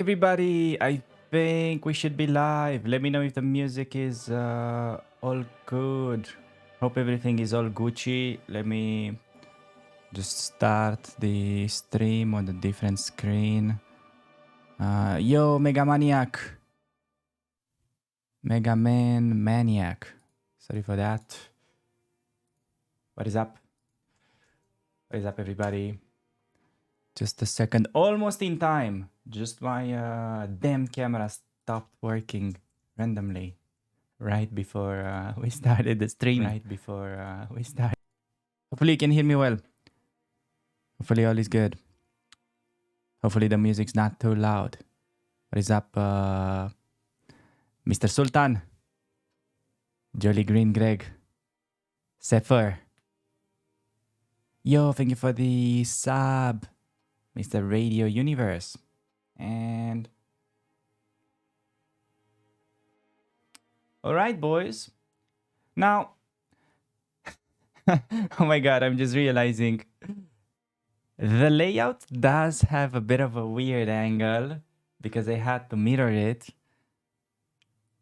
Everybody, I think we should be live. Let me know if the music is all good. Hope everything is all Gucci. Let me just start the stream on a different screen. Yo, Mega Maniac. Mega Man Maniac. Sorry for that. What is up? What is up, everybody? Just a second. Almost in time. Just my damn camera stopped working randomly right before we started the stream. Right before we started. Hopefully you can hear me well. Hopefully all is good. Hopefully the music's not too loud. What is up, Mr. Sultan? Jolly Green Greg. Sefer. Yo, thank you for the sub, Mr. Radio Universe. And all right, boys. Now, oh my god, I'm just realizing the layout does have a bit of a weird angle because I had to mirror it.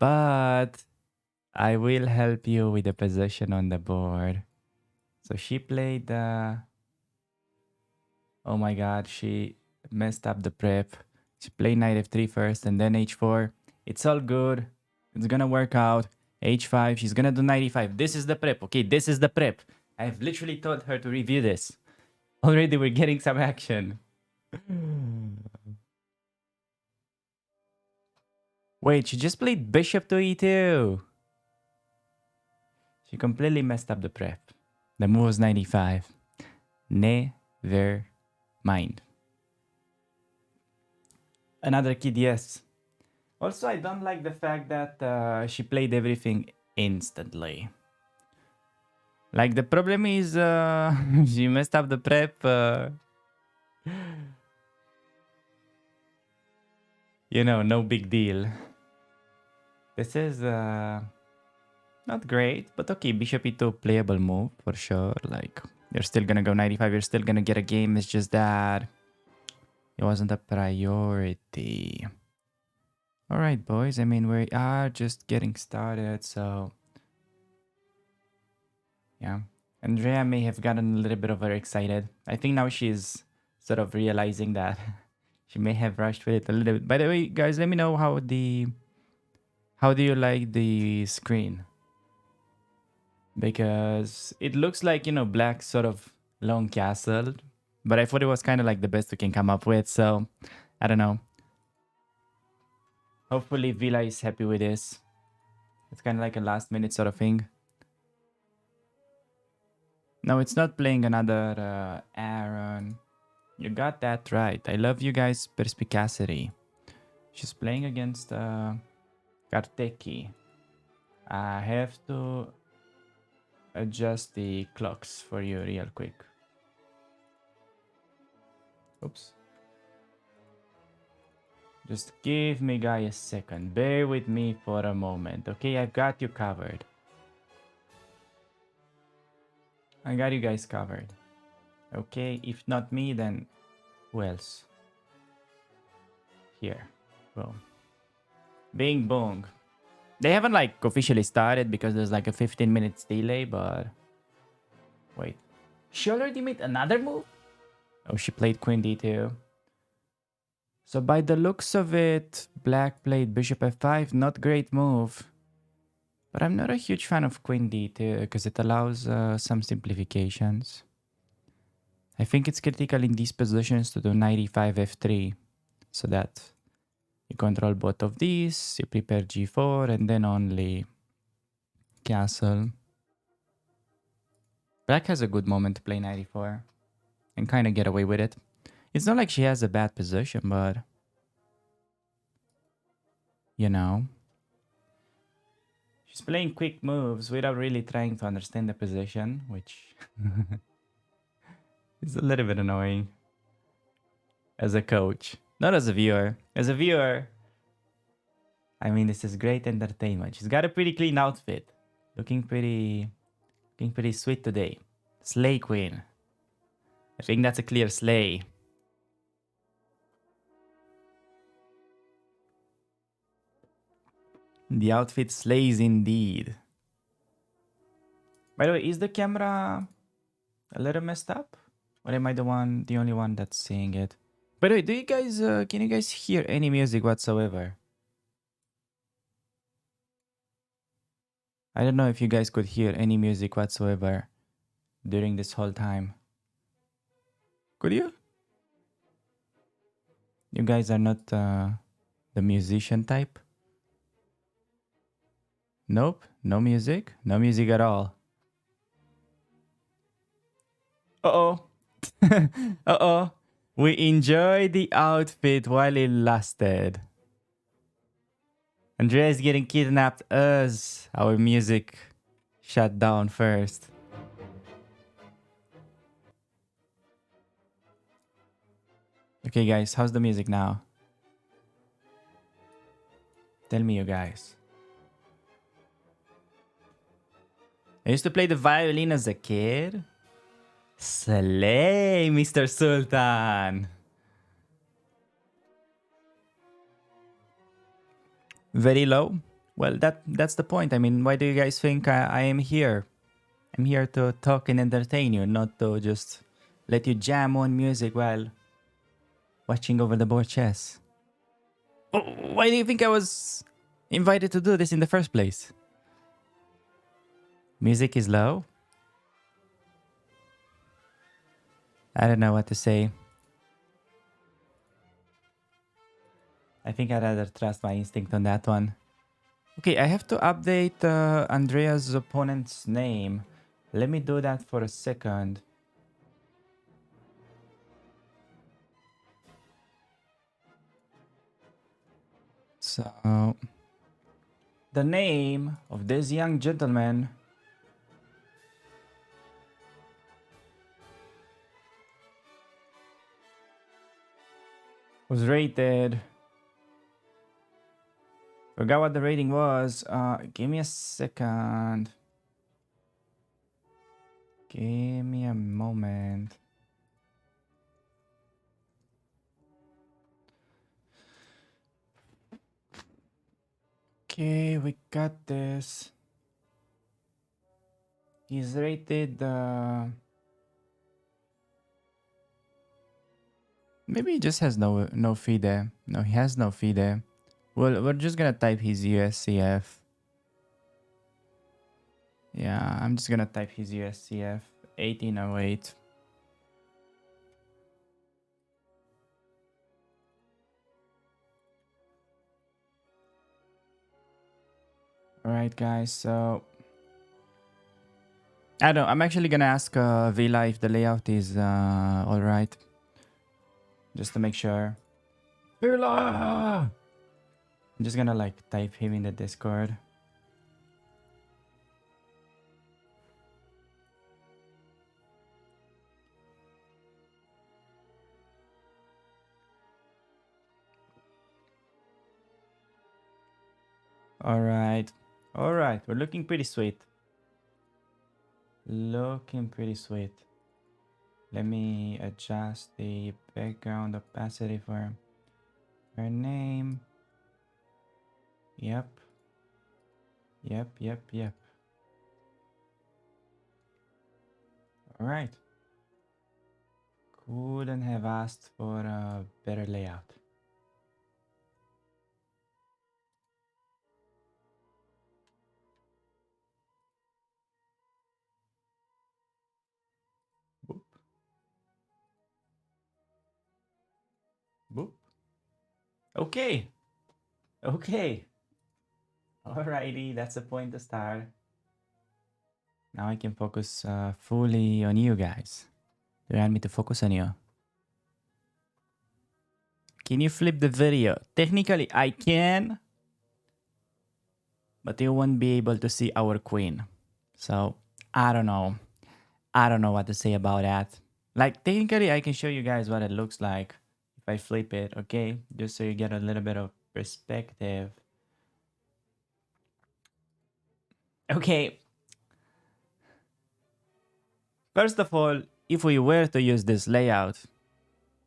But I will help you with the position on the board. So she played oh my god, she messed up the prep. She played knight f3 first and then h4. It's all good. It's gonna work out. h5, she's gonna do knight e5. This is the prep, okay? This is the prep. I've literally told her to review this. Already we're getting some action. Wait, she just played bishop to e2. She completely messed up the prep. The move was 95. Never mind. Another kid, yes. Also, I don't like the fact that she played everything instantly. Like, the problem is she messed up the prep. You know, no big deal. This is not great, but okay, bishop e2, playable move for sure. Like, you're still gonna go 95, you're still gonna get a game. It's just that it wasn't a priority. All right, boys. I mean, we are just getting started, so yeah. Andrea may have gotten a little bit overexcited. I think now she's sort of realizing that she may have rushed with it a little bit. By the way, guys, let me know how do you like the screen? Because it looks like, you know, black sort of long castle, but I thought it was kind of like the best we can come up with, so I don't know. Hopefully Villa is happy with this. It's kind of like a last minute sort of thing. No, it's not playing another Aaron. You got that right. I love you guys' perspicacity. She's playing against Karteki. I have to adjust the clocks for you real quick. Oops. Just give me, guys, a second. Bear with me for a moment. Okay, I've got you covered. I got you guys covered. Okay, if not me, then who else? Here. Boom. Bing bong. They haven't like officially started because there's like a 15 minutes delay, but wait. She already made another move? Oh, she played queen d2. So by the looks of it, black played bishop f5. Not great move. But I'm not a huge fan of queen d2 because it allows some simplifications. I think it's critical in these positions to do knight e5 f3 so that you control both of these, you prepare g4 and then only castle. Black has a good moment to play knight e4 and kind of get away with it. It's not like she has a bad position, but you know. She's playing quick moves without really trying to understand the position, which is a little bit annoying as a coach. Not as a viewer. As a viewer, I mean, this is great entertainment. She's got a pretty clean outfit. Looking pretty sweet today. Slay queen. I think that's a clear slay. The outfit slays indeed. By the way, is the camera a little messed up? Or am I the only one that's seeing it? By the way, do you guys, can you guys hear any music whatsoever? I don't know if you guys could hear any music whatsoever during this whole time. Could you? You guys are not the musician type? Nope, no music. No music at all. Uh-oh. Uh-oh. We enjoyed the outfit while it lasted. Andrea is getting kidnapped as our music shut down first. Okay, guys, how's the music now? Tell me, you guys. I used to play the violin as a kid. Slay, Mr. Sultan. Very low? Well, that's the point. I mean, why do you guys think I am here? I'm here to talk and entertain you, not to just let you jam on music while watching over the board chess. Oh, why do you think I was invited to do this in the first place? Music is low? I don't know what to say. I think I'd rather trust my instinct on that one. Okay, I have to update Andrea's opponent's name. Let me do that for a second. So, the name of this young gentleman was rated. Forgot what the rating was. Give me a second. Give me a moment. Okay, we got this. He's rated. Maybe he just has no FIDE. No, he has no FIDE. Well, we're just gonna type his USCF. Yeah, I'm just gonna type his USCF 1808. Alright, guys, so I don't know. I'm actually gonna ask Vila if the layout is alright. Just to make sure. Vila! I'm just gonna like type him in the Discord. Alright. Alright, we're looking pretty sweet. Looking pretty sweet. Let me adjust the background opacity for her name. Yep. Yep. Alright. Couldn't have asked for a better layout. Boop. Boop. Okay. Okay. Alrighty, that's a point to start. Now I can focus fully on you guys. Do you want me to focus on you? Can you flip the video? Technically, I can. But you won't be able to see our queen. So, I don't know. I don't know what to say about that. Like, technically, I can show you guys what it looks like if I flip it, okay? Just so you get a little bit of perspective. Okay. First of all, if we were to use this layout,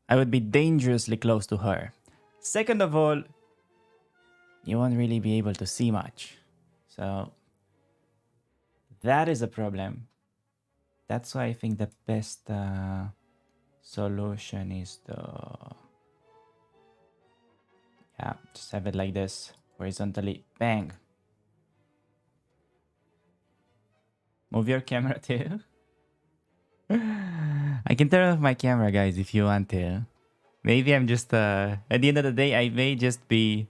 I would be dangerously close to her. Second of all, you won't really be able to see much. So that is a problem. That's why I think the best solution is to, yeah, just have it like this, horizontally. Bang. Move your camera too. I can turn off my camera, guys, if you want to. Maybe I'm just, at the end of the day, I may just be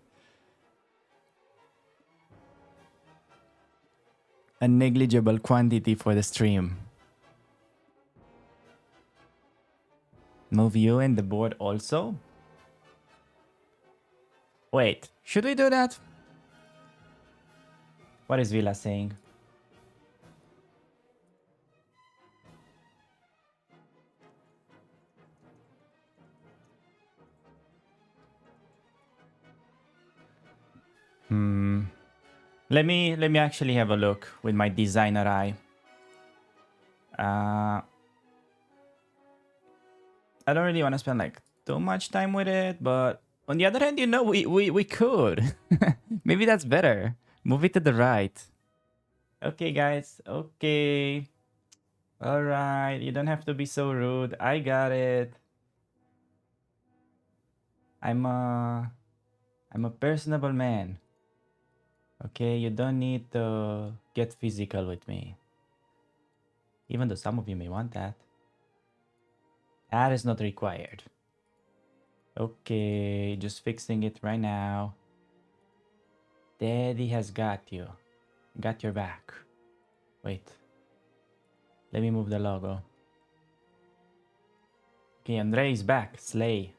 a negligible quantity for the stream. Move you and the board also? Wait, should we do that? What is Villa saying? Let me actually have a look with my designer eye. I don't really want to spend like too much time with it, but on the other hand, you know, we could. Maybe that's better. Move it to the right. Okay, guys. Okay. All right. You don't have to be so rude. I got it. I'm a personable man. Okay, you don't need to get physical with me. Even though some of you may want that. That is not required. Okay, just fixing it right now. Daddy has got you. Got your back. Wait. Let me move the logo. Okay, Andre is back. Slay.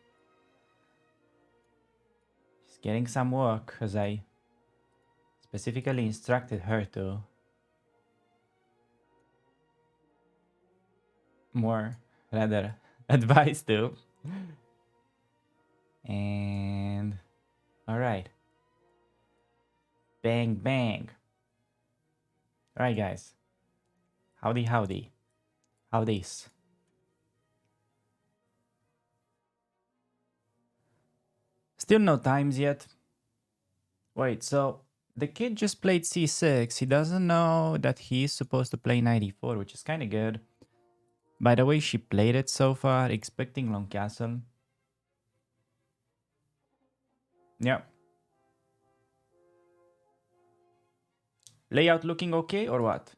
She's getting some work as I specifically instructed her to. More, rather, advice to. And alright. Bang, bang. Alright, guys. Howdy, howdy. Howdies. Still no times yet. Wait, so the kid just played c6. He doesn't know that he's supposed to play knight e4, which is kind of good. By the way, she played it so far, expecting long castle. Yep. Layout looking okay or what?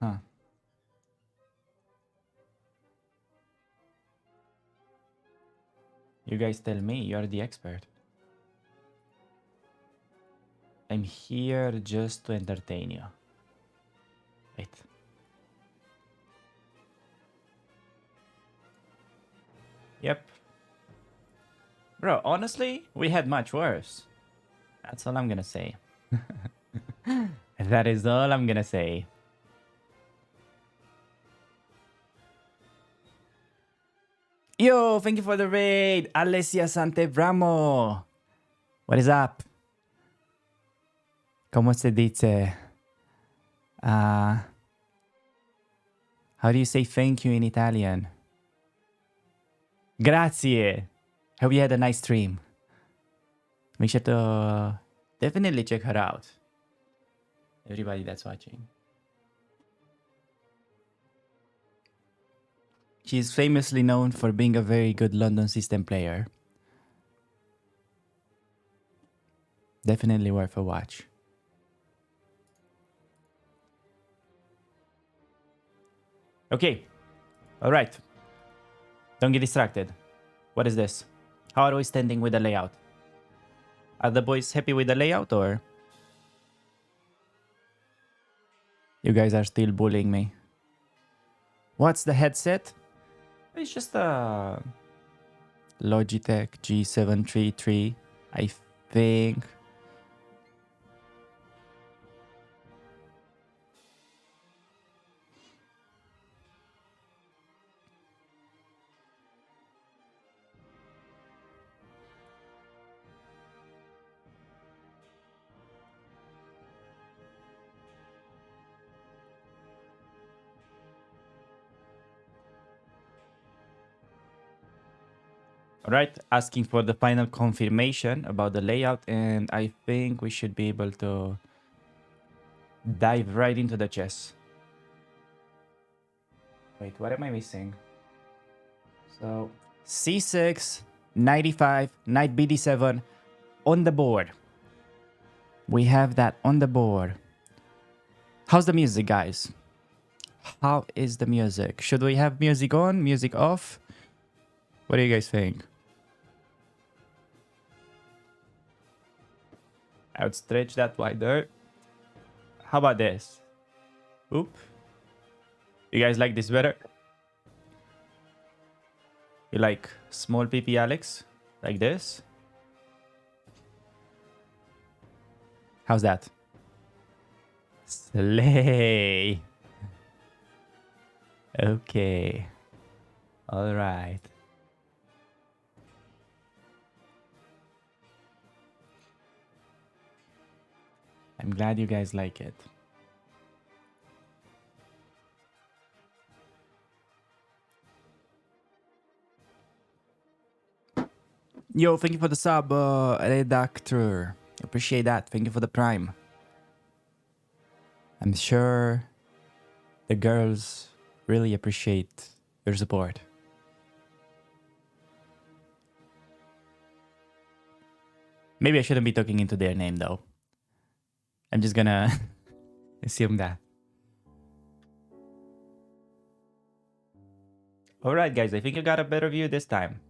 Huh. You guys tell me, you're the expert. I'm here just to entertain you. Wait. Yep. Bro, honestly, we had much worse. That's all I'm gonna say. That is all I'm gonna say. Yo, thank you for the raid, Alessia Santebramo. What is up? ¿Cómo se dice? How do you say thank you in Italian? Grazie. Hope you had a nice stream. Make sure to definitely check her out. Everybody that's watching. She's famously known for being a very good London system player. Definitely worth a watch. Okay. All right. Don't get distracted. What is this? How are we standing with the layout? Are the boys happy with the layout or? You guys are still bullying me. What's the headset? It's just a Logitech G733, I think. All right, asking for the final confirmation about the layout, and I think we should be able to dive right into the chess. Wait, what am I missing? So c6, 95, knight bd7 on the board. We have that on the board. How's the music, guys? How is the music? Should we have music on, music off? What do you guys think? I would stretch that wider. How about this? Oop. You guys like this better? You like small PP Alex? Like this? How's that? Slay. Okay. All right. I'm glad you guys like it. Yo, thank you for the sub, Redactor. Appreciate that. Thank you for the prime. I'm sure the girls really appreciate your support. Maybe I shouldn't be talking into their name though. I'm just gonna assume that. Alright guys, I think you got a better view this time.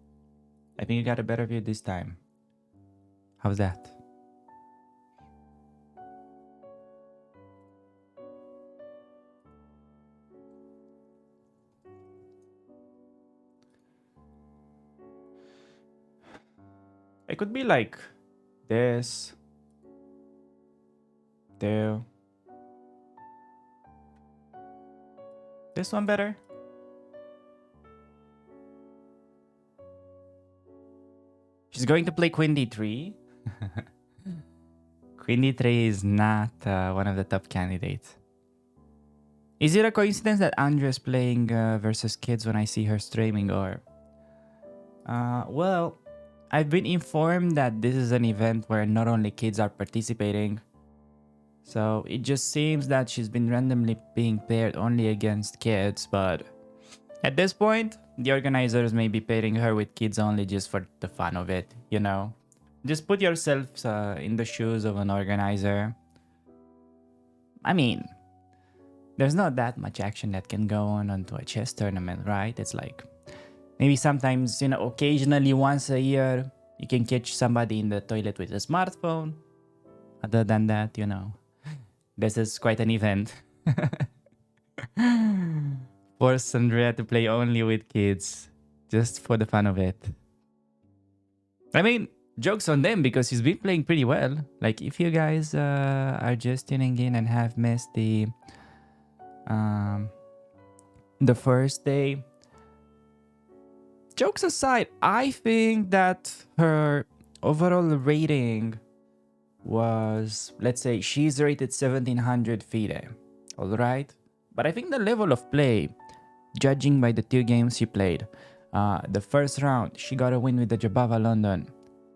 How's that? It could be like this. There. This one better? She's going to play Queen D3. Queen D3 is not one of the top candidates. Is it a coincidence that Andrea's playing versus kids when I see her streaming, or... well, I've been informed that this is an event where not only kids are participating. So it just seems that she's been randomly being paired only against kids, but at this point, the organizers may be pairing her with kids only just for the fun of it, you know? Just put yourselves in the shoes of an organizer. I mean, there's not that much action that can go on onto a chess tournament, right? It's like, maybe sometimes, you know, occasionally once a year, you can catch somebody in the toilet with a smartphone. Other than that, you know, this is quite an event. Force Andrea to play only with kids, just for the fun of it. I mean, joke's on them because he's been playing pretty well. Like, if you guys are just tuning in and have missed the first day, jokes aside, I think that her overall rating was, let's say, she's rated 1700 FIDE, alright? But I think the level of play, judging by the 2 games she played, the first round, she got a win with the Jabava London,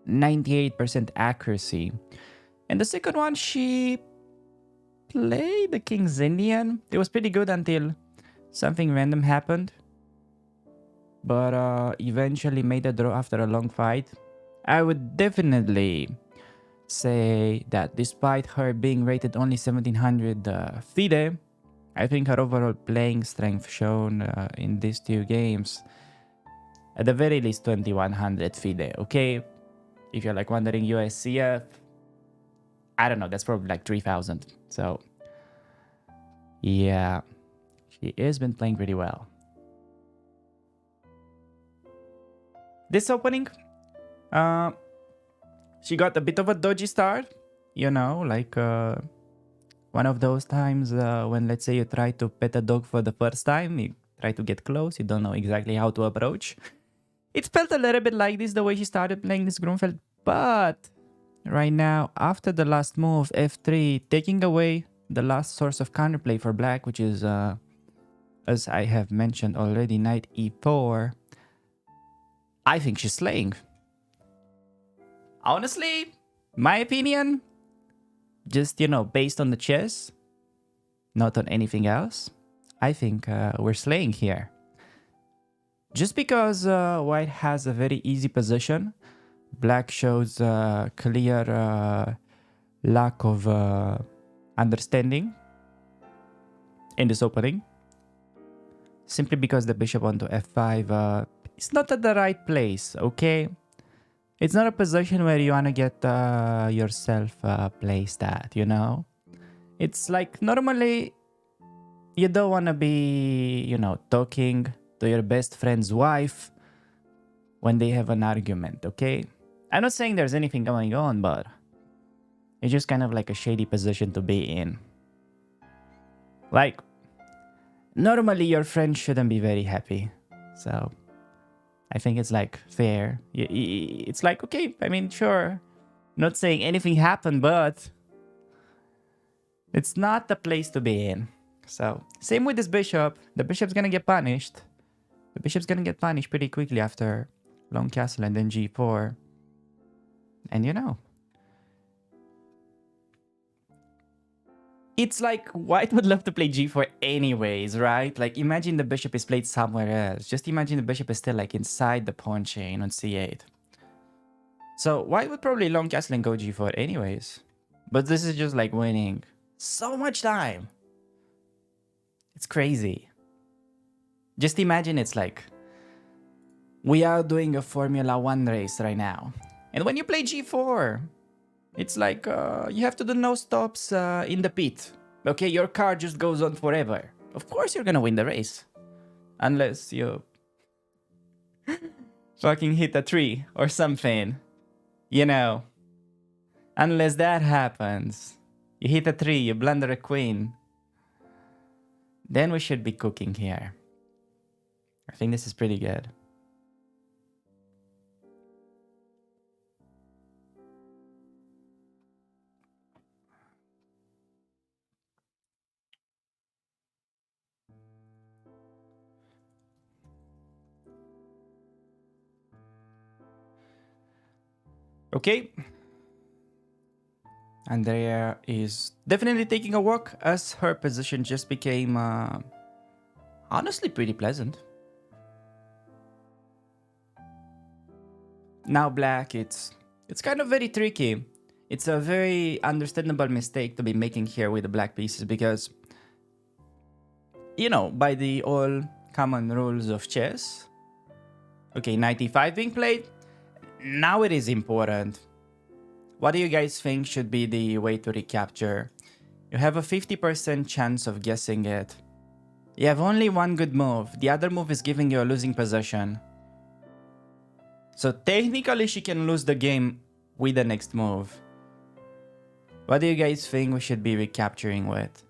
98% accuracy. And the second one, she played the King's Indian. It was pretty good until something random happened. But eventually made a draw after a long fight. I would definitely say that despite her being rated only 1700 FIDE, I think her overall playing strength shown in these 2 games, at the very least 2100 FIDE, okay? If you're like wondering USCF, I don't know, that's probably like 3000. So, yeah, she has been playing pretty well. This opening, she got a bit of a dodgy start, you know, like one of those times when, let's say, you try to pet a dog for the first time, you try to get close, you don't know exactly how to approach. It felt a little bit like this the way she started playing this Grunfeld, but right now, after the last move, f3, taking away the last source of counterplay for black, which is, as I have mentioned already, knight e4, I think she's slaying. Honestly, my opinion, just, based on the chess, not on anything else, I think we're slaying here. Just because white has a very easy position, black shows clear lack of understanding in this opening. Simply because the bishop onto f5 is not at the right place, okay? It's not a position where you want to get yourself placed at, It's like normally you don't want to be, talking to your best friend's wife when they have an argument, okay? I'm not saying there's anything going on, but it's just kind of like a shady position to be in. Like, normally your friend shouldn't be very happy. So I think it's like fair. It's like, okay, I mean, sure. Not saying anything happened, but it's not the place to be in. So same with this bishop. The bishop's gonna get punished. The bishop's gonna get punished pretty quickly after long castle and then g4. And it's like white would love to play g4 anyways, right? Like imagine the bishop is played somewhere else. Just imagine the bishop is still like inside the pawn chain on c8. So white would probably long castle and go g4 anyways. But this is just like winning so much time. It's crazy. Just imagine it's like we are doing a Formula 1 race right now. And when you play g4, it's like you have to do no stops in the pit. Okay, your car just goes on forever. Of course you're gonna win the race. Unless you fucking hit a tree or something. Unless that happens. You hit a tree, you blunder a queen. Then we should be cooking here. I think this is pretty good. Okay. Andrea is definitely taking a walk as her position just became honestly pretty pleasant. Now black, it's kind of very tricky. It's a very understandable mistake to be making here with the black pieces because, by the all common rules of chess, okay, knight e5 being played, now it is important. What do you guys think should be the way to recapture? You have a 50% chance of guessing it. You have only one good move. The other move is giving you a losing position. So technically she can lose the game with the next move. What do you guys think we should be recapturing with?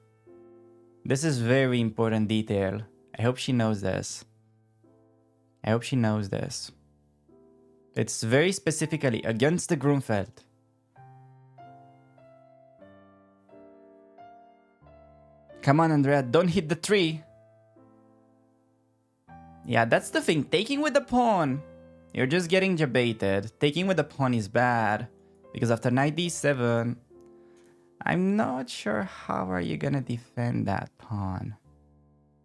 This is very important detail. I hope she knows this. I hope she knows this. It's very specifically against the Grunfeld. Come on, Andrea, don't hit the tree. Yeah, that's the thing. Taking with the pawn, you're just getting jebaited. Taking with the pawn is bad. Because after knight d7, I'm not sure how are you gonna defend that pawn.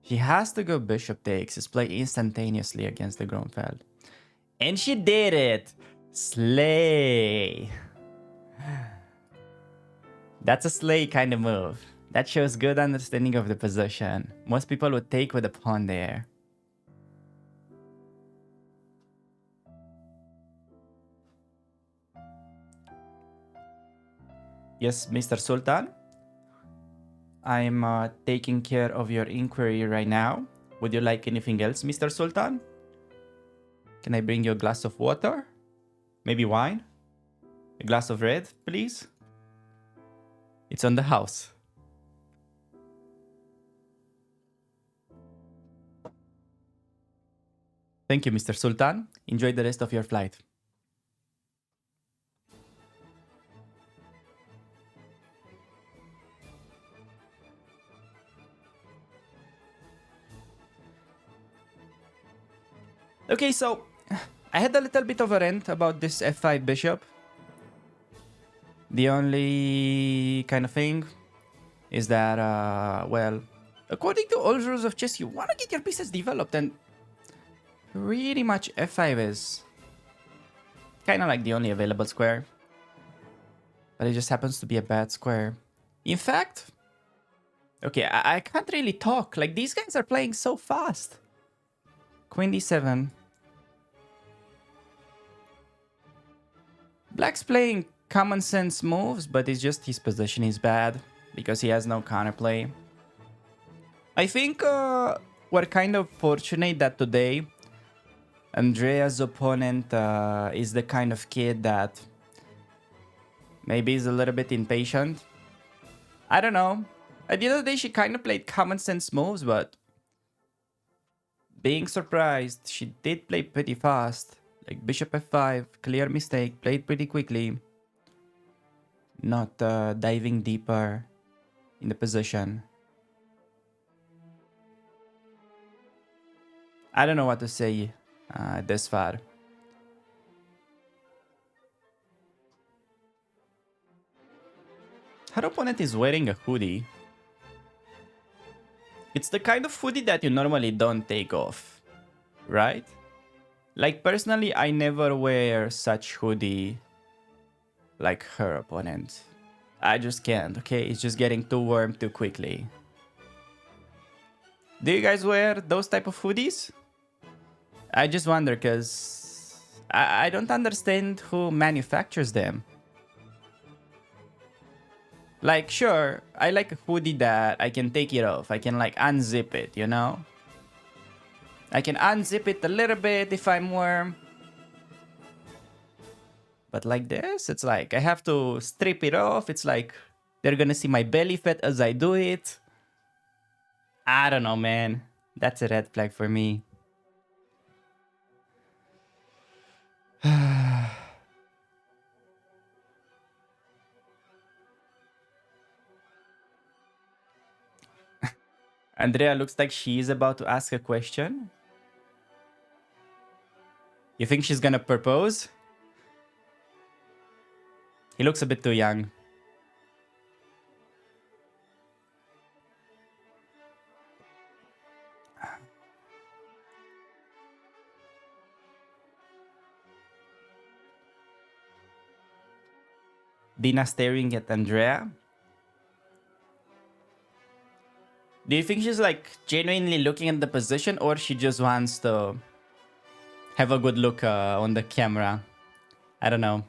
She has to go bishop takes. It's played instantaneously against the Grunfeld. And she did it! Slay! That's a slay kind of move. That shows good understanding of the position. Most people would take with a pawn there. Yes, Mr. Sultan. I'm taking care of your inquiry right now. Would you like anything else, Mr. Sultan? Can I bring you a glass of water? Maybe wine? A glass of red, please? It's on the house. Thank you, Mr. Sultan. Enjoy the rest of your flight. Okay, so I had a little bit of a rant about this f5 bishop. The only kind of thing is that, well, according to all rules of chess, you want to get your pieces developed, and pretty much f5 is kind of like the only available square. But it just happens to be a bad square. In fact, okay, I can't really talk. Like, these guys are playing so fast. Queen d7. Black's playing common sense moves, but it's just his position is bad because he has no counterplay. I think we're kind of fortunate that today Andrea's opponent is the kind of kid that maybe is a little bit impatient. I don't know. At the end of the day, she kind of played common sense moves, but being surprised, she did play pretty fast. Like bishop f5, clear mistake, played pretty quickly. Not diving deeper in the position. I don't know what to say this far. Her opponent is wearing a hoodie. It's the kind of hoodie that you normally don't take off, right? Like, personally, I never wear such hoodie like her opponent. I just can't, okay? It's just getting too warm too quickly. Do you guys wear those type of hoodies? I just wonder, because I don't understand who manufactures them. Like, sure, I like a hoodie that I can take it off. I can, like, unzip it, you know? I can unzip it a little bit if I'm warm. But like this, it's like I have to strip it off. It's like they're gonna see my belly fat as I do it. I don't know, man. That's a red flag for me. Andrea looks like she's about to ask a question. You think she's gonna propose? He looks a bit too young. Dina staring at Andrea. Do you think she's like genuinely looking at the position, or she just wants to have a good look on the camera? I don't know.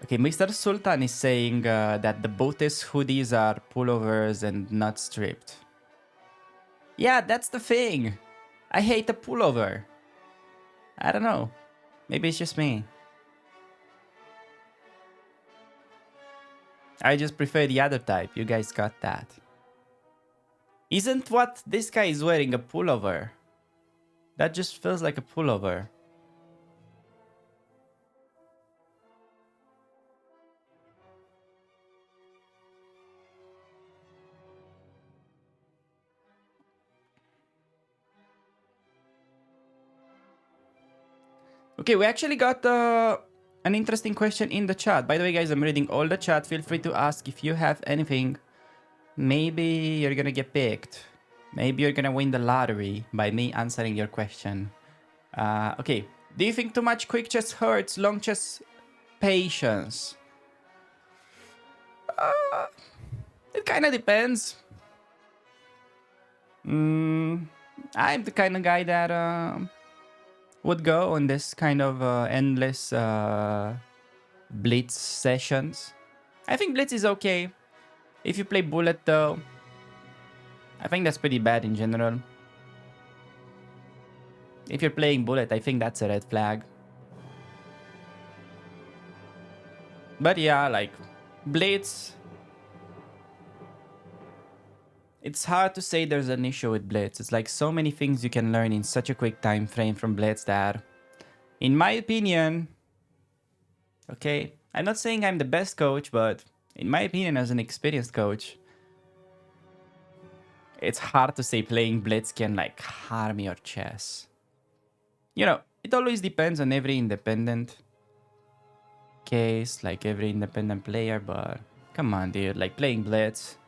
Okay, Mr. Sultan is saying that the Botez hoodies are pullovers and not stripped. Yeah, that's the thing. I hate a pullover. I don't know. Maybe it's just me. I just prefer the other type. You guys got that. Isn't what this guy is wearing a pullover? That just feels like a pullover. Okay, we actually got an interesting question in the chat. By the way, guys, I'm reading all the chat. Feel free to ask if you have anything. Maybe you're gonna get picked. Maybe you're gonna win the lottery by me answering your question. Okay. Do you think too much quick chess hurts long chess patience? It kind of depends. I'm the kind of guy that would go on this kind of endless blitz sessions. I think blitz is okay. If you play bullet though, I think that's pretty bad in general. If you're playing bullet, I think that's a red flag. But yeah, like blitz, it's hard to say there's an issue with blitz. It's like so many things you can learn in such a quick time frame from blitz that, in my opinion, okay, I'm not saying I'm the best coach, but in my opinion, as an experienced coach, It's hard to say playing blitz can like harm your chess. You know, it always depends on every independent case, like every independent player, but come on, dude, like playing blitz,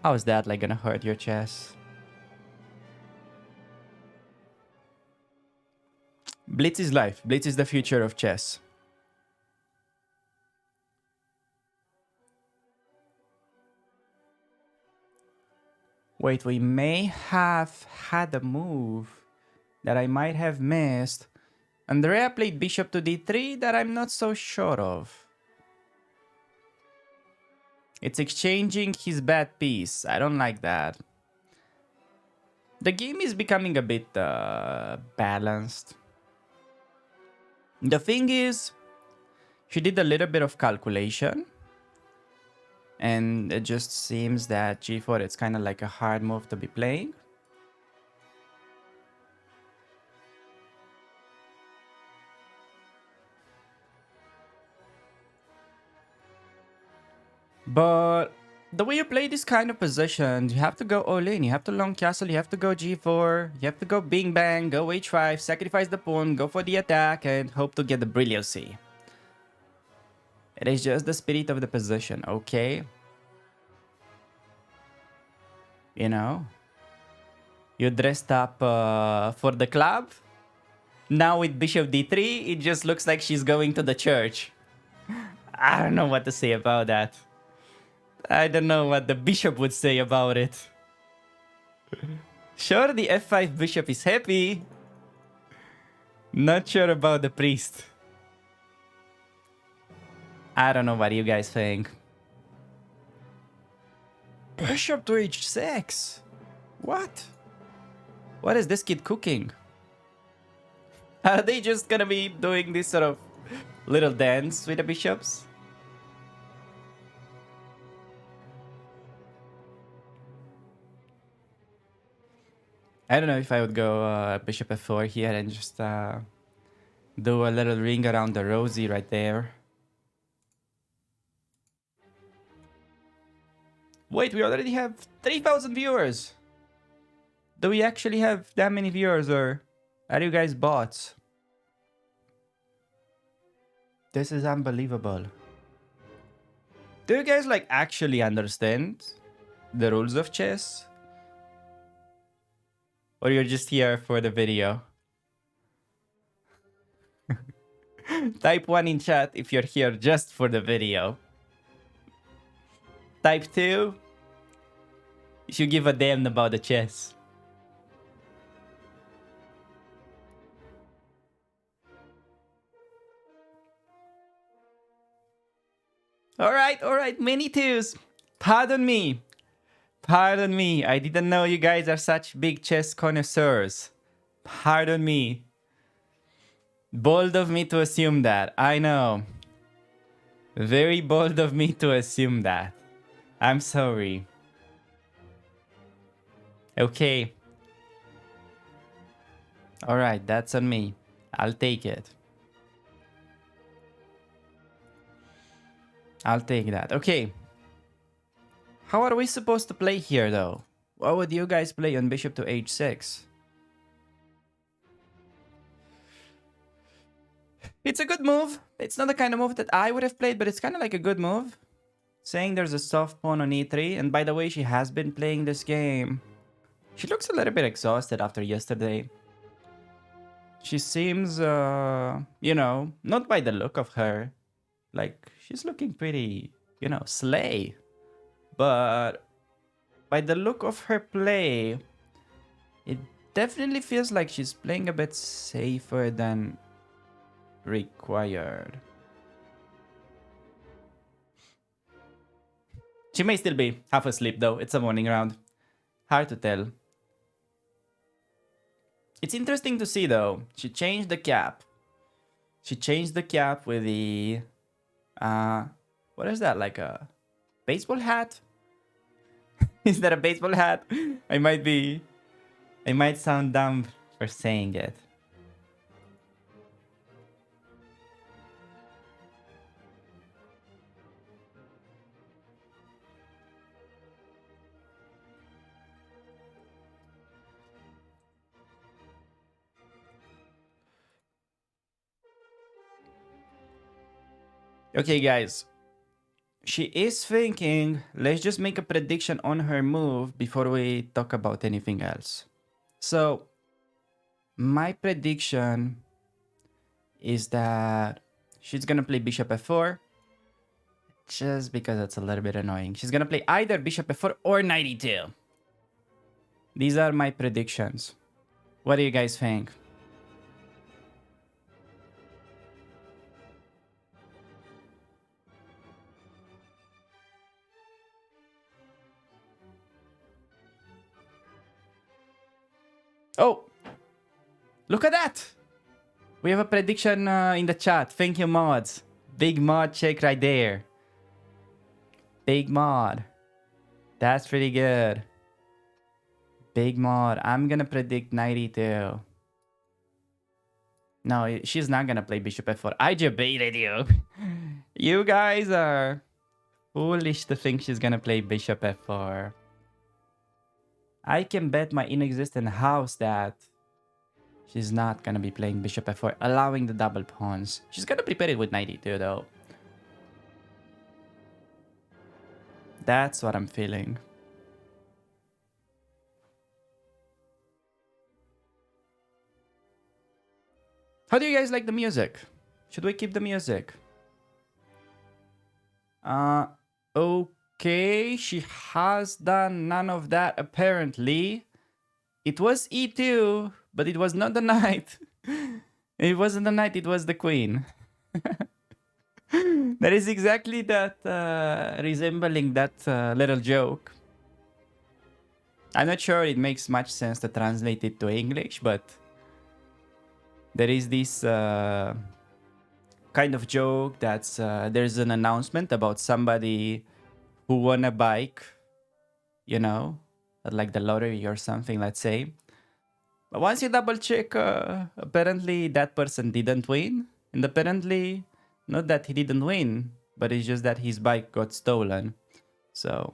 how is that like gonna hurt your chess? Blitz is life. Blitz is the future of chess. Wait, we may have had a move that I might have missed. Andrea played bishop to d3 that I'm not so sure of. It's exchanging his bad piece. I don't like that. The game is becoming a bit balanced. The thing is, she did a little bit of calculation. And it just seems that g4, it's kind of like a hard move to be playing. But the way you play this kind of positions, you have to go all in. You have to long castle, you have to go g4, you have to go bing bang, go h5, sacrifice the pawn, go for the attack, and hope to get the brilliancy. It is just the spirit of the position, okay? You know? You dressed up for the club. Now with bishop d3, it just looks like she's going to the church. I don't know what to say about that. I don't know what the bishop would say about it. Sure, the f5 bishop is happy. Not sure about the priest. I don't know what you guys think. Bishop to h6? What? What is this kid cooking? Are they just gonna be doing this sort of little dance with the bishops? I don't know if I would go bishop f4 here and just do a little ring around the rosy right there. Wait, we already have 3,000 viewers. Do we actually have that many viewers, or are you guys bots? This is unbelievable. Do you guys like actually understand the rules of chess? Or you're just here for the video? Type 1 in chat if you're here just for the video. Type 2 if you give a damn about the chess. Alright, many twos. Pardon me. Pardon me. I didn't know you guys are such big chess connoisseurs. Pardon me. Bold of me to assume that. I know. Very bold of me to assume that. I'm sorry. Okay. Alright, that's on me. I'll take it. I'll take that. Okay. How are we supposed to play here, though? What would you guys play on bishop to h6? It's a good move. It's not the kind of move that I would have played, but it's kind of like a good move. Saying there's a soft pawn on e3. And by the way, she has been playing this game. She looks a little bit exhausted after yesterday. She seems, you know, not by the look of her. Like, she's looking pretty, you know, slay. But by the look of her play, it definitely feels like she's playing a bit safer than required. She may still be half asleep though. It's a morning round. Hard to tell. It's interesting to see though. She changed the cap. She changed the cap with the... what is that? Like a baseball hat? Is that a baseball hat? I might sound dumb for saying it. Okay, guys. She is thinking, let's just make a prediction on her move before we talk about anything else. So, my prediction is that she's gonna play bishop f4, just because it's a little bit annoying. She's gonna play either bishop f4 or knight e2. These are my predictions. What do you guys think? Oh, look at that! We have a prediction in the chat. Thank you, mods. Big mod check right there. Big mod. That's pretty good. Big mod. I'm gonna predict knight e2. No, she's not gonna play bishop f4. I debated you. You guys are foolish to think she's gonna play bishop f4. I can bet my inexistent house that she's not gonna be playing bishop f4, allowing the double pawns. She's gonna prepare it with knight e2 though. That's what I'm feeling. How do you guys like the music? Should we keep the music? Okay, she has done none of that apparently. It was e2, but it was not the knight. It wasn't the knight, it was the queen. That is exactly that, resembling that little joke. I'm not sure it makes much sense to translate it to English, but there is this kind of joke that's there's an announcement about somebody who won a bike, you know, at like the lottery or something, let's say. But once you double check, apparently that person didn't win. And apparently, not that he didn't win, but it's just that his bike got stolen. So,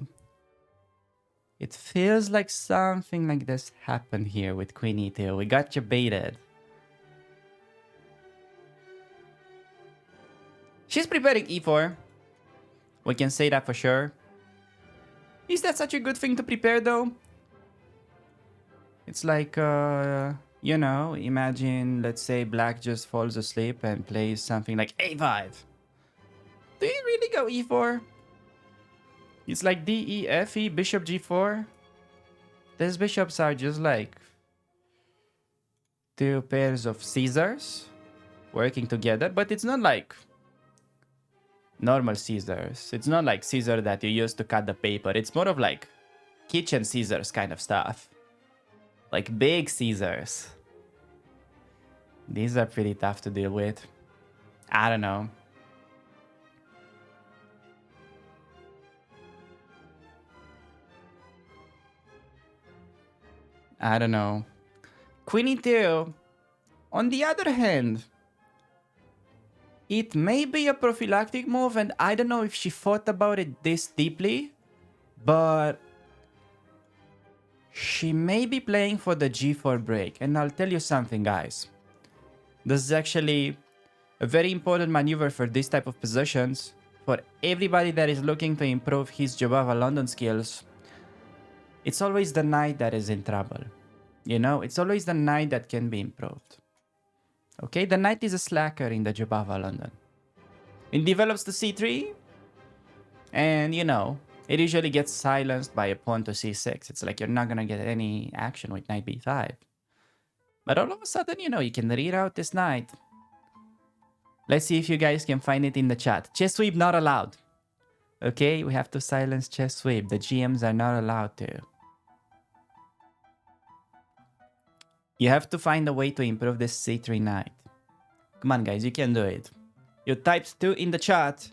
it feels like something like this happened here with Queen E2. We got you baited. She's preparing E4. We can say that for sure. Is that such a good thing to prepare though? It's like, you know, imagine, let's say black just falls asleep and plays something like A5. Do you really go E4? It's like D, E, F, E, bishop G4. These bishops are just like two pairs of scissors working together, but it's not like normal scissors. It's not like scissor that you use to cut the paper. It's more of like kitchen scissors kind of stuff. Like big scissors. These are pretty tough to deal with. I don't know. I don't know. Queen e2. On the other hand, it may be a prophylactic move, and I don't know if she thought about it this deeply, but she may be playing for the g4 break. And I'll tell you something, guys. This is actually a very important maneuver for this type of positions. For everybody that is looking to improve his Jobava London skills, it's always the knight that is in trouble. You know, it's always the knight that can be improved. Okay, the knight is a slacker in the Jobava London. It develops to c3, and you know, it usually gets silenced by a pawn to c6. It's like you're not gonna get any action with knight b5. But all of a sudden, you know, you can reroute this knight. Let's see if you guys can find it in the chat. Chess sweep not allowed. Okay, we have to silence chess sweep. The GMs are not allowed to. You have to find a way to improve this c3 knight. Come on, guys, you can do it. You typed 2 in the chat.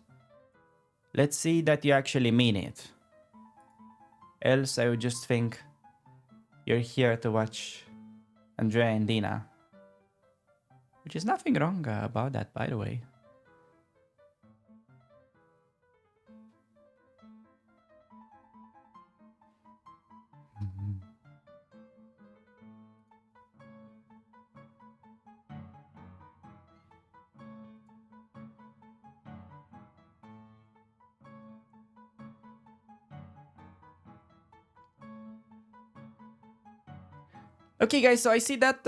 Let's see that you actually mean it. Else, I would just think you're here to watch Andrea and Dina. Which is nothing wrong about that, by the way. Okay, guys, so I see that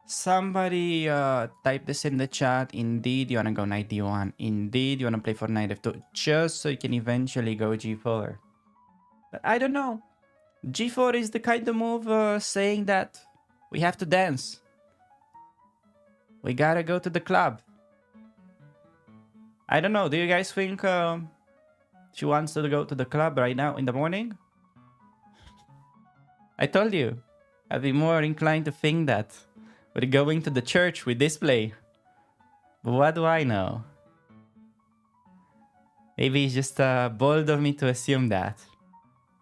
somebody typed this in the chat. Indeed, you want to go knight d1. Indeed, you want to play for knight f2 just so you can eventually go g4. But I don't know. G4 is the kind of move saying that we have to dance. We gotta go to the club. I don't know. Do you guys think she wants to go to the club right now in the morning? I told you. I'd be more inclined to think that we're going to the church with this play. But what do I know? Maybe it's just bold of me to assume that.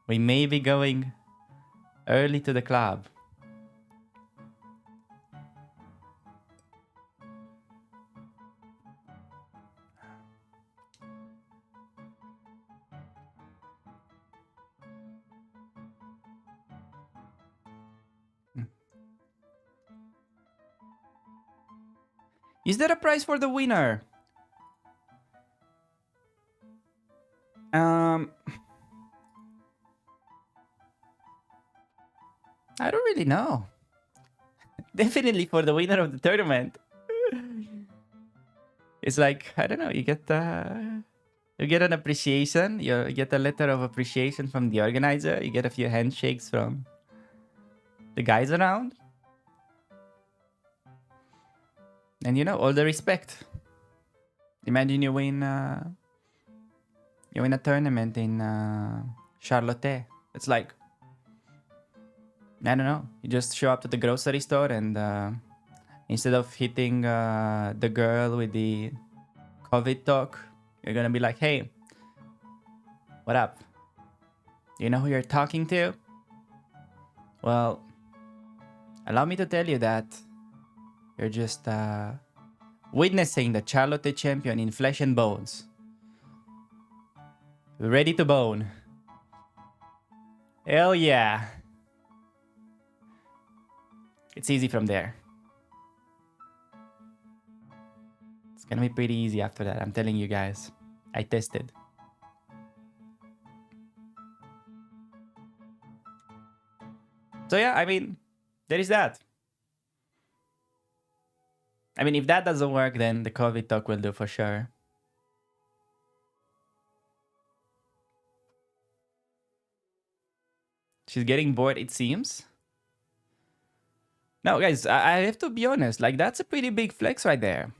We may be going early to the club. Is there a prize for the winner? I don't really know. Definitely for the winner of the tournament. It's like, I don't know, you get an appreciation, you get a letter of appreciation from the organizer, you get a few handshakes from the guys around. And you know, all the respect. Imagine you win a tournament in Charlotte. It's like, I don't know, you just show up to the grocery store and instead of hitting the girl with the COVID talk, you're gonna be like, hey, what up? You know who you're talking to? Well, allow me to tell you that you're just witnessing the Charlotte champion in flesh and bones. Ready to bone. Hell yeah. It's easy from there. It's gonna be pretty easy after that, I'm telling you guys. I tested. So yeah, I mean, there is that. I mean, if that doesn't work, then the COVID talk will do for sure. She's getting bored, it seems. No, guys, I have to be honest. Like, that's a pretty big flex right there.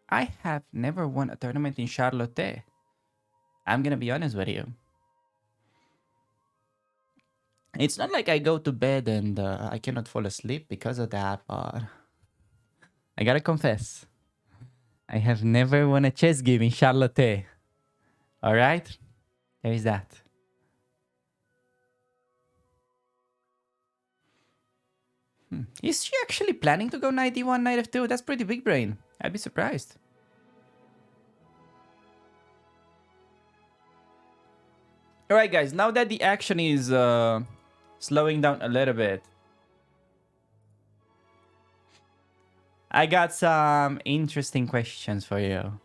I have never won a tournament in Charlotte. I'm gonna be honest with you. It's not like I go to bed and I cannot fall asleep because of that, but I gotta confess, I have never won a chess game in Charlotte. Alright? There is that. Is she actually planning to go knight d1, knight f2? That's pretty big brain. I'd be surprised. Alright guys, now that the action is slowing down a little bit, I got some interesting questions for you.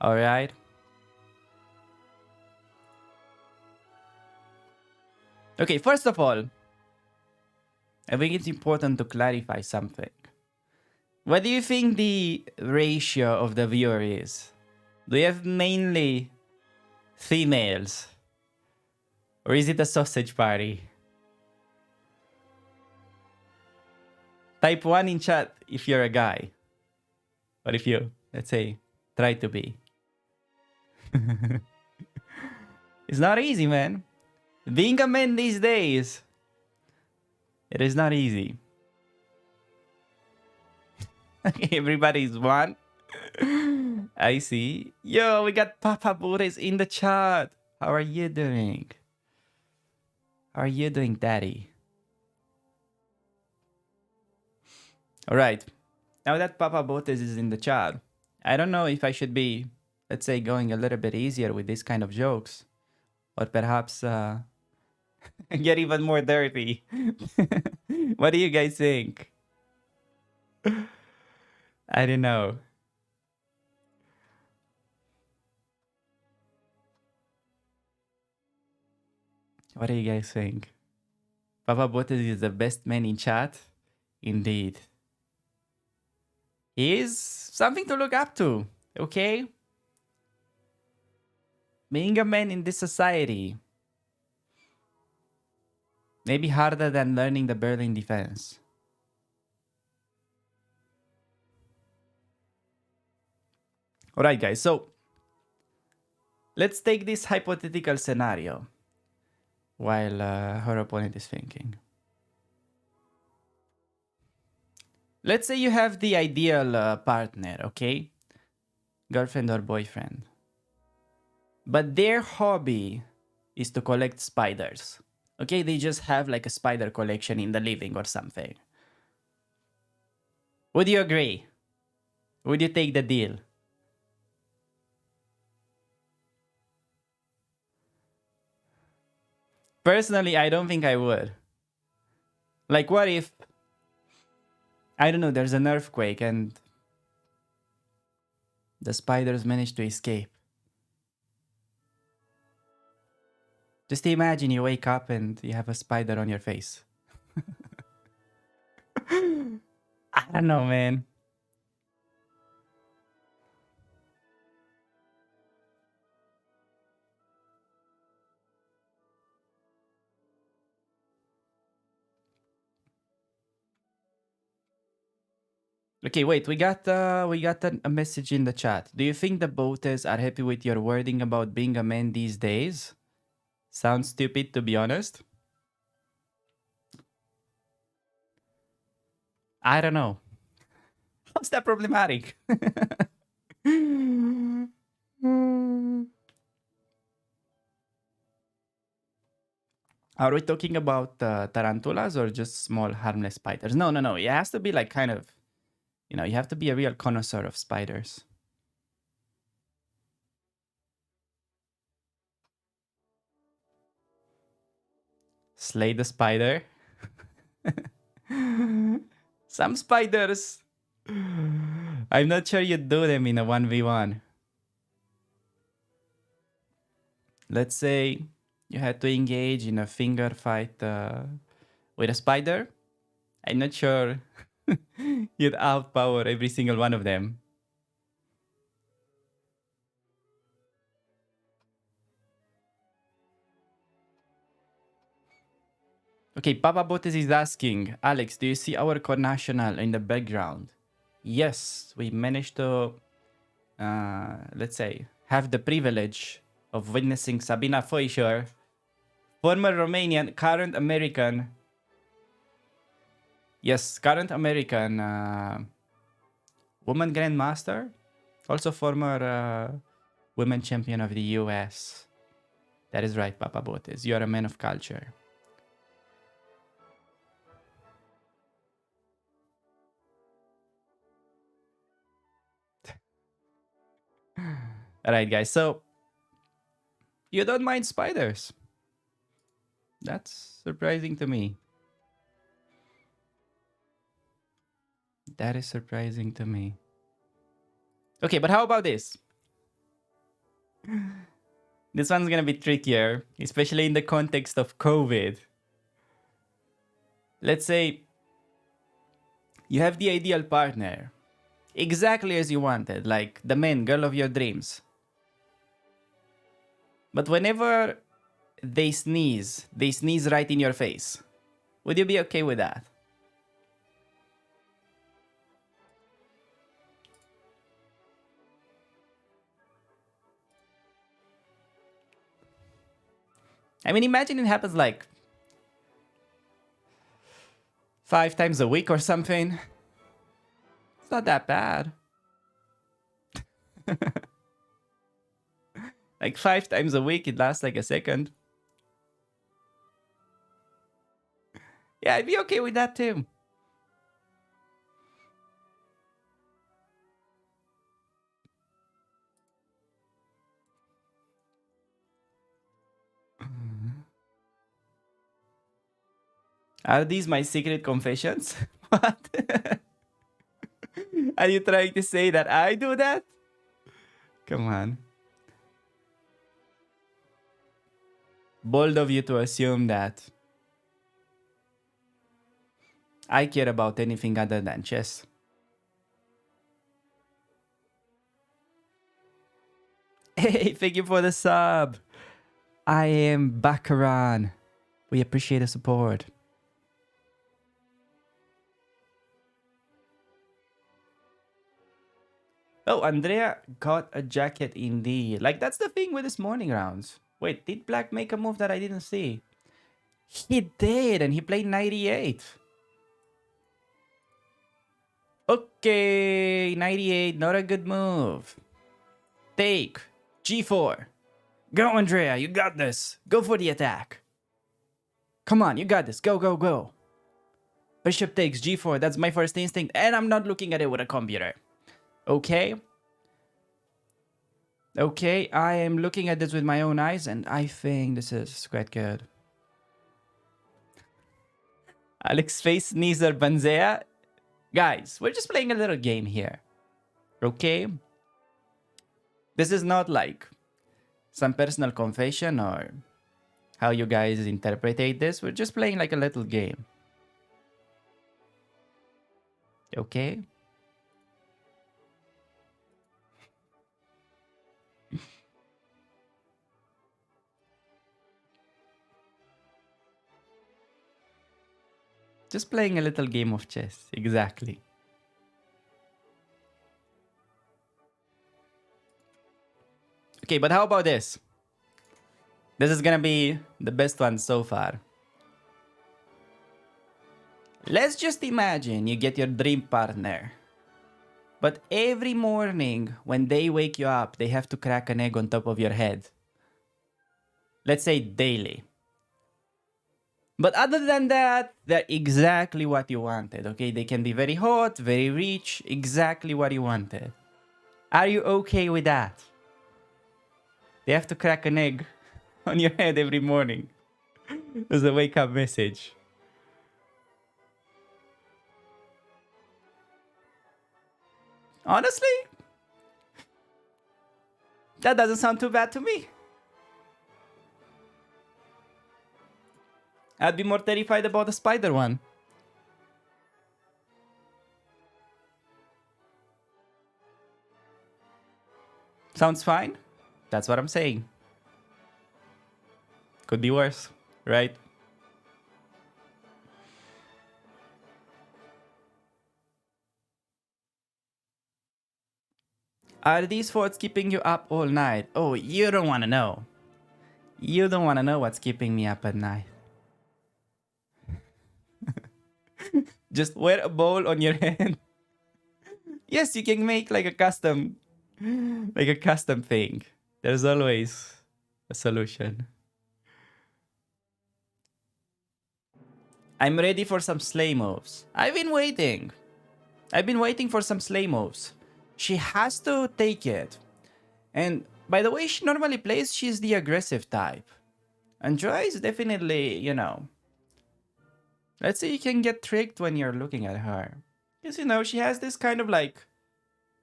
Alright? Okay, first of all, I think it's important to clarify something. What do you think the ratio of the viewer is? Do you have mainly females? Or is it a sausage party? Type 1 in chat if you're a guy. Or if you, let's say, try to be. It's not easy, man. Being a man these days, it is not easy. Everybody's one. I see. Yo, we got Papa Bures in the chat. How are you doing? How are you doing, Daddy? Alright. Now that Papa Botes is in the chat, I don't know if I should be, let's say, going a little bit easier with this kind of jokes. Or perhaps get even more dirty. What do you guys think? I don't know. What do you guys think? Papa Botes is the best man in chat? Indeed. He is something to look up to, okay? Being a man in this society. Maybe harder than learning the Berlin defense. Alright, guys, so let's take this hypothetical scenario while her opponent is thinking. Let's say you have the ideal partner, okay? Girlfriend or boyfriend. But their hobby is to collect spiders. Okay, they just have like a spider collection in the living or something. Would you agree? Would you take the deal? Personally, I don't think I would. Like, what if, I don't know, there's an earthquake and the spiders manage to escape? Just imagine you wake up and you have a spider on your face. I don't know, man. Okay, wait. We got a message in the chat. Do you think the boaters are happy with your wording about being a man these days? Sounds stupid, to be honest. I don't know. How's that problematic? Are we talking about tarantulas or just small harmless spiders? No, no, no. It has to be like kind of, you know, you have to be a real connoisseur of spiders. Slay the spider. Some spiders. I'm not sure you'd do them in a 1v1. Let's say you had to engage in a finger fight with a spider. I'm not sure you'd outpower every single one of them. Okay, Papa Botes is asking, Alex, do you see our connational in the background? Yes, we managed to, let's say, have the privilege of witnessing Sabina Foischer, former Romanian, current American, yes, current American woman grandmaster, also former women champion of the US. That is right, Papa Botes. You are a man of culture. All right, guys. So you don't mind spiders? That's surprising to me. That is surprising to me. Okay, but how about this? This one's gonna be trickier, especially in the context of COVID. Let's say you have the ideal partner, exactly as you wanted, like the man, girl of your dreams. But whenever they sneeze right in your face. Would you be okay with that? I mean, imagine it happens like 5 times a week or something. It's not that bad. Like 5 times a week, it lasts like a second. Yeah, I'd be okay with that too. Are these my secret confessions? What? Are you trying to say that I do that? Come on. Bold of you to assume that I care about anything other than chess. Hey, thank you for the sub. I am Bakaran. We appreciate the support. Oh, Andrea got a jacket indeed. Like, that's the thing with this morning rounds. Wait, did Black make a move that I didn't see? He did, and he played 98. Okay, 98, not a good move. Take, G4. Go, Andrea, you got this. Go for the attack. Come on, you got this. Go, go, go. Bishop takes G4, that's my first instinct, and I'm not looking at it with a computer. Okay. Okay, I am looking at this with my own eyes, and I think this is quite good. Alex face Nizar Banzea. Guys, we're just playing a little game here. Okay? This is not like some personal confession or how you guys interpretate this. We're just playing like a little game. Okay? Just playing a little game of chess. Exactly. Okay, but how about this? This is gonna be the best one so far. Let's just imagine you get your dream partner. But every morning when they wake you up, they have to crack an egg on top of your head. Let's say daily. But other than that, they're exactly what you wanted, okay? They can be very hot, very rich, exactly what you wanted. Are you okay with that? They have to crack an egg on your head every morning. As a wake-up message. Honestly, that doesn't sound too bad to me. I'd be more terrified about the spider one. Sounds fine? That's what I'm saying. Could be worse, right? Are these thoughts keeping you up all night? Oh, you don't want to know. You don't want to know what's keeping me up at night. Just wear a bowl on your head. Yes, you can make like a custom thing. There's always a solution. I'm ready for some slay moves. I've been waiting. I've been waiting for some slay moves. She has to take it. And by the way she normally plays, she's the aggressive type. Andrea is definitely, you know... Let's say you can get tricked when you're looking at her. Because, you know, she has this kind of like...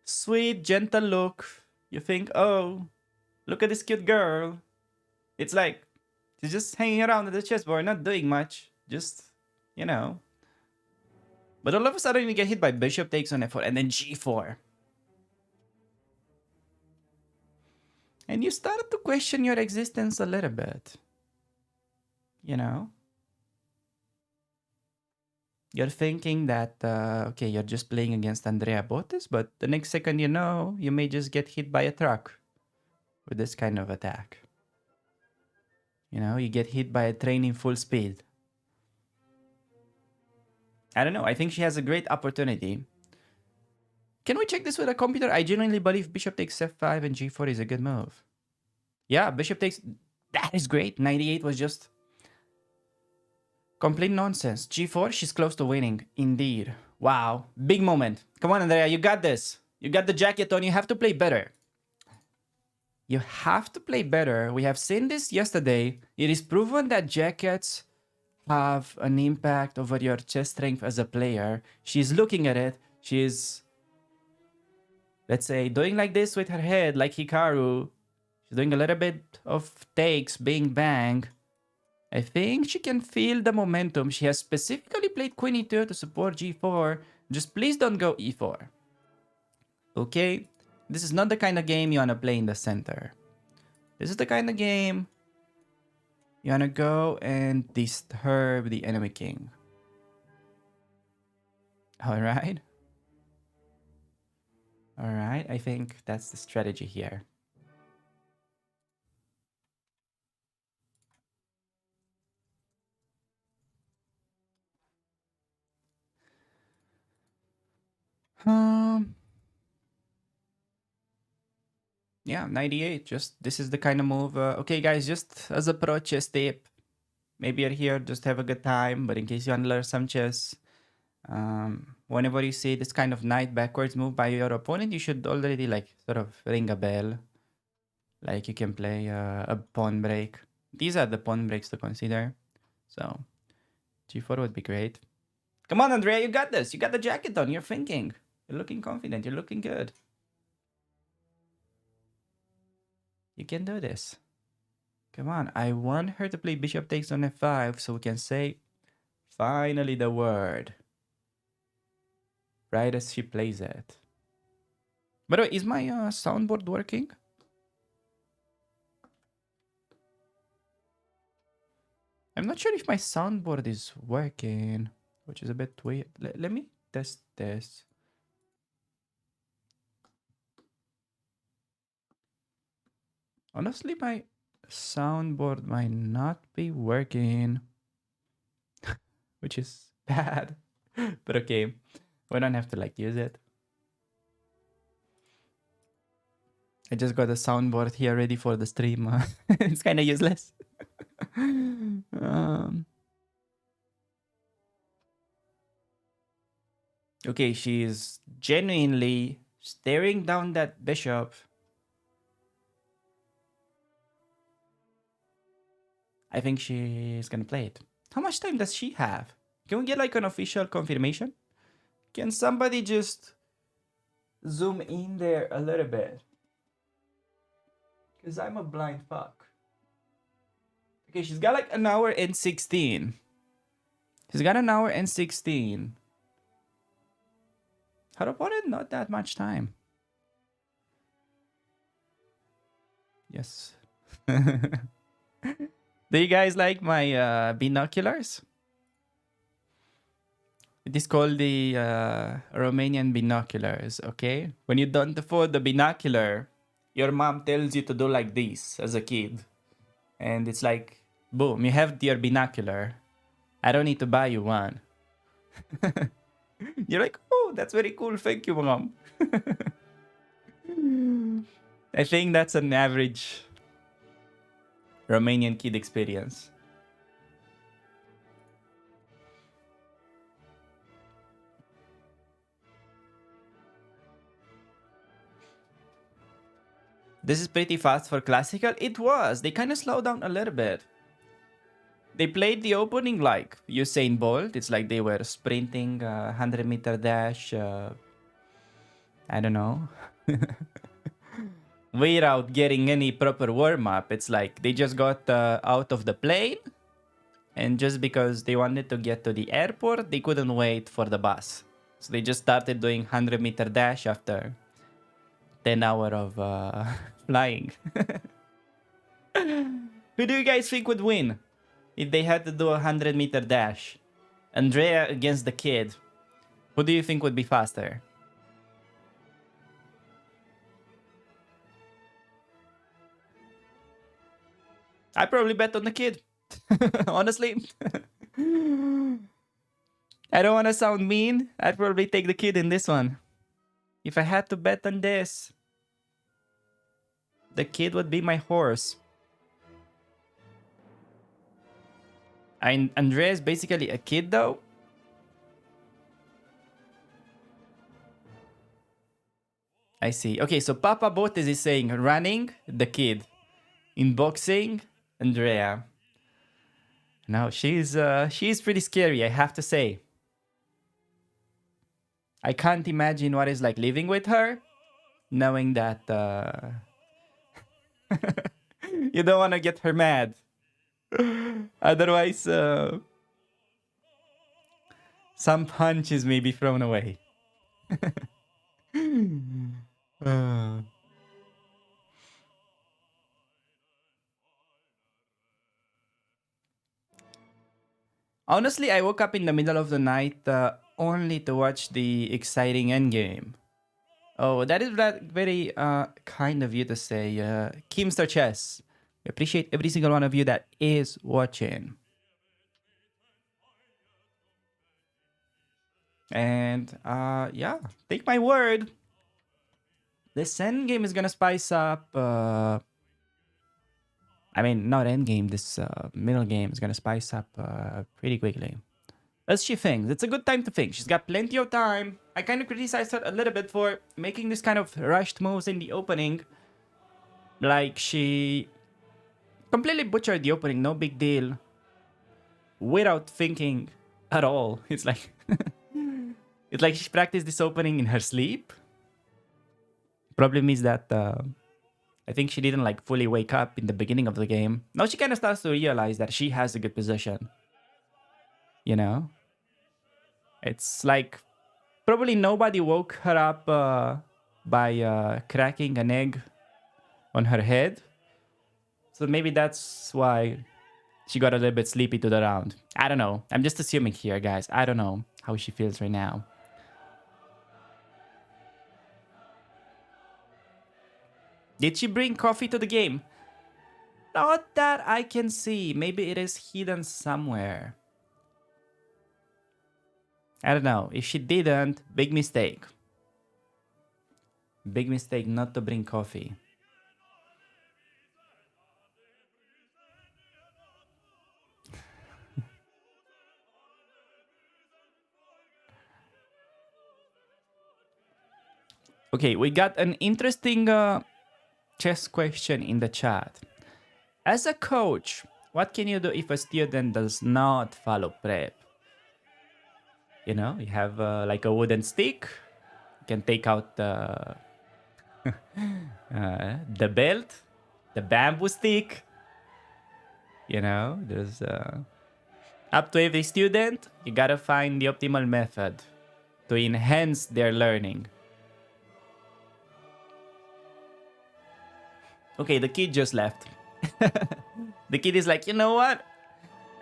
sweet, gentle look. You think, oh, look at this cute girl. It's like, she's just hanging around at the chessboard, not doing much. Just, you know. But all of a sudden you get hit by bishop takes on f4 and then g4. And you start to question your existence a little bit. You know? You're thinking that, okay, you're just playing against Andrea Botez, but the next second you know, you may just get hit by a truck with this kind of attack. You know, you get hit by a train in full speed. I don't know, I think she has a great opportunity. Can we check this with a computer? I genuinely believe bishop takes f5 and g4 is a good move. Yeah, bishop takes... That is great. 98 was just... complete nonsense. G4, she's close to winning. Indeed. Wow. Big moment. Come on, Andrea, you got this. You got the jacket on. You have to play better. You have to play better. We have seen this yesterday. It is proven that jackets have an impact over your chess strength as a player. She's looking at it. She's, let's say, doing like this with her head, like Hikaru. She's doing a little bit of takes, being bang. I think she can feel the momentum. She has specifically played Queen E2 to support G4. Just please don't go E4. Okay? This is not the kind of game you want to play in the center. This is the kind of game you want to go and disturb the enemy king. Alright? Alright, I think that's the strategy here. Yeah, 98. Just this is the kind of move. Okay, guys, just as a pro chess tip, maybe you're here just have a good time. But in case you want to learn some chess, whenever you see this kind of knight backwards move by your opponent, you should already like sort of ring a bell. Like you can play a pawn break. These are the pawn breaks to consider. So G4 would be great. Come on, Andrea, you got this. You got the jacket on. You're thinking. You're looking confident. You're looking good. You can do this. Come on. I want her to play bishop takes on f5 so we can say finally the word. Right as she plays it. By the way, is my soundboard working? I'm not sure if my soundboard is working, which is a bit weird. Let me test this. Honestly, my soundboard might not be working, which is bad. But okay, we don't have to like use it. I just got a soundboard here ready for the stream. It's kind of useless. Okay, she's genuinely staring down that bishop. I think she's gonna play it. How much time does she have? Can we get like an official confirmation? Can somebody just zoom in there a little bit? Because I'm a blind fuck. Okay, she's got like an hour and 16. She's got an hour and 16. Her opponent, not that much time. Yes. Do you guys like my binoculars? It is called the Romanian binoculars, okay? When you don't afford the binocular, your mom tells you to do like this as a kid. And it's like, boom, you have your binocular. I don't need to buy you one. You're like, oh, that's very cool. Thank you, mom. I think that's an average Romanian kid experience. This is pretty fast for classical. It was. They kind of slowed down a little bit. They played the opening like Usain Bolt. It's like they were sprinting 100-meter dash. I don't know. Without getting any proper warm-up. It's like they just got out of the plane. And just because they wanted to get to the airport, they couldn't wait for the bus. So they just started doing 100-meter dash after 10 hours of flying. Who do you guys think would win if they had to do a 100-meter dash? Andrea against the kid. Who do you think would be faster? I probably bet on the kid. Honestly. I don't want to sound mean. I'd probably take the kid in this one. If I had to bet on this, the kid would be my horse. Andrea is basically a kid though. I see. Okay, so Papa Botes is saying running, the kid. In boxing, Andrea. No, she's pretty scary, I have to say. I can't imagine what it's like living with her, knowing that you don't want to get her mad. Otherwise, some punches may be thrown away. Uh, Honestly, I woke up in the middle of the night only to watch the exciting endgame. Oh, that is very kind of you to say, Keemstar Chess. I appreciate every single one of you that is watching. And yeah, take my word. This endgame is gonna spice up. I mean, not endgame. This middle game is gonna spice up pretty quickly. As she thinks, it's a good time to think. She's got plenty of time. I kind of criticized her a little bit for making this kind of rushed moves in the opening. Like she completely butchered the opening, no big deal. Without thinking at all. It's like it's like she practiced this opening in her sleep. Problem is that I think she didn't like fully wake up in the beginning of the game. Now she kind of starts to realize that she has a good position. You know? It's like probably nobody woke her up by cracking an egg on her head. So maybe that's why she got a little bit sleepy to the round. I don't know. I'm just assuming here, guys. I don't know how she feels right now. Did she bring coffee to the game? Not that I can see. Maybe it is hidden somewhere. I don't know. If she didn't, big mistake. Big mistake not to bring coffee. Okay, we got an interesting chess question in the chat. As a coach, what can you do if a student does not follow prep? You know, you have like a wooden stick. You can take out the belt, the bamboo stick. You know, there's up to every student. You gotta find the optimal method to enhance their learning. Okay, the kid just left. The kid is like, you know what?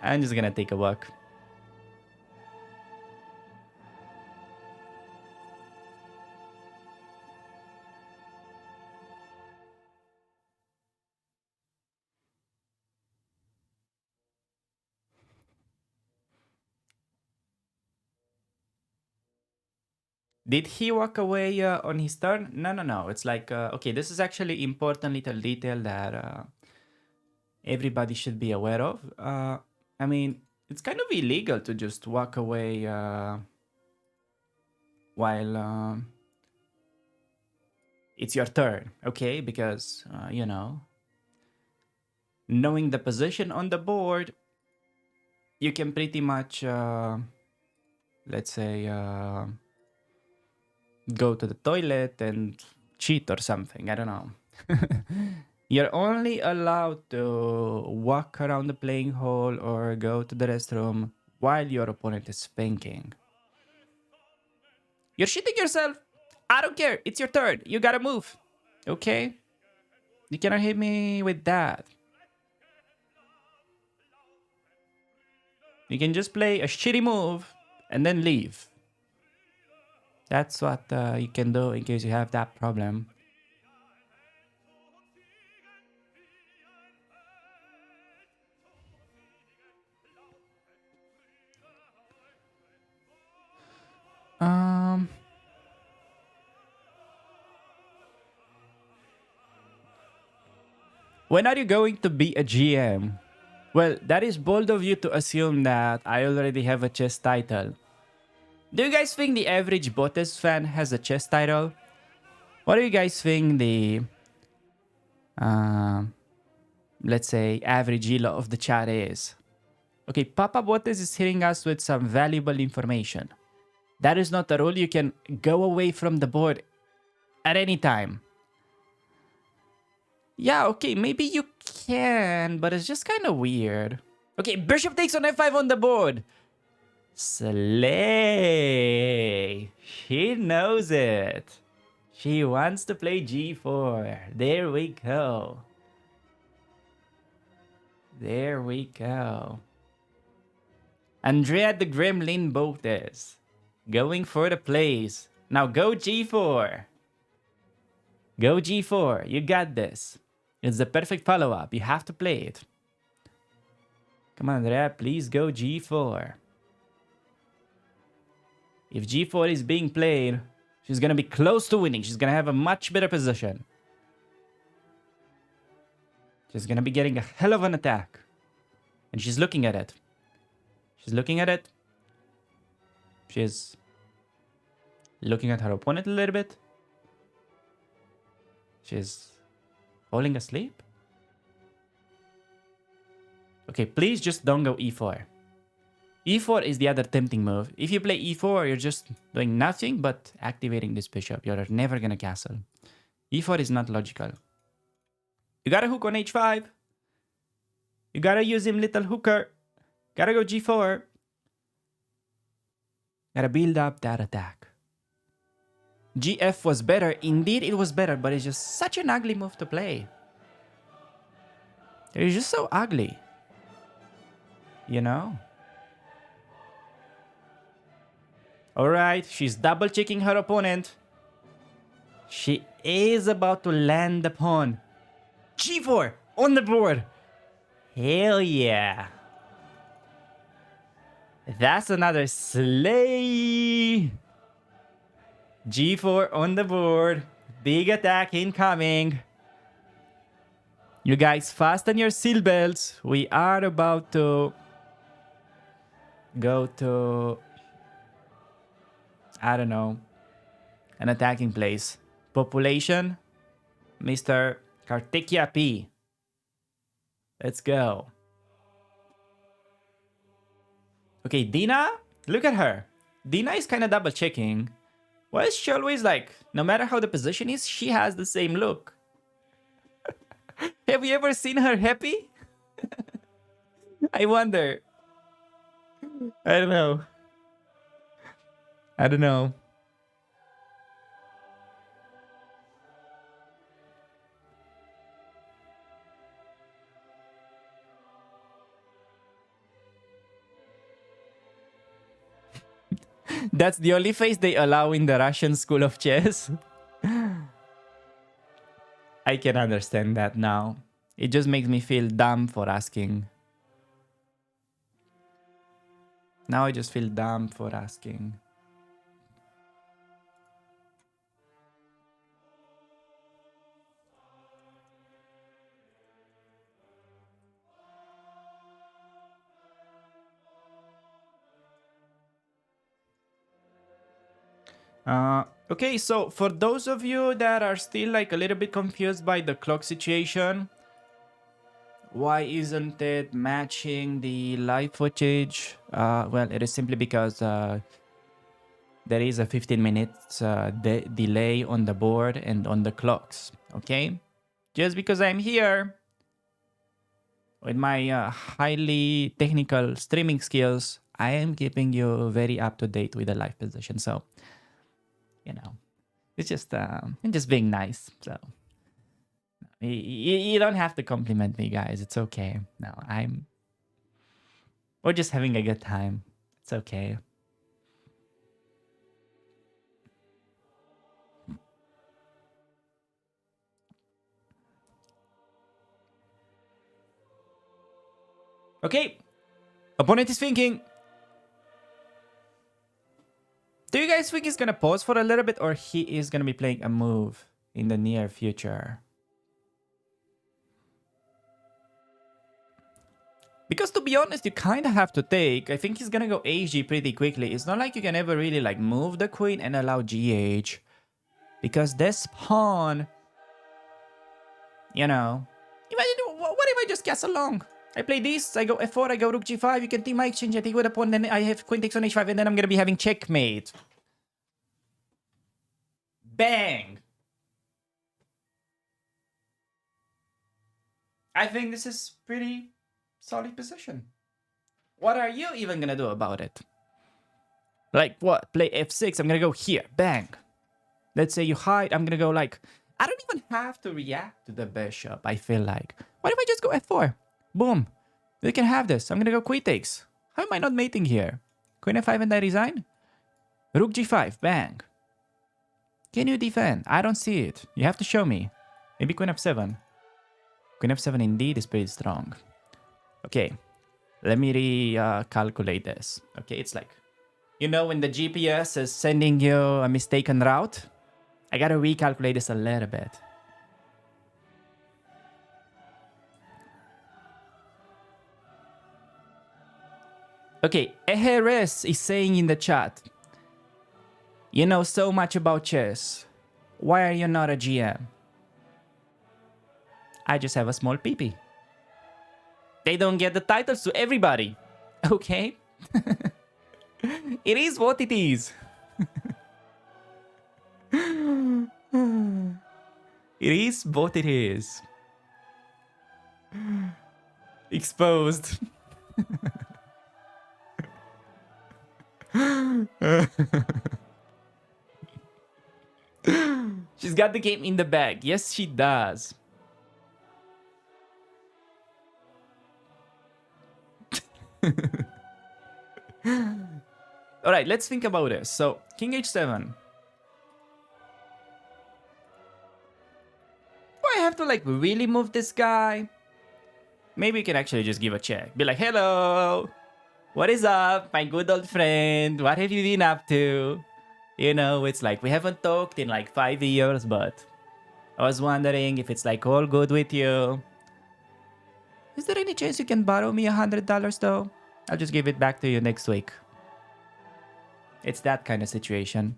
I'm just gonna take a walk. Did he walk away on his turn? No, no, no. It's like, okay, this is actually important little detail that everybody should be aware of. I mean, it's kind of illegal to just walk away while it's your turn, okay? Because, you know, knowing the position on the board, you can pretty much, let's say, go to the toilet and cheat or something. I don't know. You're only allowed to walk around the playing hall or go to the restroom while your opponent is thinking. You're shitting yourself. I don't care. It's your turn. You gotta move. Okay? You cannot hit me with that. You can just play a shitty move and then leave. That's what you can do in case you have that problem. When are you going to be a GM? Well, that is bold of you to assume that I already have a chess title. Do you guys think the average Botez fan has a chess title? What do you guys think the, let's say, average elo of the chat is? Okay, Papa Botez is hitting us with some valuable information. That is not a rule. You can go away from the board at any time. Yeah, okay, maybe you can, but it's just kind of weird. Okay, bishop takes on f5 on the board. Slay. She knows it. She wants to play g4. There we go. There we go. Andrea the Gremlin Botez. Going for the plays. Now go g4. Go g4. You got this. It's the perfect follow-up. You have to play it. Come on, Andrea. Please go g4. If g4 is being played, she's going to be close to winning. She's going to have a much better position. She's going to be getting a hell of an attack. And she's looking at it. She's looking at it. She's looking at her opponent a little bit. She's falling asleep. Okay, please just don't go e4. e4 is the other tempting move. If you play e4, you're just doing nothing but activating this bishop. You're never gonna castle. e4 is not logical. You gotta hook on h5. You gotta use him little hooker. Gotta go g4. Gotta build up that attack. gf was better. Indeed, it was better, but it's just such an ugly move to play. It's just so ugly. You know? Alright, she's double checking her opponent. She is about to land the pawn. g4 on the board. Hell yeah. That's another slay. g4 on the board. Big attack incoming. You guys fasten your seatbelts. We are about to go to, I don't know, an attacking place. Population, Mr. Kartikia P. Let's go. Okay, Dina, look at her. Dina is kind of double checking. Why is she always like, no matter how the position is, she has the same look? Have you ever seen her happy? I wonder. I don't know. I don't know. That's the only face they allow in the Russian school of chess. I can understand that now. It just makes me feel dumb for asking. Now I just feel dumb for asking. Okay, so for those of you that are still like a little bit confused by the clock situation, why isn't it matching the live footage? Well, it is simply because there is a 15 minutes delay on the board and on the clocks, okay? Just because I'm here with my highly technical streaming skills, I am keeping you very up to date with the live position. So, you know, it's just I'm just being nice. So you don't have to compliment me, guys. It's okay. No, we're just having a good time. It's okay. Okay. Opponent is thinking. Do you guys think he's gonna pause for a little bit, or he is gonna be playing a move in the near future? Because to be honest, you kind of have to take. I think he's gonna go HG pretty quickly. It's not like you can ever really like move the queen and allow GH. Because this pawn, you know, imagine, what if I just castle long? I play this, I go f4, I go rook g5, you can take my exchange, I take with a pawn, then I have queen takes on h5, and then I'm gonna be having checkmate. Bang! I think this is pretty solid position. What are you even gonna do about it? Like what? Play f6. I'm gonna go here. Bang. Let's say you hide. I'm gonna go like. I don't even have to react to the bishop. I feel like. What if I just go f4? Boom. We can have this. I'm gonna go queen takes. How am I not mating here? Queen f5 and I resign. Rook g5. Bang. Can you defend? I don't see it. You have to show me. Maybe queen f7. Queen f7 indeed is pretty strong. Okay. Let me recalculate this. Okay, it's like, you know, when the GPS is sending you a mistaken route, I gotta recalculate this a little bit. Okay, Eheres is saying in the chat, you know so much about chess. Why are you not a GM? I just have a small peepee. They don't get the titles to everybody. Okay? It is what it is. It is what it is. Exposed. She's got the game in the bag. Yes, she does. All right, let's think about this. So, King H7. Do I have to like really move this guy? Maybe we can actually just give a check. Be like, hello. What is up, my good old friend? What have you been up to? You know, it's like we haven't talked in like 5 years, but I was wondering if it's like all good with you. Is there any chance you can borrow me $100 though? I'll just give it back to you next week. It's that kind of situation.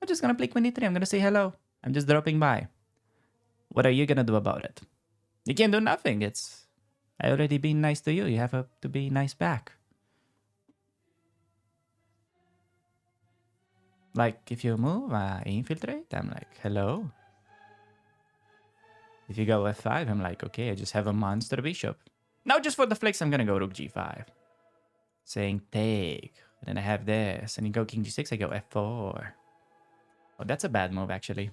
I'm just gonna play Queen E3. I'm gonna say hello. I'm just dropping by. What are you gonna do about it? You can do nothing. I already been nice to you. You have to be nice back. Like, if you move, infiltrate, I'm like, hello. If you go f5, I'm like, okay, I just have a monster bishop. Now, just for the flex, I'm gonna go rook g5. Saying take. And then I have this. And you go king g6, I go f4. Oh, that's a bad move, actually.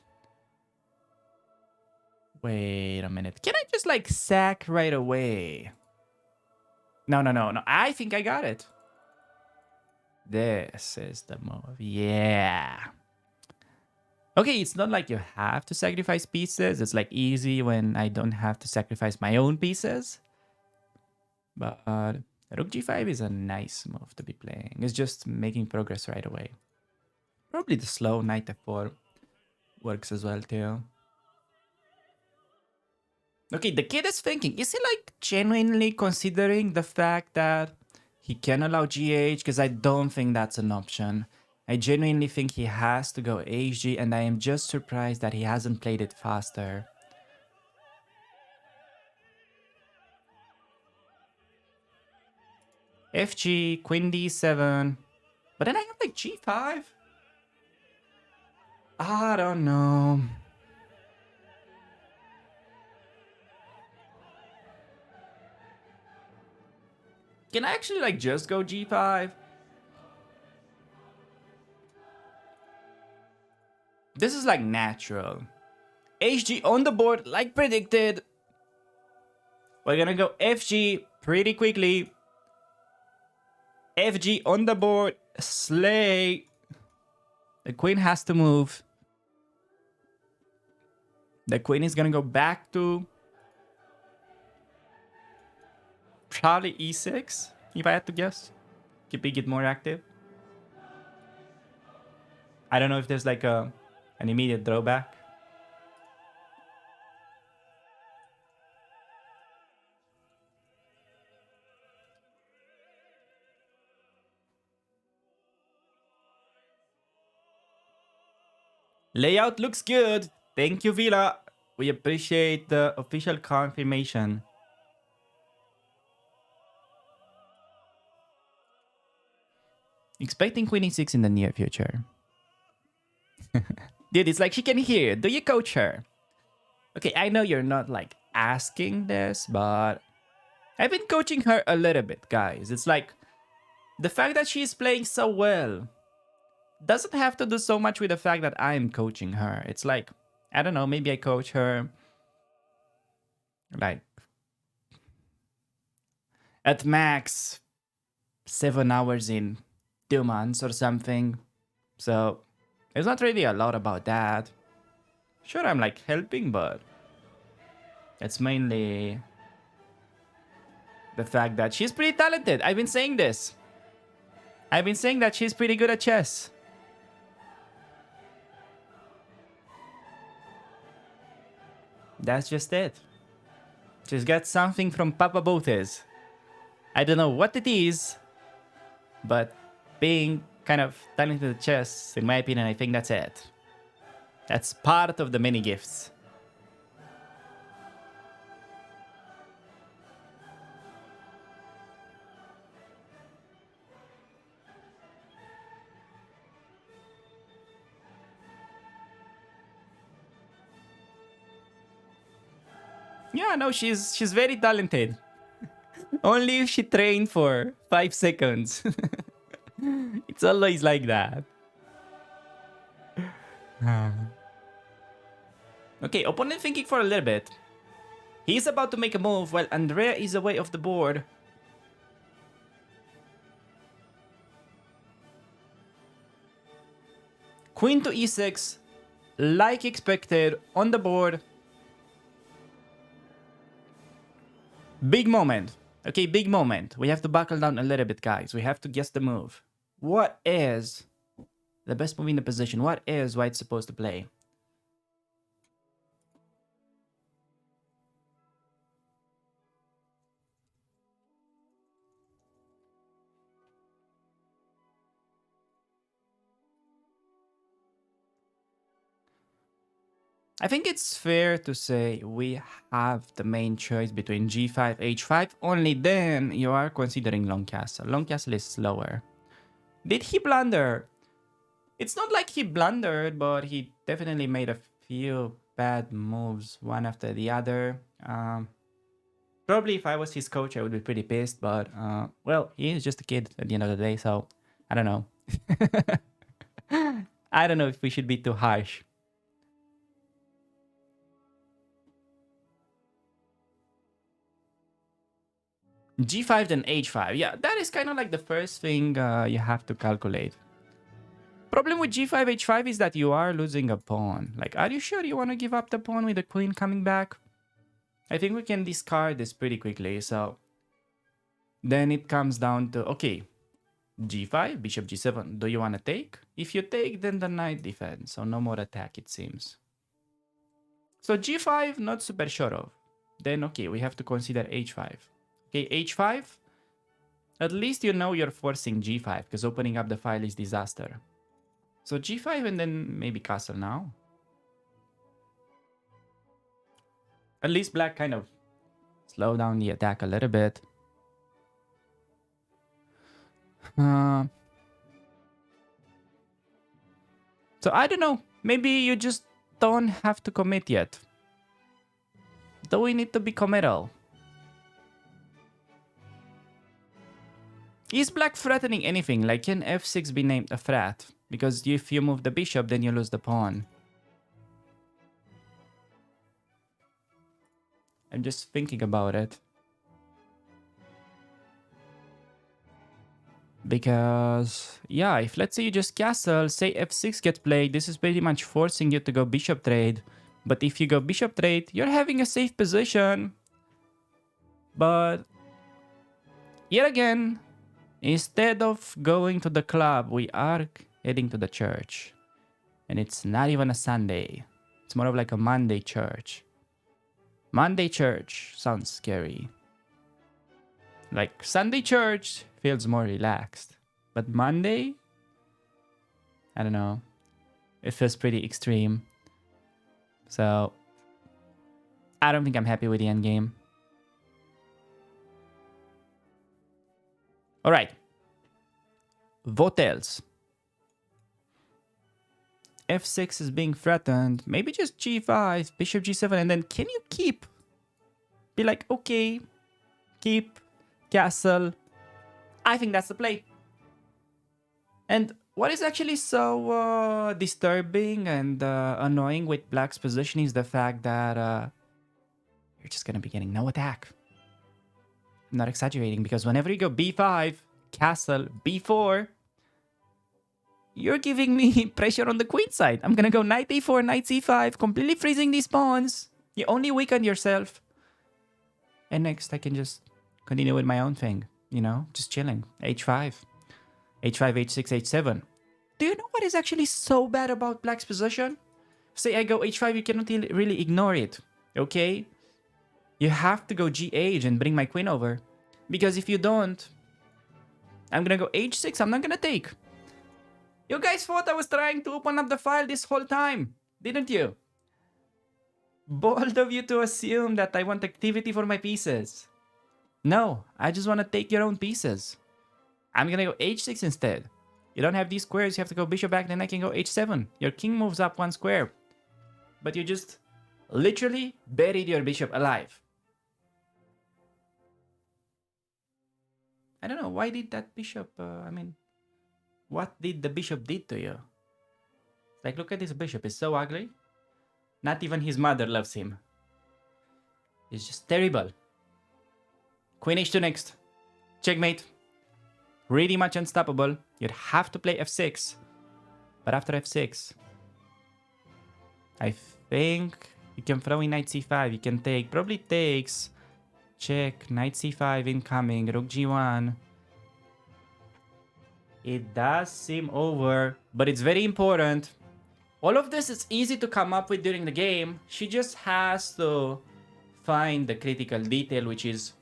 Wait a minute. Can I just, like, sack right away? No. I think I got it. This is the move. Yeah. Okay, it's not like you have to sacrifice pieces. It's like easy when I don't have to sacrifice my own pieces. But rook g5 is a nice move to be playing. It's just making progress right away. Probably the slow knight f4 works as well too. Okay, the kid is thinking, is he like genuinely considering the fact that he can allow GH? Because I don't think that's an option. I genuinely think he has to go HG, and I am just surprised that he hasn't played it faster. FG, Queen D7. But then I have like G5. I don't know. Can I actually like just go G5? This is like natural. HG on the board like predicted. We're gonna go FG pretty quickly. FG on the board. Slay. The queen has to move. The queen is gonna go back to probably E6, if I had to guess. Keeping it more active. I don't know if there's like an immediate throwback. Layout looks good. Thank you, Vila. We appreciate the official confirmation. Expecting Queen E6 in the near future. Dude, it's like she can hear. Do you coach her? Okay, I know you're not like asking this, but I've been coaching her a little bit, guys. It's like the fact that she's playing so well doesn't have to do so much with the fact that I'm coaching her. It's like, I don't know, maybe I coach her like at max 7 hours in 2 months or something. So it's not really a lot about that. Sure, I'm like helping, but it's mainly the fact that she's pretty talented. I've been saying this. I've been saying that she's pretty good at chess. That's just it. She's got something from Papa Botez. I don't know what it is, but being kind of talented at chess, in my opinion, I think that's it. That's part of the many gifts. Yeah, no, she's very talented. Only if she trained for 5 seconds. It's always like that. Okay, opponent thinking for a little bit. He's about to make a move while Andrea is away off the board. Queen to e6, like expected, on the board. Big moment. Okay, big moment. We have to buckle down a little bit, guys. We have to guess the move. What is the best move in the position? What is White supposed to play? I think it's fair to say we have the main choice between g5, h5. Only then you are considering long castle. Long castle is slower. Did he blunder? It's not like he blundered, but he definitely made a few bad moves, one after the other. Probably if I was his coach, I would be pretty pissed, but well, he is just a kid at the end of the day, so I don't know. I don't know if we should be too harsh. G5 then H5. Yeah, that is kind of like the first thing you have to calculate. Problem with G5, H5 is that you are losing a pawn. Like, are you sure you want to give up the pawn with the queen coming back? I think we can discard this pretty quickly, so... Then it comes down to, okay, G5, bishop G7. Do you want to take? If you take, then the knight defends, so no more attack, it seems. So G5, not super sure of. Then, okay, we have to consider H5. Okay, H5, at least you know you're forcing G5, because opening up the file is disaster. So G5 and then maybe castle now. At least black kind of slow down the attack a little bit. So I don't know. Maybe you just don't have to commit yet. Do we need to be committal? Is black threatening anything? Like, can f6 be named a threat? Because if you move the bishop, then you lose the pawn. I'm just thinking about it. Because, yeah, if let's say you just castle, say f6 gets played, this is pretty much forcing you to go bishop trade. But if you go bishop trade, you're having a safe position. But, yet again, instead of going to the club, we are heading to the church. And it's not even a Sunday. It's more of like a Monday church. Monday church sounds scary. Like, Sunday church feels more relaxed. But Monday? I don't know. It feels pretty extreme. So, I don't think I'm happy with the endgame. Alright. What else? f6 is being threatened. Maybe just g5, bishop g7, and then can you keep be like, okay, keep, castle. I think that's the play. And what is actually so disturbing and annoying with black's position is the fact that you're just gonna be getting no attack. I'm not exaggerating, because whenever you go b5, castle, b4, you're giving me pressure on the queen side. I'm gonna go knight a4, knight c5, completely freezing these pawns. You only weaken yourself. And next, I can just continue with my own thing, you know, just chilling. h5, h5, h6, h7. Do you know what is actually so bad about black's position? Say I go h5, you cannot really ignore it, okay? You have to go g8 and bring my queen over. Because if you don't, I'm gonna go h6, I'm not gonna take. You guys thought I was trying to open up the file this whole time, didn't you? Bold of you to assume that I want activity for my pieces. No, I just want to take your own pieces. I'm gonna go h6 instead. You don't have these squares, you have to go bishop back, then I can go h7. Your king moves up one square. But you just literally buried your bishop alive. I don't know, why did that bishop, what did the bishop did to you? Like, look at this bishop, it's so ugly. Not even his mother loves him. It's just terrible. Queen h2 next. Checkmate. Pretty much unstoppable. You'd have to play f6. But after f6, I think you can throw in knight c5. You can take, probably takes. Check, knight c5 incoming, rook g1. It does seem over, but it's very important. All of this is easy to come up with during the game. She just has to find the critical detail, which is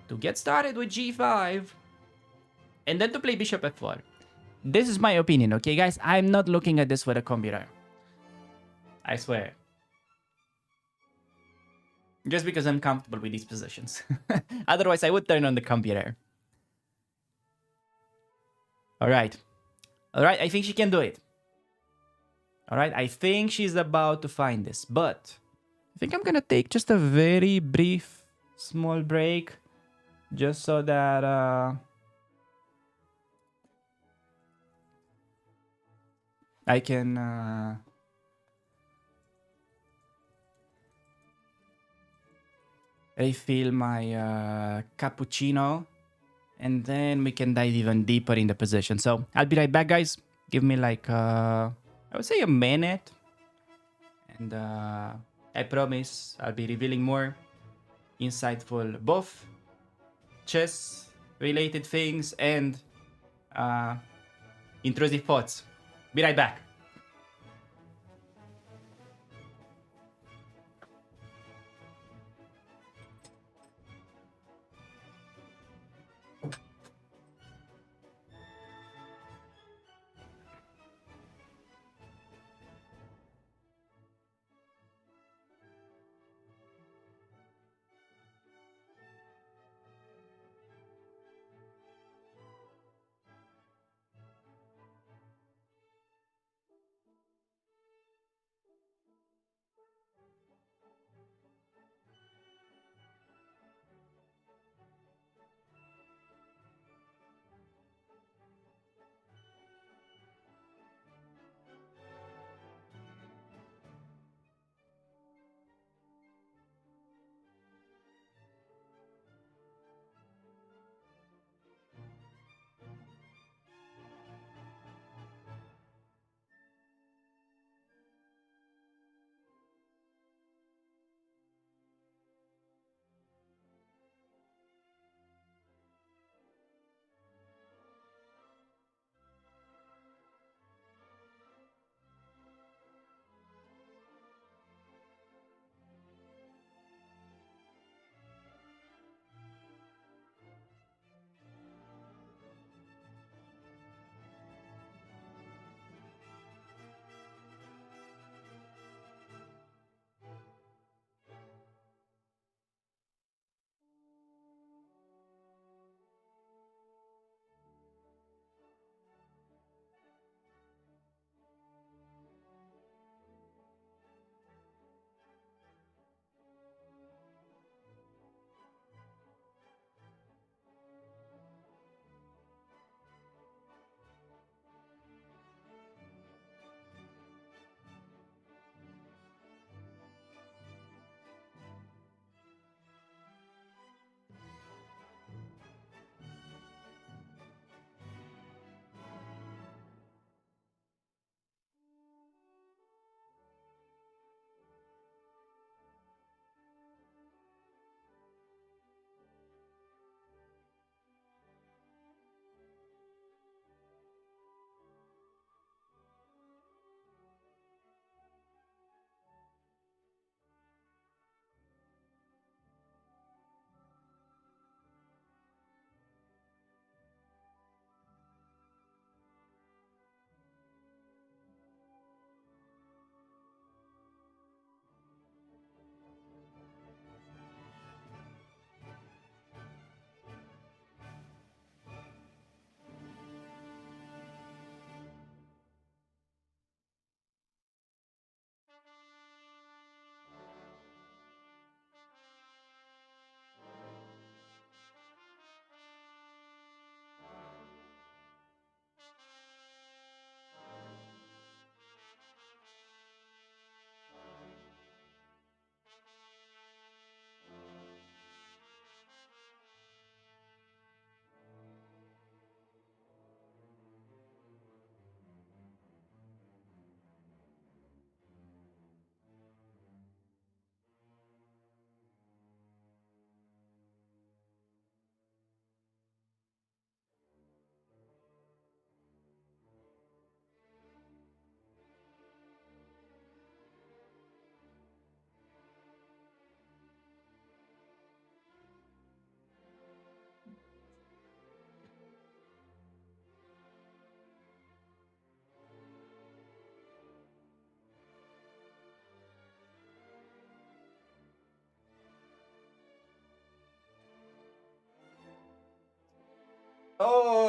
to get started with g5 and then to play bishop f4. This is my opinion, okay, guys? I'm not looking at this with a computer. I swear. Just because I'm comfortable with these positions. Otherwise, I would turn on the computer. Alright. Alright, I think she can do it. Alright, I think she's about to find this. But I think I'm gonna take just a very brief, small break. Just so that I can refill my cappuccino, and then we can dive even deeper in the position. So I'll be right back, guys. Give me like I would say a minute, and I promise I'll be revealing more insightful both chess related things and intrusive thoughts. Be right back.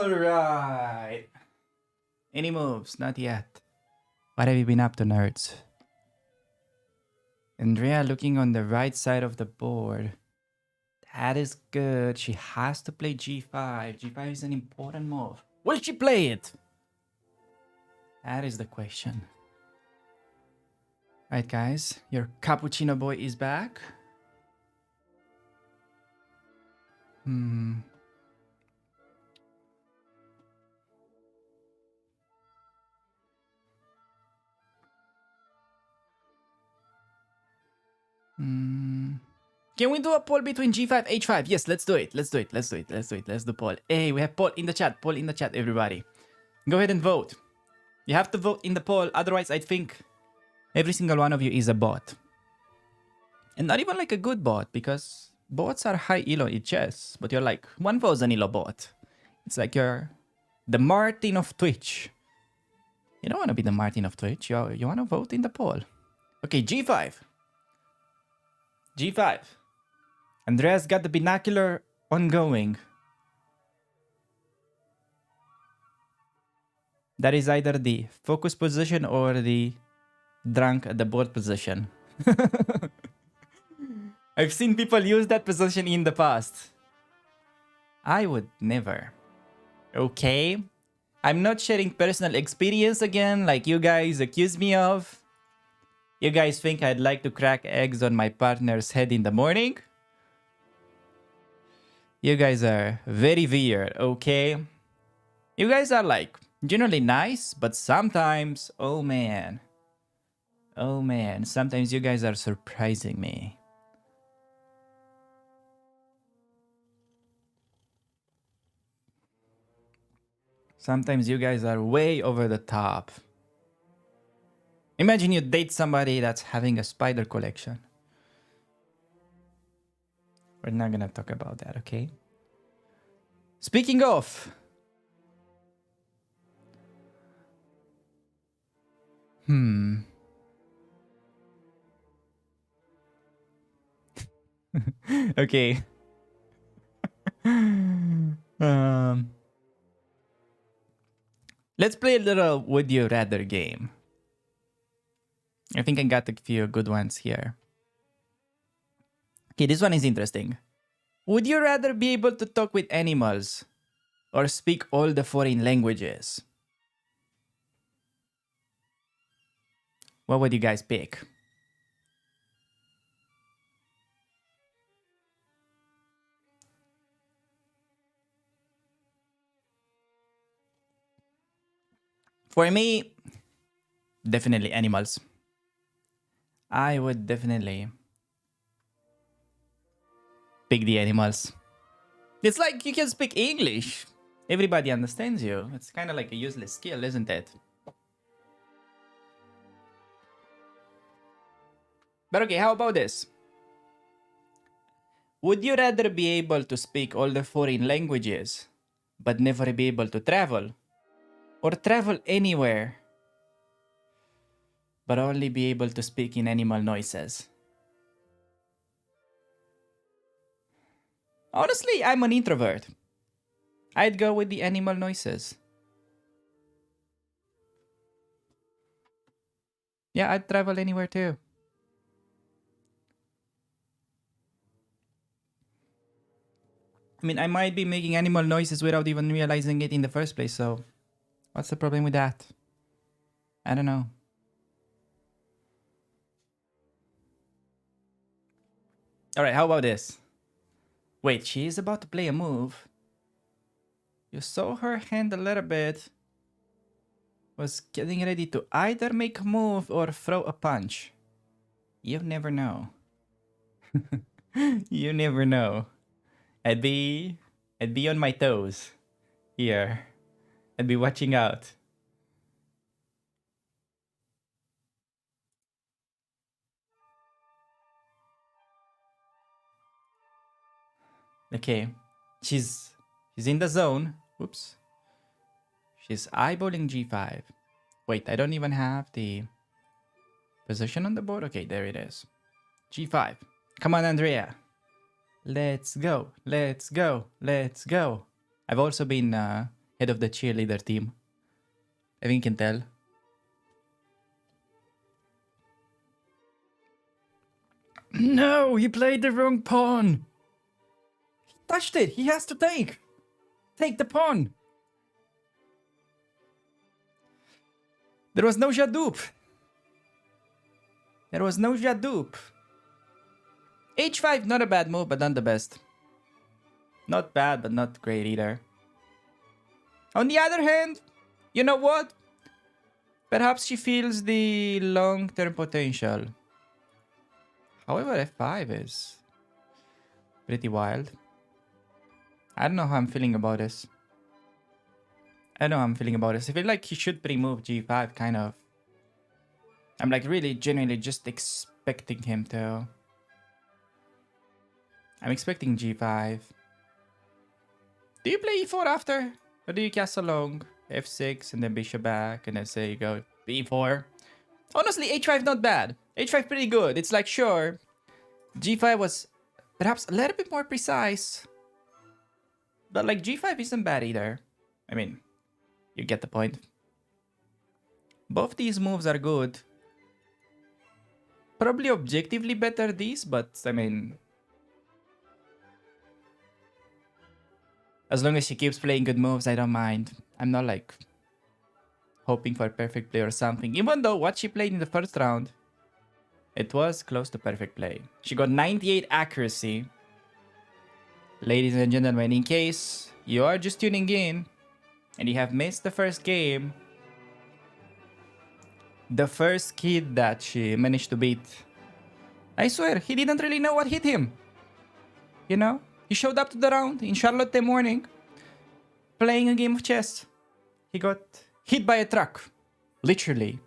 Alright. Any moves? Not yet. What have you been up to, nerds? Andrea looking on the right side of the board. That is good. She has to play g5. G5 is an important move. Will she play it? That is the question. Right, guys. Your cappuccino boy is back. Can we do a poll between G5, H5? Yes, let's do it. Let's do it. Let's do it. Let's do it. Let's do poll. Hey, we have poll in the chat. Poll in the chat, everybody. Go ahead and vote. You have to vote in the poll. Otherwise, I think every single one of you is a bot. And not even like a good bot, because bots are high elo in chess. But you're like 1,000 elo bot. It's like you're the Martin of Twitch. You don't want to be the Martin of Twitch. You want to vote in the poll. Okay, G5. G5. Andrea's got the binocular ongoing. That is either the focus position or the drunk at the board position. I've seen people use that position in the past. I would never. Okay? I'm not sharing personal experience again like you guys accuse me of. You guys think I'd like to crack eggs on my partner's head in the morning? You guys are very weird, okay? You guys are like generally nice, but sometimes, oh man, sometimes you guys are surprising me. Sometimes you guys are way over the top. Imagine you date somebody that's having a spider collection. We're not gonna talk about that, okay? Speaking of, okay. Let's play a little Would You Rather game. I think I got a few good ones here. Okay, this one is interesting. Would you rather be able to talk with animals or speak all the foreign languages? What would you guys pick? For me, definitely animals. I would definitely pick the animals. It's like you can speak English. Everybody understands you. It's kind of like a useless skill, isn't it? But okay, how about this? Would you rather be able to speak all the foreign languages, but never be able to travel? Or travel anywhere, but only be able to speak in animal noises? Honestly, I'm an introvert. I'd go with the animal noises. Yeah, I'd travel anywhere too. I mean, I might be making animal noises without even realizing it in the first place, so what's the problem with that? I don't know. Alright, how about this? Wait, she is about to play a move. You saw her hand a little bit. Was getting ready to either make a move or throw a punch. You never know. You never know. I'd be on my toes here. I'd be watching out. Okay. She's in the zone. Oops. She's eyeballing G5. Wait, I don't even have the position on the board. Okay, there it is. G5. Come on, Andrea. Let's go. Let's go. Let's go. I've also been Head of the cheerleader team. I think you can tell. No, he played the wrong pawn. He touched it. He has to take. Take the pawn. There was no Jadoop. There was no Jadoop. H5, not a bad move, but not the best. Not bad, but not great either. On the other hand, you know what? Perhaps she feels the long-term potential. However, F5 is pretty wild. I don't know how I'm feeling about this. I feel like he should pre-move G5, kind of. I'm like really genuinely just expecting him to. I'm expecting G5. Do you play E4 after? Or do you castle long? F6 and then bishop back and then say you go B4? Honestly, H5 not bad. H5 pretty good. It's like, sure, G5 was perhaps a little bit more precise. But like G5 isn't bad either. I mean, you get the point. Both these moves are good. Probably objectively better these, but I mean, as long as she keeps playing good moves, I don't mind. I'm not like hoping for a perfect play or something. Even though what she played in the first round, it was close to perfect play. She got 98 accuracy. Ladies and gentlemen, in case you are just tuning in and you have missed the first game, the first kid that she managed to beat, I swear, he didn't really know what hit him. You know? He showed up to the round in Charlotte morning, playing a game of chess. He got hit by a truck. Literally.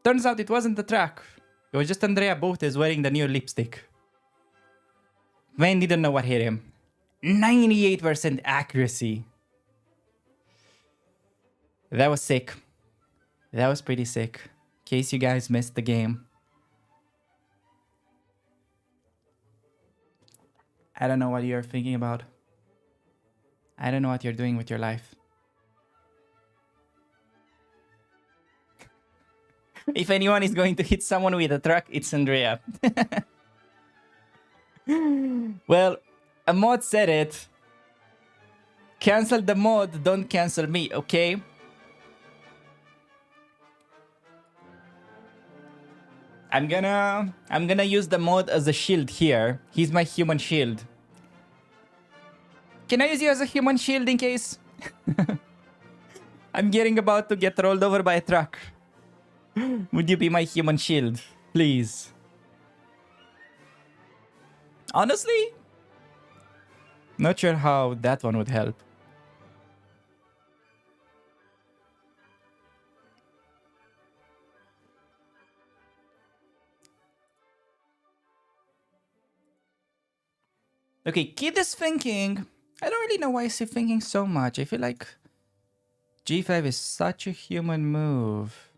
Turns out it wasn't the truck. It was just Andrea Botez wearing the new lipstick. Man didn't know what hit him. 98% accuracy. That was sick. That was pretty sick. In case you guys missed the game. I don't know what you're thinking about. I don't know what you're doing with your life. If anyone is going to hit someone with a truck, it's Andrea. Well, a mod said it. Cancel the mod, don't cancel me, okay? I'm gonna use the mod as a shield here. He's my human shield. Can I use you as a human shield in case? I'm getting about to get rolled over by a truck. Would you be my human shield? Please. Honestly, not sure how that one would help. Okay, kid is thinking. I don't really know why is he thinking so much. I feel like G5 is such a human move.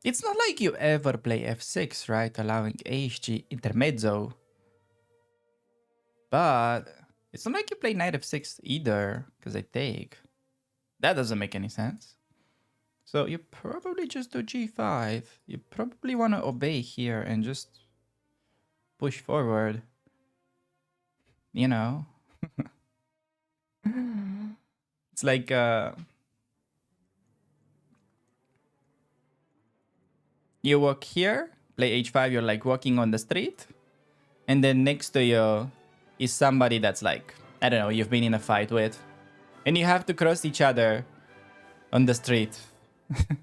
It's not like you ever play F6, right? Allowing HG intermezzo. But it's not like you play knight F6 either, because I take. That doesn't make any sense. So you probably just do G5. You probably want to obey here and just push forward. You know? It's like... you walk here, play H5, you're like walking on the street. And then next to you is somebody that's like, I don't know, you've been in a fight with. And you have to cross each other on the street. And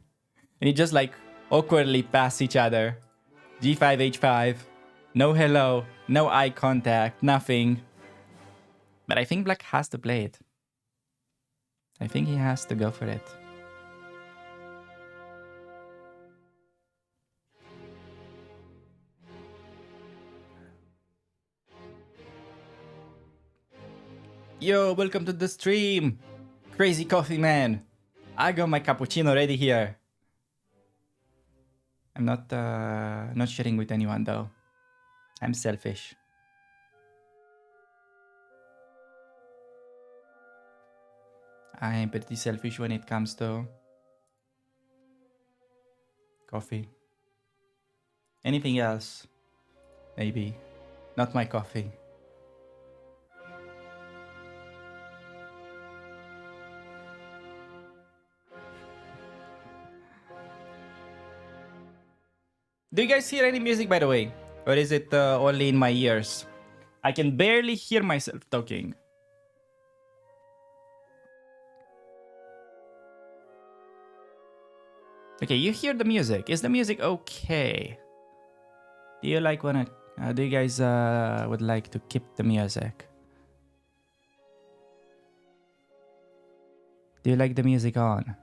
you just like awkwardly pass each other. G5, H5. No hello, no eye contact, nothing. But I think Black has to play it. I think he has to go for it. Yo, welcome to the stream. Crazy Coffee Man. I got my cappuccino ready here. I'm not sharing with anyone though. I'm selfish. I'm pretty selfish when it comes to coffee. Anything else? Maybe. Not my coffee. Do you guys hear any music, by the way? Or is it only in my ears? I can barely hear myself talking. Okay, you hear the music. Is the music okay? Do you like wanna? Do you guys would like to keep the music? Do you like the music on?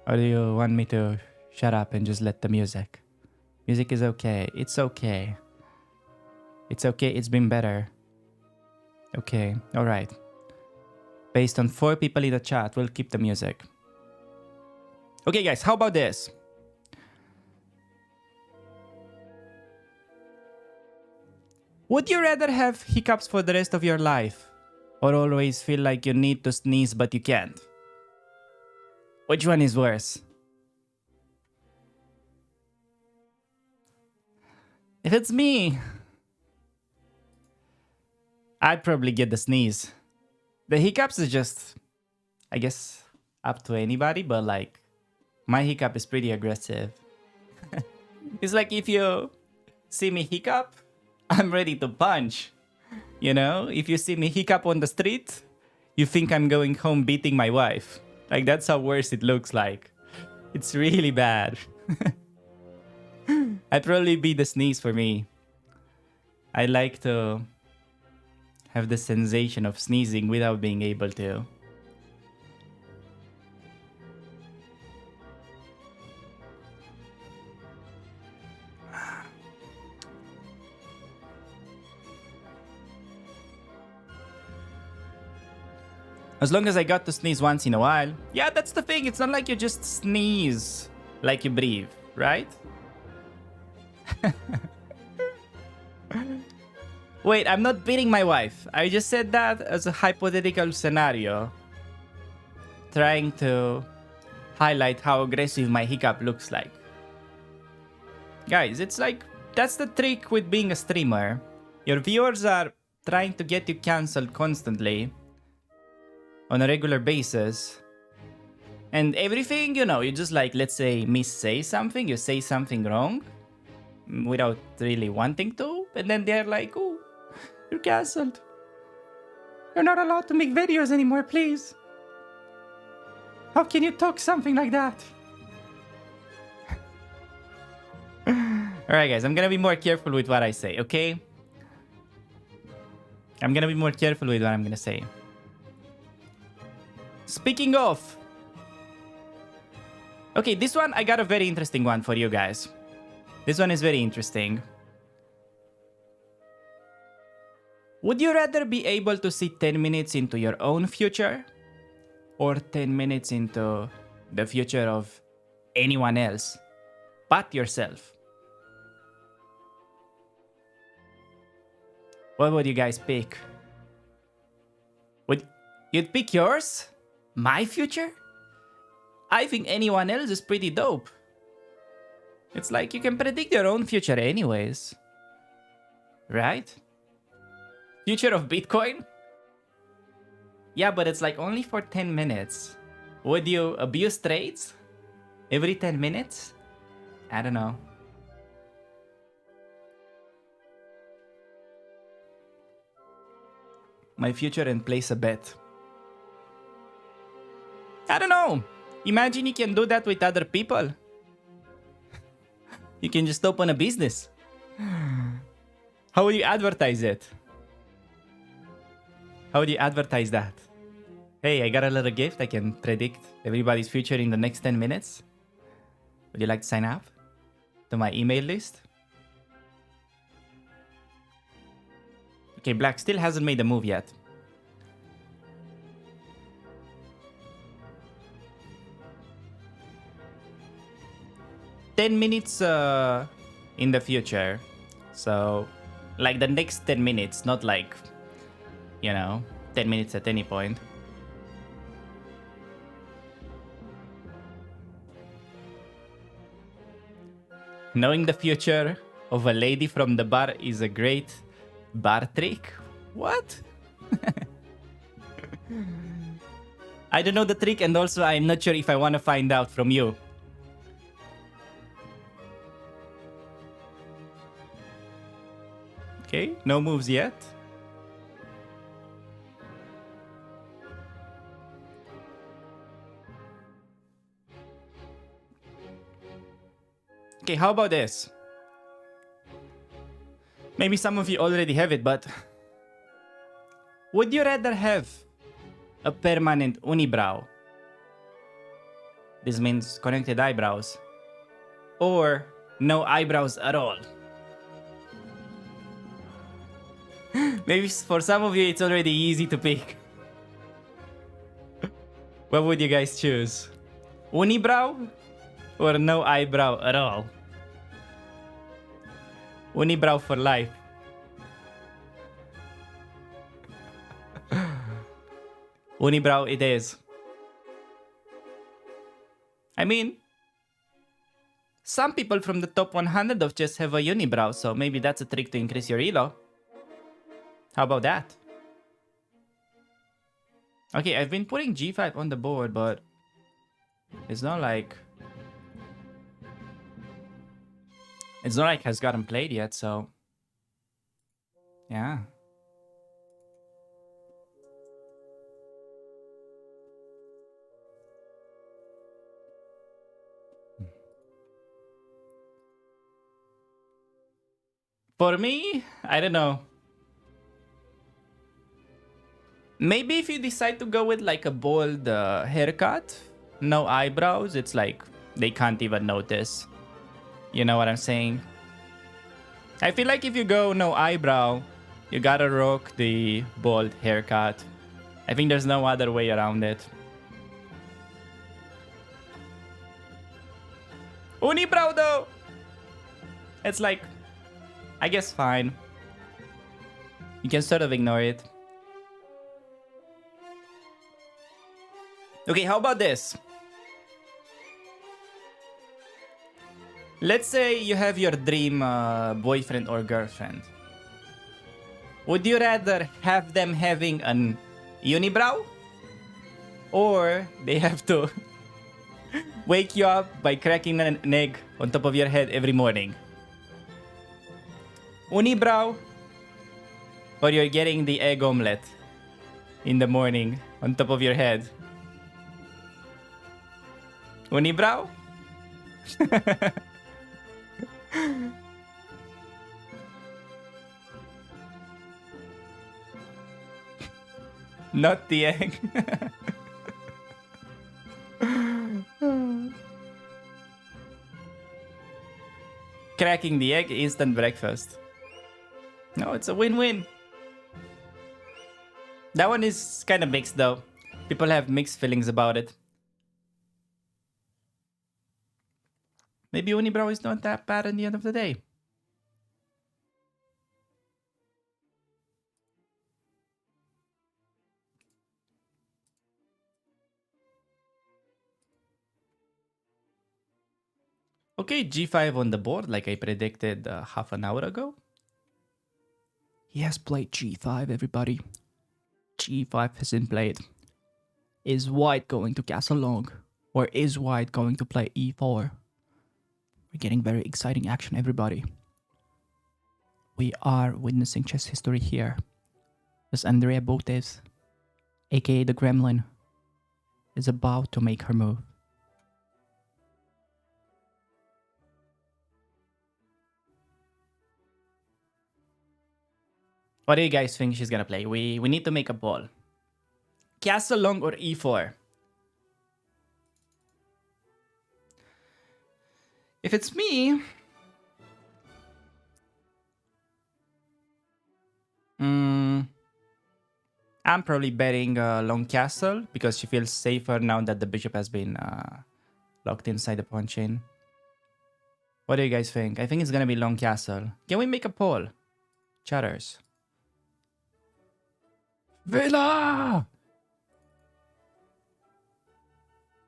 Or do you want me to shut up and just let the music? Music is okay. It's okay. It's okay. It's been better. Okay. All right. Based on 4 people in the chat, we'll keep the music. Okay, guys. How about this? Would you rather have hiccups for the rest of your life? Or always feel like you need to sneeze but you can't? Which one is worse? If it's me, I'd probably get the sneeze. The hiccups is just, I guess, up to anybody, but like, my hiccup is pretty aggressive. It's like if you see me hiccup, I'm ready to punch. You know, if you see me hiccup on the street, you think I'm going home beating my wife. Like, that's how worse it looks like. It's really bad. I'd probably be the sneeze for me. I like to have the sensation of sneezing without being able to. As long as I got to sneeze once in a while. Yeah, that's the thing. It's not like you just sneeze like you breathe, right? Wait, I'm not beating my wife. I just said that as a hypothetical scenario. Trying to highlight how aggressive my hiccup looks like. Guys, it's like, that's the trick with being a streamer. Your viewers are trying to get you cancelled constantly on a regular basis. And everything, you know, you just like, let's say, say something, you say something wrong without really wanting to. And then they're like, oh, you're cancelled. You're not allowed to make videos anymore, please. How can you talk something like that? Alright, guys, I'm gonna be more careful with what I say, okay? I'm gonna be more careful with what I'm gonna say. Speaking of... Okay, this one, I got a very interesting one for you guys. This one is very interesting. Would you rather be able to see 10 minutes into your own future? Or 10 minutes into the future of anyone else but yourself? What would you guys pick? Would you'd pick yours? My future? I think anyone else is pretty dope. It's like you can predict your own future anyways. Right? Future of Bitcoin? Yeah, but it's like only for 10 minutes. Would you abuse trades every 10 minutes? I don't know. My future and place a bet. I don't know. Imagine you can do that with other people. You can just open a business. How would you advertise it? How would you advertise that? Hey, I got a little gift. I can predict everybody's future in the next 10 minutes. Would you like to sign up to my email list? Okay, Black still hasn't made a move yet. $10 minutes in the future. So Like the next 10 minutes, not like, you know, 10 minutes at any point. Knowing the future of a lady from the bar is a great bar trick. What? I don't know the trick, and also I'm not sure if I want to find out from you. Okay, no moves yet. Okay, how about this? Maybe some of you already have it, but would you rather have a permanent unibrow? This means connected eyebrows. Or no eyebrows at all? Maybe for some of you it's already easy to pick. What would you guys choose? Unibrow or no eyebrow at all? Unibrow for life. Unibrow it is. I mean, some people from the top 100 of chess have a unibrow, so maybe that's a trick to increase your elo. How about that? Okay, I've been putting g5 on the board, but it's not like has gotten played yet, so yeah. For me, I don't know. Maybe if you decide to go with like a bold haircut, no eyebrows, it's like they can't even notice. You know what I'm saying? I feel like if you go no eyebrow, you gotta rock the bald haircut. I think there's no other way around it. Unibrow though! It's like, I guess fine. You can sort of ignore it. Okay, how about this? Let's say you have your dream boyfriend or girlfriend. Would you rather have them having an unibrow? Or they have to wake you up by cracking an egg on top of your head every morning? Unibrow? Or you're getting the egg omelette in the morning on top of your head? Unibrow? Not the egg. Cracking the egg, instant breakfast. No, it's a win-win. That one is kind of mixed though. People have mixed feelings about it. Maybe unibrow is not that bad at the end of the day. Okay, g5 on the board like I predicted half an hour ago. He has played g5, everybody. g5 has been played. Is white going to castle long? Or is white going to play e4? We're getting very exciting action, everybody. We are witnessing chess history here. As Andrea Botez, aka the Gremlin, is about to make her move. What do you guys think she's gonna play? We need to make a ball. Castle long or e4? If it's me, I'm probably betting long castle because she feels safer now that the bishop has been locked inside the pawn chain. What do you guys think? I think it's gonna be long castle. Can we make a poll? chatters. Villa!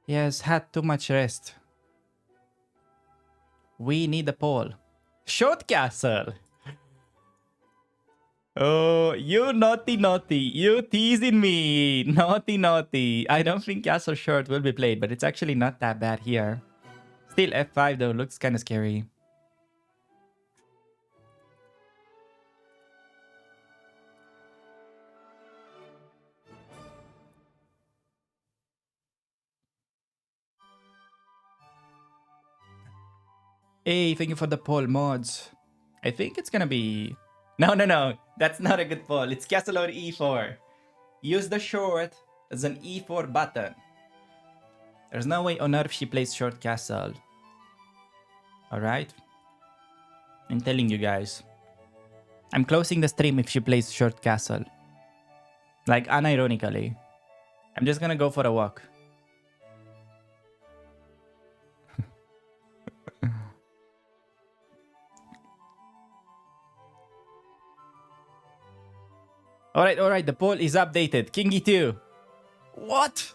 He has had too much rest. We need a pole. Short castle! Oh, you naughty naughty. You teasing me. Naughty naughty. I don't think castle short will be played, but it's actually not that bad here. Still F5 though, looks kind of scary. Hey, thank you for the poll mods. I think it's gonna be... No. That's not a good poll. It's castle or e4. Use the short as an e4 button. There's no way on earth she plays short castle. Alright? I'm telling you guys. I'm closing the stream if she plays short castle. Like, unironically. I'm just gonna go for a walk. Alright, the poll is updated. Kingy 2. What?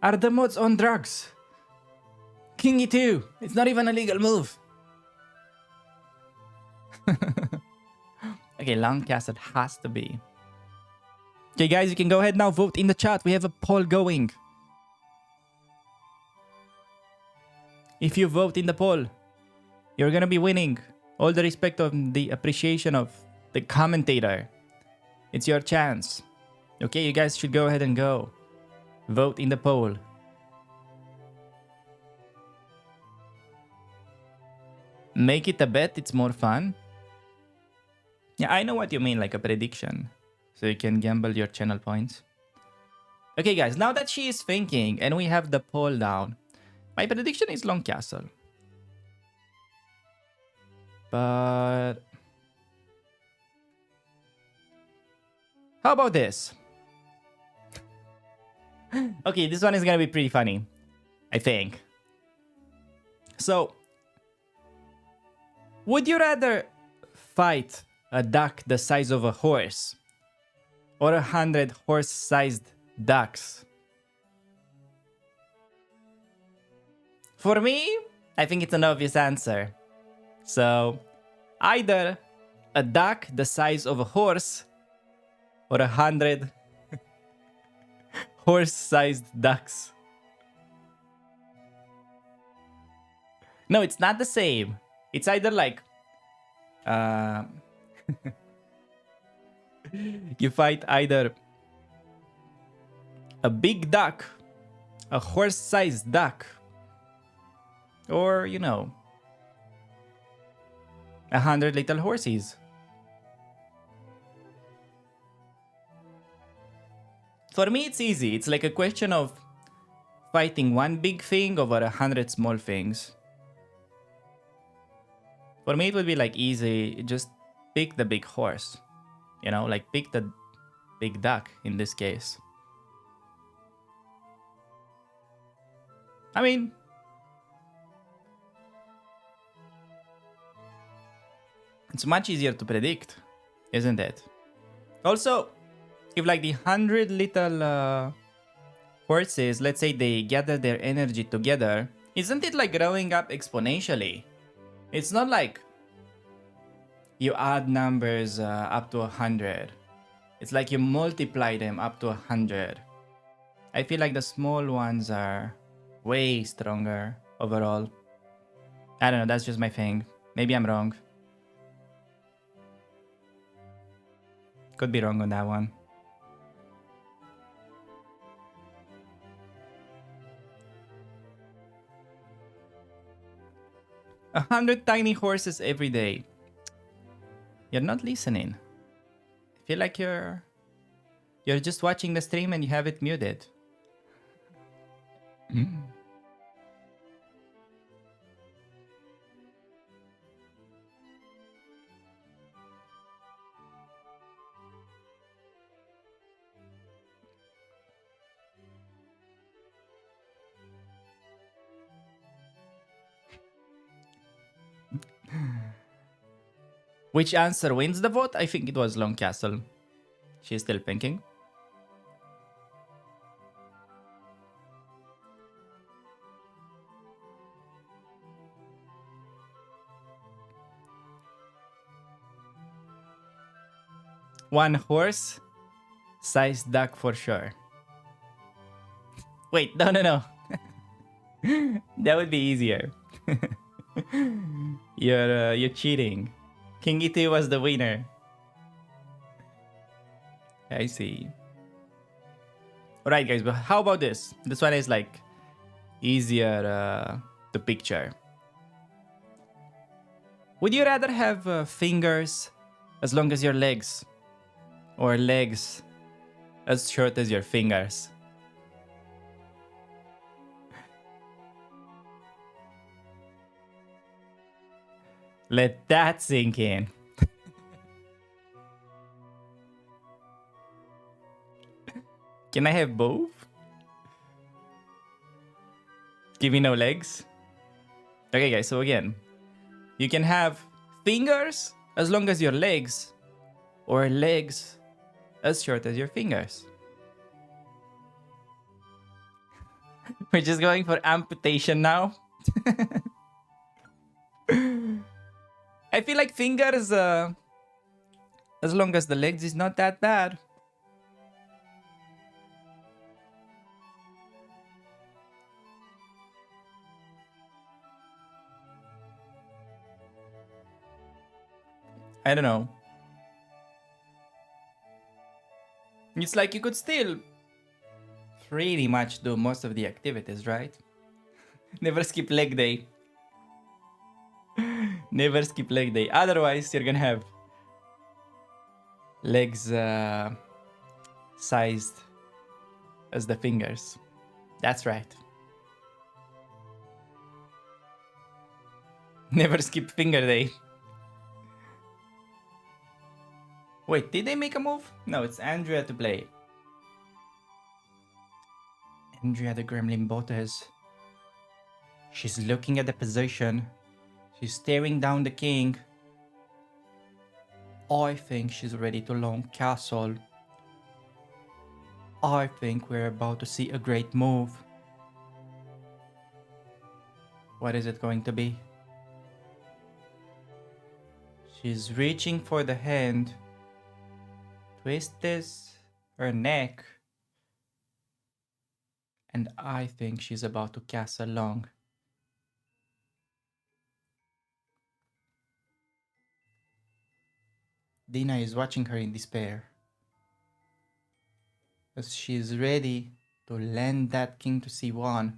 Are the mods on drugs? Kingy 2. It's not even a legal move. Okay, long castle has to be. Okay, guys, you can go ahead now. Vote in the chat. We have a poll going. If you vote in the poll, you're gonna be winning. All the respect of the appreciation of the commentator. It's your chance. Okay, you guys should go ahead and go. Vote in the poll. Make it a bet, it's more fun. Yeah, I know what you mean, like a prediction. So you can gamble your channel points. Okay, guys, now that she is thinking and we have the poll down, my prediction is long castle. But... how about this? Okay, this one is gonna be pretty funny, I think. So, would you rather fight a duck the size of a horse or 100 horse-sized ducks? For me, I think it's an obvious answer. So, either a duck the size of a horse or 100 horse-sized ducks. No, it's not the same. It's either like... you fight either a big duck, a horse-sized duck, or, you know, 100 little horses. For me, it's easy. It's like a question of fighting one big thing over 100 small things. For me, it would be like easy. Just pick the big horse. You know, like pick the big duck in this case. I mean, it's much easier to predict, isn't it? Also, if like the 100 little horses, let's say they gather their energy together, isn't it like growing up exponentially? It's not like you add numbers up to 100. It's like you multiply them up to 100. I feel like the small ones are way stronger overall. I don't know, that's just my thing. Maybe I'm wrong. Could be wrong on that one. A 100 tiny horses every day. You're not listening. I feel like you're just watching the stream and you have it muted. Which answer wins the vote? I think it was Long Castle. She's still thinking. One horse sized duck for sure. Wait, no. That would be easier. You're cheating. King E2 was the winner. I see. Alright guys, but how about this? This one is like easier to picture. Would you rather have fingers as long as your legs, or legs as short as your fingers? Let that sink in. Can I have both? Give me no legs? Okay guys, so again, you can have fingers as long as your legs, or legs as short as your fingers. We're just going for amputation now. I feel like fingers as long as the legs is not that bad. I don't know. It's like you could still pretty much do most of the activities, right? Never skip leg day. Never skip leg day. Otherwise, you're gonna have legs sized as the fingers. That's right. Never skip finger day. Wait, did they make a move? No, it's Andrea to play. Andrea the Gremlin Botez. She's looking at the position. She's staring down the king. I think she's ready to long castle. I think we're about to see a great move. What is it going to be? She's reaching for the hand. Twists her neck. And I think she's about to castle long. Dina is watching her in despair, as she is ready to land that king to c1,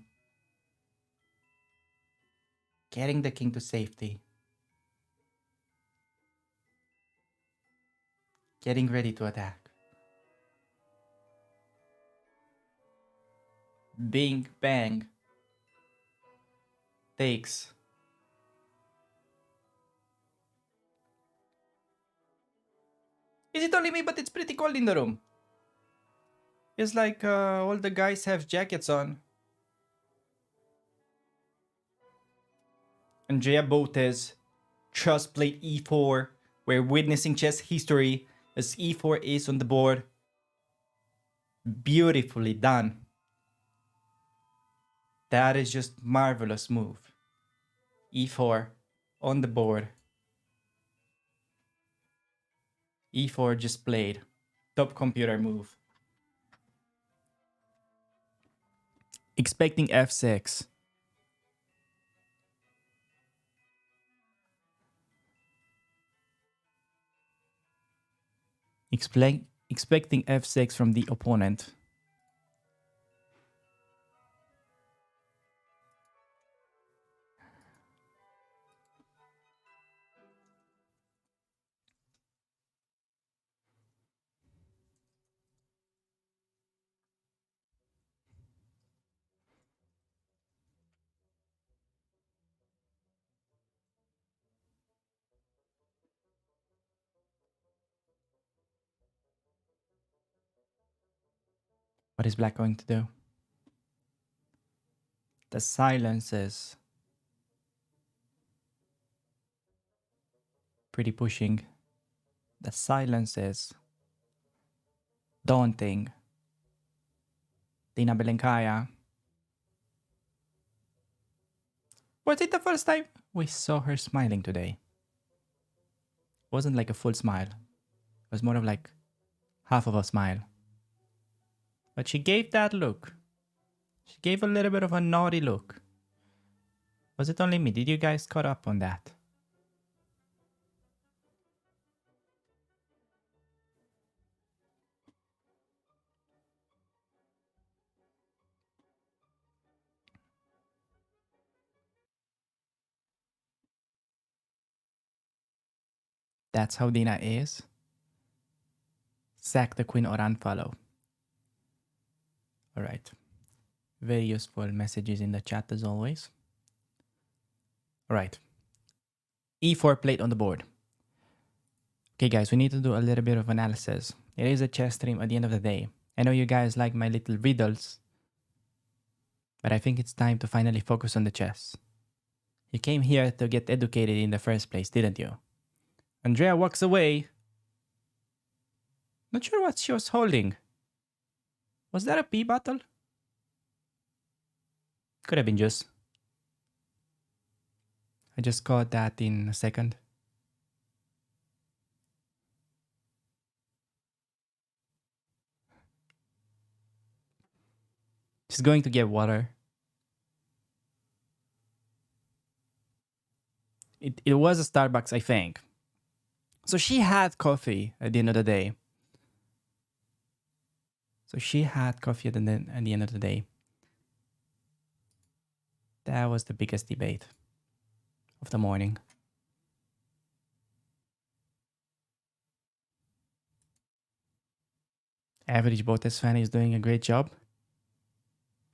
getting the king to safety, getting ready to attack. Bing bang takes. Is it only me, but it's pretty cold in the room? It's like all the guys have jackets on. Andrea Botez just played e4. We're witnessing chess history as e4 is on the board. Beautifully done. That is just marvelous move. e4 on the board. e4 just played. Top computer move. Expecting f6. Expecting f6 from the opponent. What is black going to do? The silences. Pretty pushing. The silence is daunting. Tina Belenkaya. Was it the first time we saw her smiling today? Wasn't like a full smile. It was more of like half of a smile. But she gave that look. She gave a little bit of a naughty look. Was it only me? Did you guys caught up on that? That's how Dina is. Sack the queen or unfollow. Alright. Very useful messages in the chat as always. Alright. E4 plate on the board. Okay guys, we need to do a little bit of analysis. It is a chess stream at the end of the day. I know you guys like my little riddles, but I think it's time to finally focus on the chess. You came here to get educated in the first place, didn't you? Andrea walks away. Not sure what she was holding. Was that a pea bottle? Could have been juice. I just caught that in a second. She's going to get water. It was a Starbucks, I think. So she had coffee at the end of the day. At the end of the day. That was the biggest debate of the morning. Average Botez fan is doing a great job.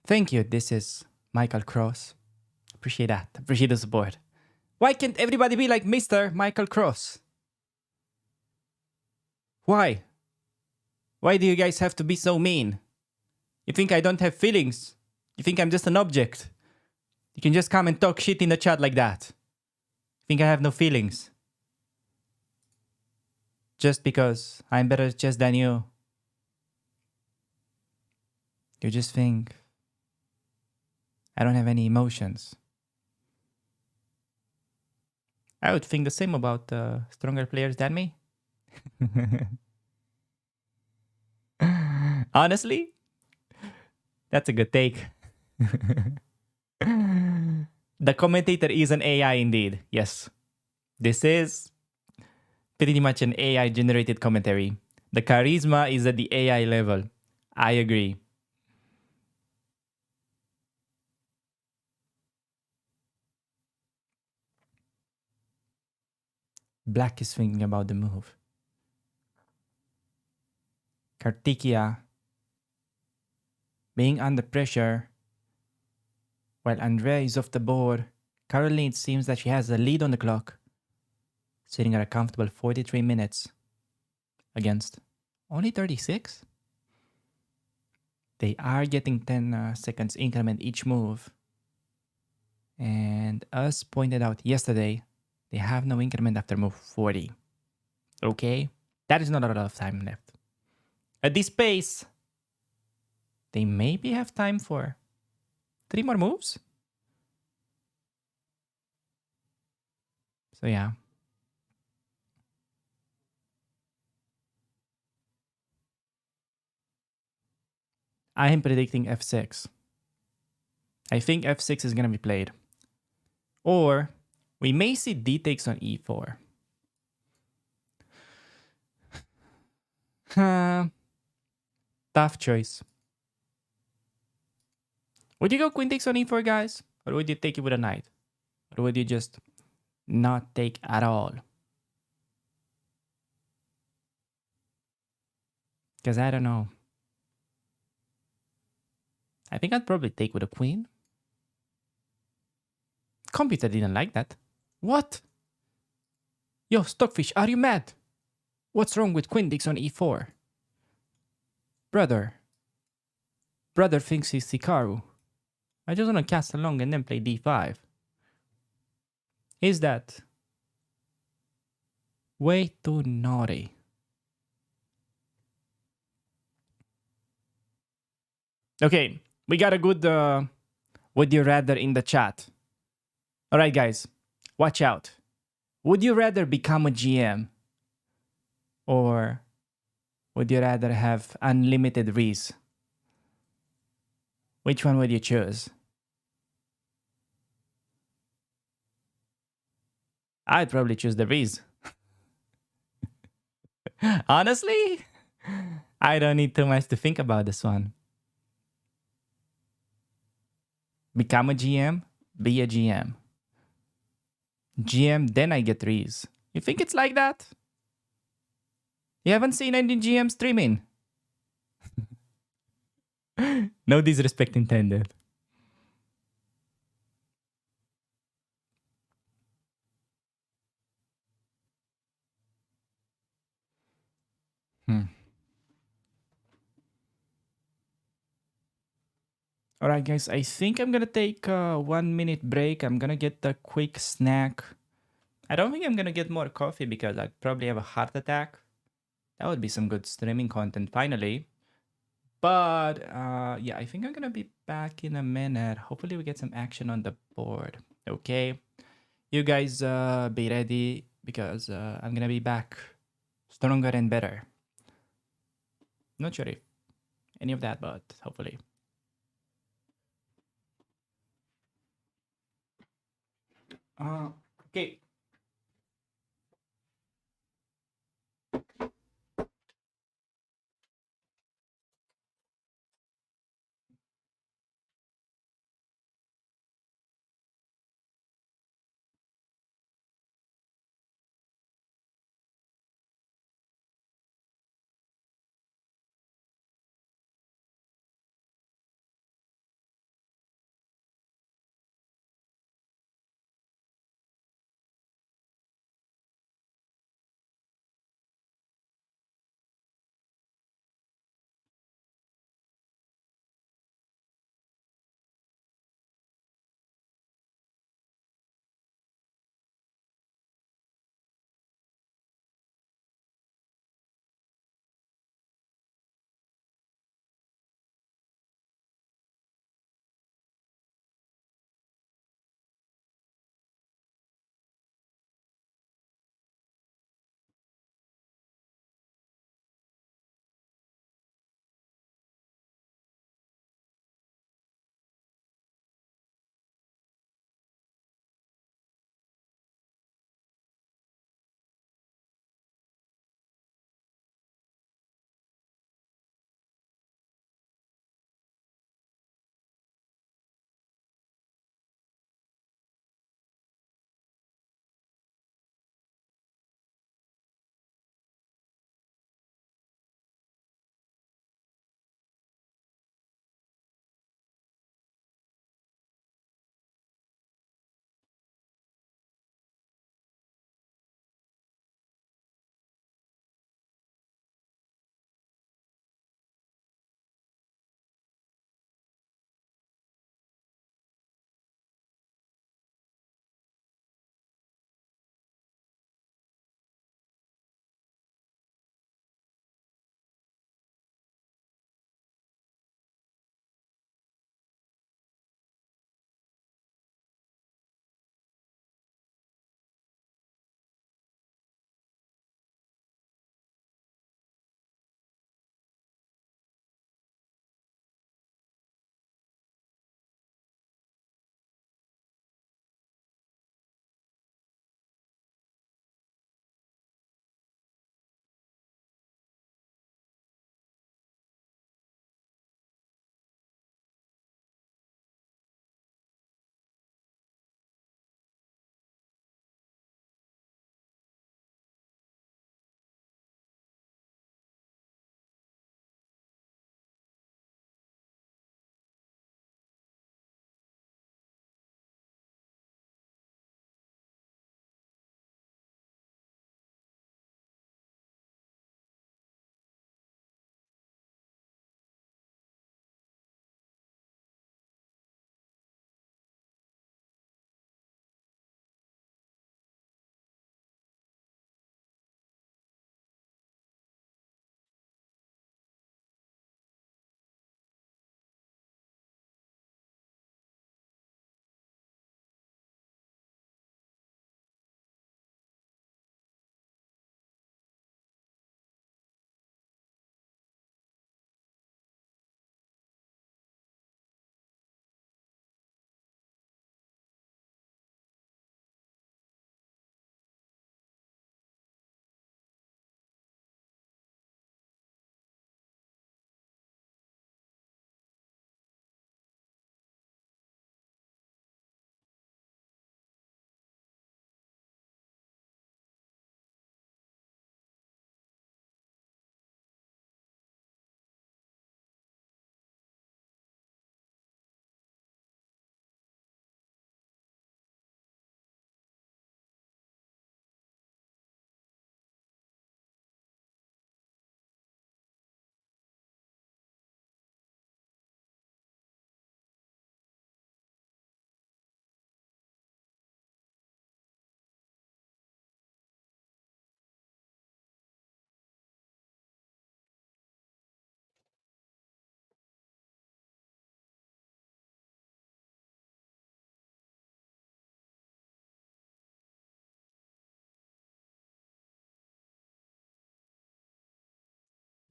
Thank you. This is Michael Cross. Appreciate that. Appreciate the support. Why can't everybody be like Mr. Michael Cross? Why? Why do you guys have to be so mean? You think I don't have feelings? You think I'm just an object? You can just come and talk shit in the chat like that. You think I have no feelings? Just because I'm better at chess than you. You just think I don't have any emotions. I would think the same about stronger players than me. Honestly, that's a good take. The commentator is an AI indeed. Yes. This is pretty much an AI generated commentary. The charisma is at the AI level. I agree. Black is thinking about the move. Kartikia being under pressure while Andrea is off the board. Currently, it seems that she has a lead on the clock, sitting at a comfortable 43 minutes against only 36. They are getting 10 seconds increment each move. And as pointed out yesterday, they have no increment after move 40. Okay? That is not a lot of time left. At this pace, they maybe have time for 3 more moves. So yeah. I am predicting f6. I think f6 is going to be played. Or we may see d takes on e4. Tough choice. Would you go queen takes on e4, guys? Or would you take it with a knight? Or would you just not take at all? Because I don't know. I think I'd probably take with a queen. Computer didn't like that. What? Yo, Stockfish, are you mad? What's wrong with queen takes on e4? Brother thinks he's Hikaru. I just want to cast along and then play d5. Is that Way too naughty. Okay, we got a good would you rather in the chat. All right, guys, watch out. Would you rather become a GM or would you rather have unlimited Reese? Which one would you choose? I'd probably choose the Reese. Honestly, I don't need too much to think about this one. Become a GM, be a GM. GM, then I get Reese. You think it's like that? You haven't seen any GM streaming. No disrespect intended. Hmm. All right, guys. I think I'm gonna take a 1 minute break. I'm gonna get a quick snack. I don't think I'm gonna get more coffee because I'd probably have a heart attack. That would be some good streaming content finally. But yeah, I think I'm gonna be back in a minute. Hopefully, we get some action on the board. Okay, you guys be ready because I'm gonna be back stronger and better. Not sure if any of that, but hopefully. Okay.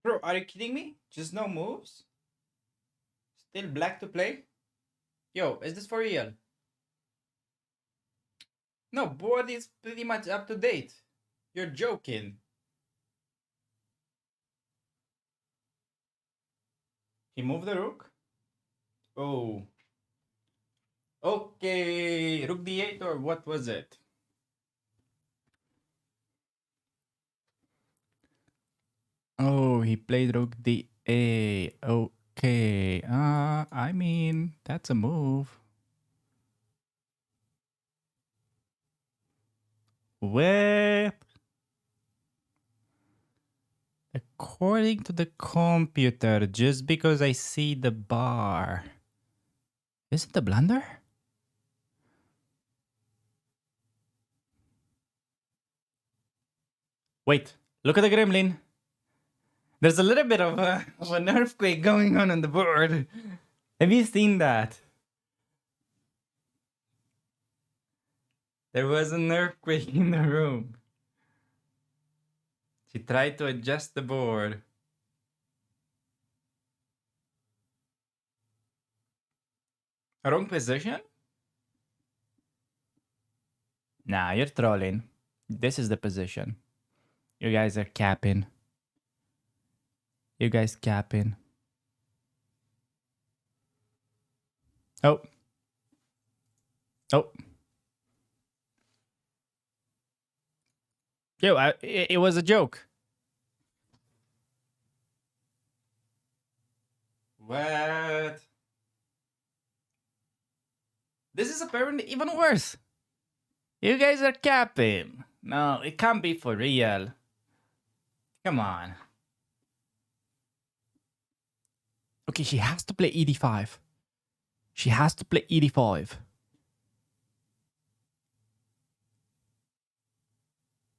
Bro, are you kidding me? Just no moves? Still black to play? Yo, is this for real? No, board is pretty much up to date. You're joking. He moved the rook? Oh. Okay. Rook d8 or what was it? Oh, he played rook d8. Okay. I mean, that's a move. What? According to the computer, just because I see the bar. Is it the blunder? Wait, look at the gremlin. There's a little bit of an earthquake going on the board. Have you seen that? There was an earthquake in the room. She tried to adjust the board. Wrong position? Nah, you're trolling. This is the position. You guys are capping. You guys capping. Oh. Oh. Yo, it was a joke. What? This is apparently even worse. You guys are capping. No, it can't be for real. Come on. Okay, she has to play ED5. She has to play ED5.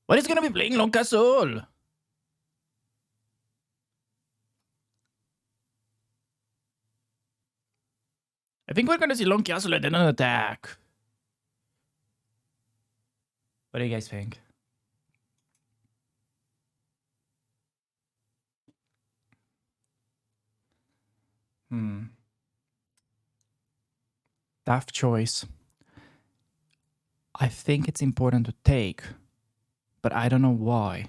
What is gonna be playing long castle? I think we're gonna see long castle and then an attack. What do you guys think? Tough choice. I think it's important to take, but I don't know why.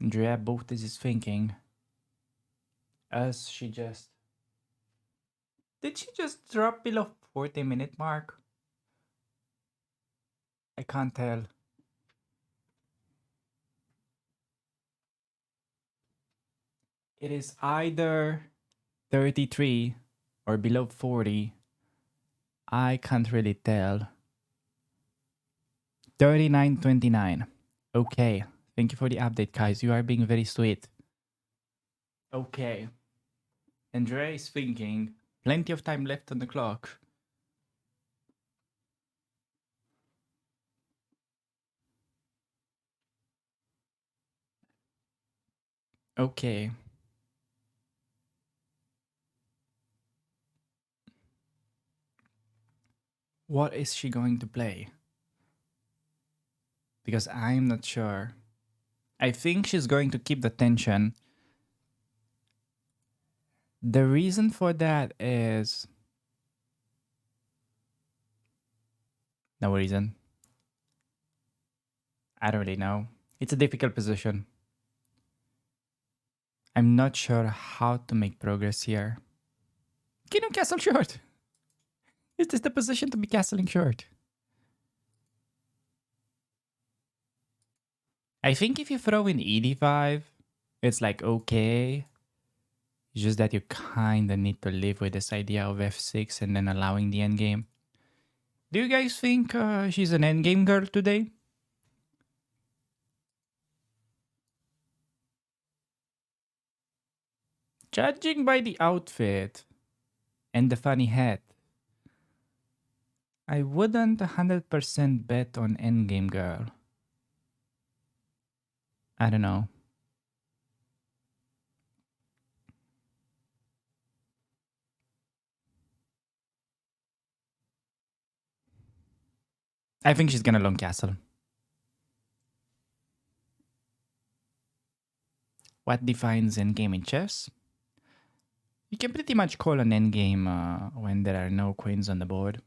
Andrea Botez is thinking. As she just... Did she just drop below 40-minute mark? I can't tell. It is either 33 or below 40. I can't really tell. 39.29. Okay. Thank you for the update, guys. You are being very sweet. Okay. Andrea is thinking. Plenty of time left on the clock. Okay. What is she going to play? Because I'm not sure. I think she's going to keep the tension. The reason for that is... No reason. I don't really know. It's a difficult position. I'm not sure how to make progress here. Can you castle short? Is this the position to be castling short? I think if you throw in ED5, it's like okay. It's just that you kinda need to live with this idea of F6 and then allowing the endgame. Do you guys think she's an endgame girl today? Judging by the outfit and the funny hat, I wouldn't 100% bet on endgame girl. I don't know. I think she's gonna long castle. What defines endgame in chess? You can pretty much call an endgame when there are no queens on the board.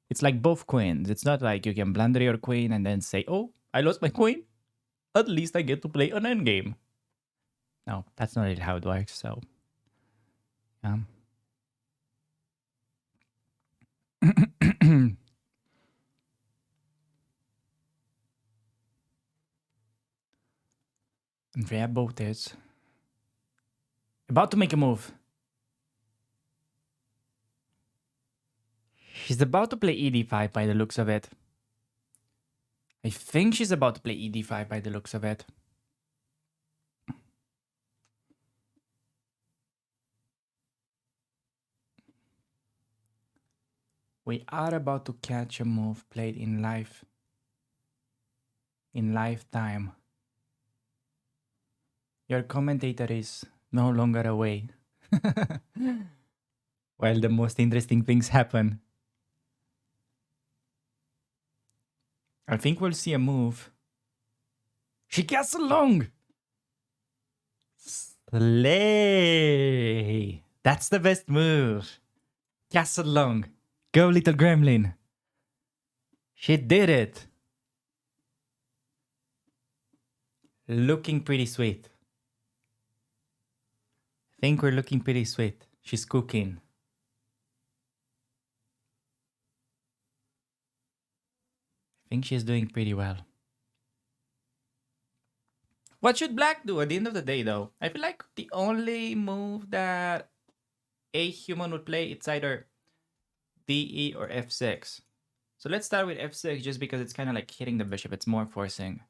It's like both queens. It's not like you can blunder your queen and then say, oh, I lost my queen. At least I get to play an endgame. No, that's not really how it works. So, Andrea Botez about to make a move. She's about to play ED5 by the looks of it. I think she's about to play ED5 by the looks of it. We are about to catch a move played in lifetime. Your commentator is no longer away. While the most interesting things happen. I think we'll see a move. She castle long! Slay! That's the best move. Castle long. Go, little gremlin. She did it. Looking pretty sweet. I think we're looking pretty sweet. She's cooking. I think she's doing pretty well. What should black do at the end of the day, though? I feel like the only move that a human would play, it's either DE or F6. So let's start with F6 just because it's kind of like hitting the bishop. It's more forcing.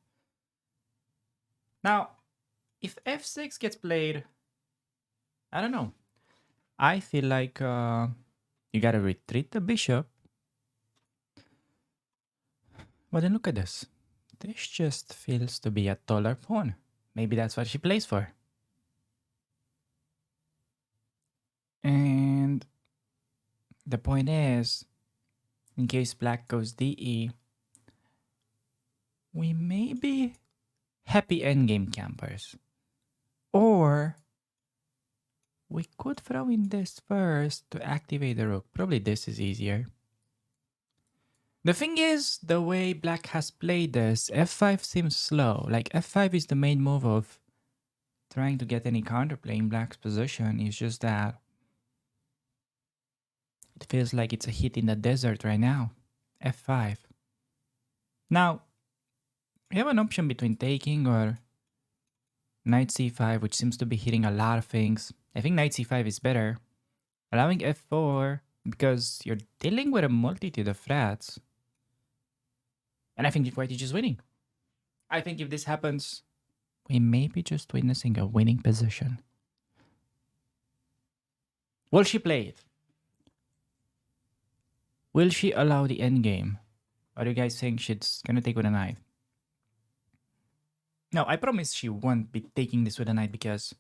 Now, if F6 gets played, I don't know. I feel like you gotta retreat the bishop. But then look at this. This just feels to be a taller pawn. Maybe that's what she plays for. And the point is, in case black goes DE, we may be happy endgame campers. Or we could throw in this first to activate the rook. Probably this is easier. The thing is, the way black has played this, f5 seems slow. Like f5 is the main move of trying to get any counterplay in black's position. It's just that it feels like it's a hit in the desert right now. f5. Now, we have an option between taking or knight c5, which seems to be hitting a lot of things. I think knight c5 is better. Allowing f4 because you're dealing with a multitude of threats. And I think white is just winning. I think if this happens, we may be just witnessing a winning position. Will she play it? Will she allow the endgame? Or do you guys think she's gonna take with a knight? No, I promise she won't be taking this with a knight because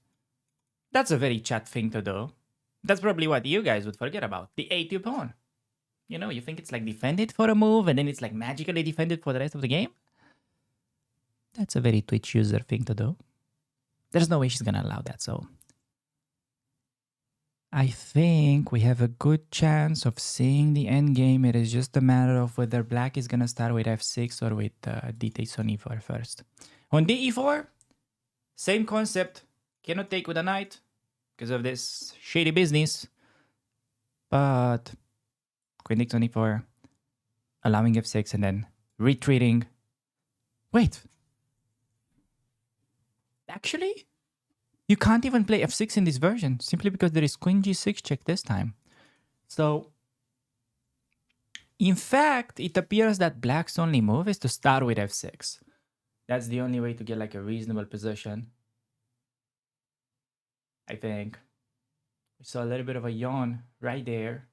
that's a very chat thing to do. That's probably what you guys would forget about. The a2 pawn. You know, you think it's like defended for a move and then it's like magically defended for the rest of the game? That's a very Twitch user thing to do. There's no way she's gonna allow that, so I think we have a good chance of seeing the endgame. It is just a matter of whether black is gonna start with f6 or with d takes on e4 first. On de4, same concept. Cannot take with a knight because of this shady business. But queen takes on e4, allowing f6 and then retreating. Wait. Actually, you can't even play f6 in this version simply because there is queen g6 check this time. So, in fact, it appears that black's only move is to start with f6. That's the only way to get like a reasonable position. I think. We saw a little bit of a yawn right there.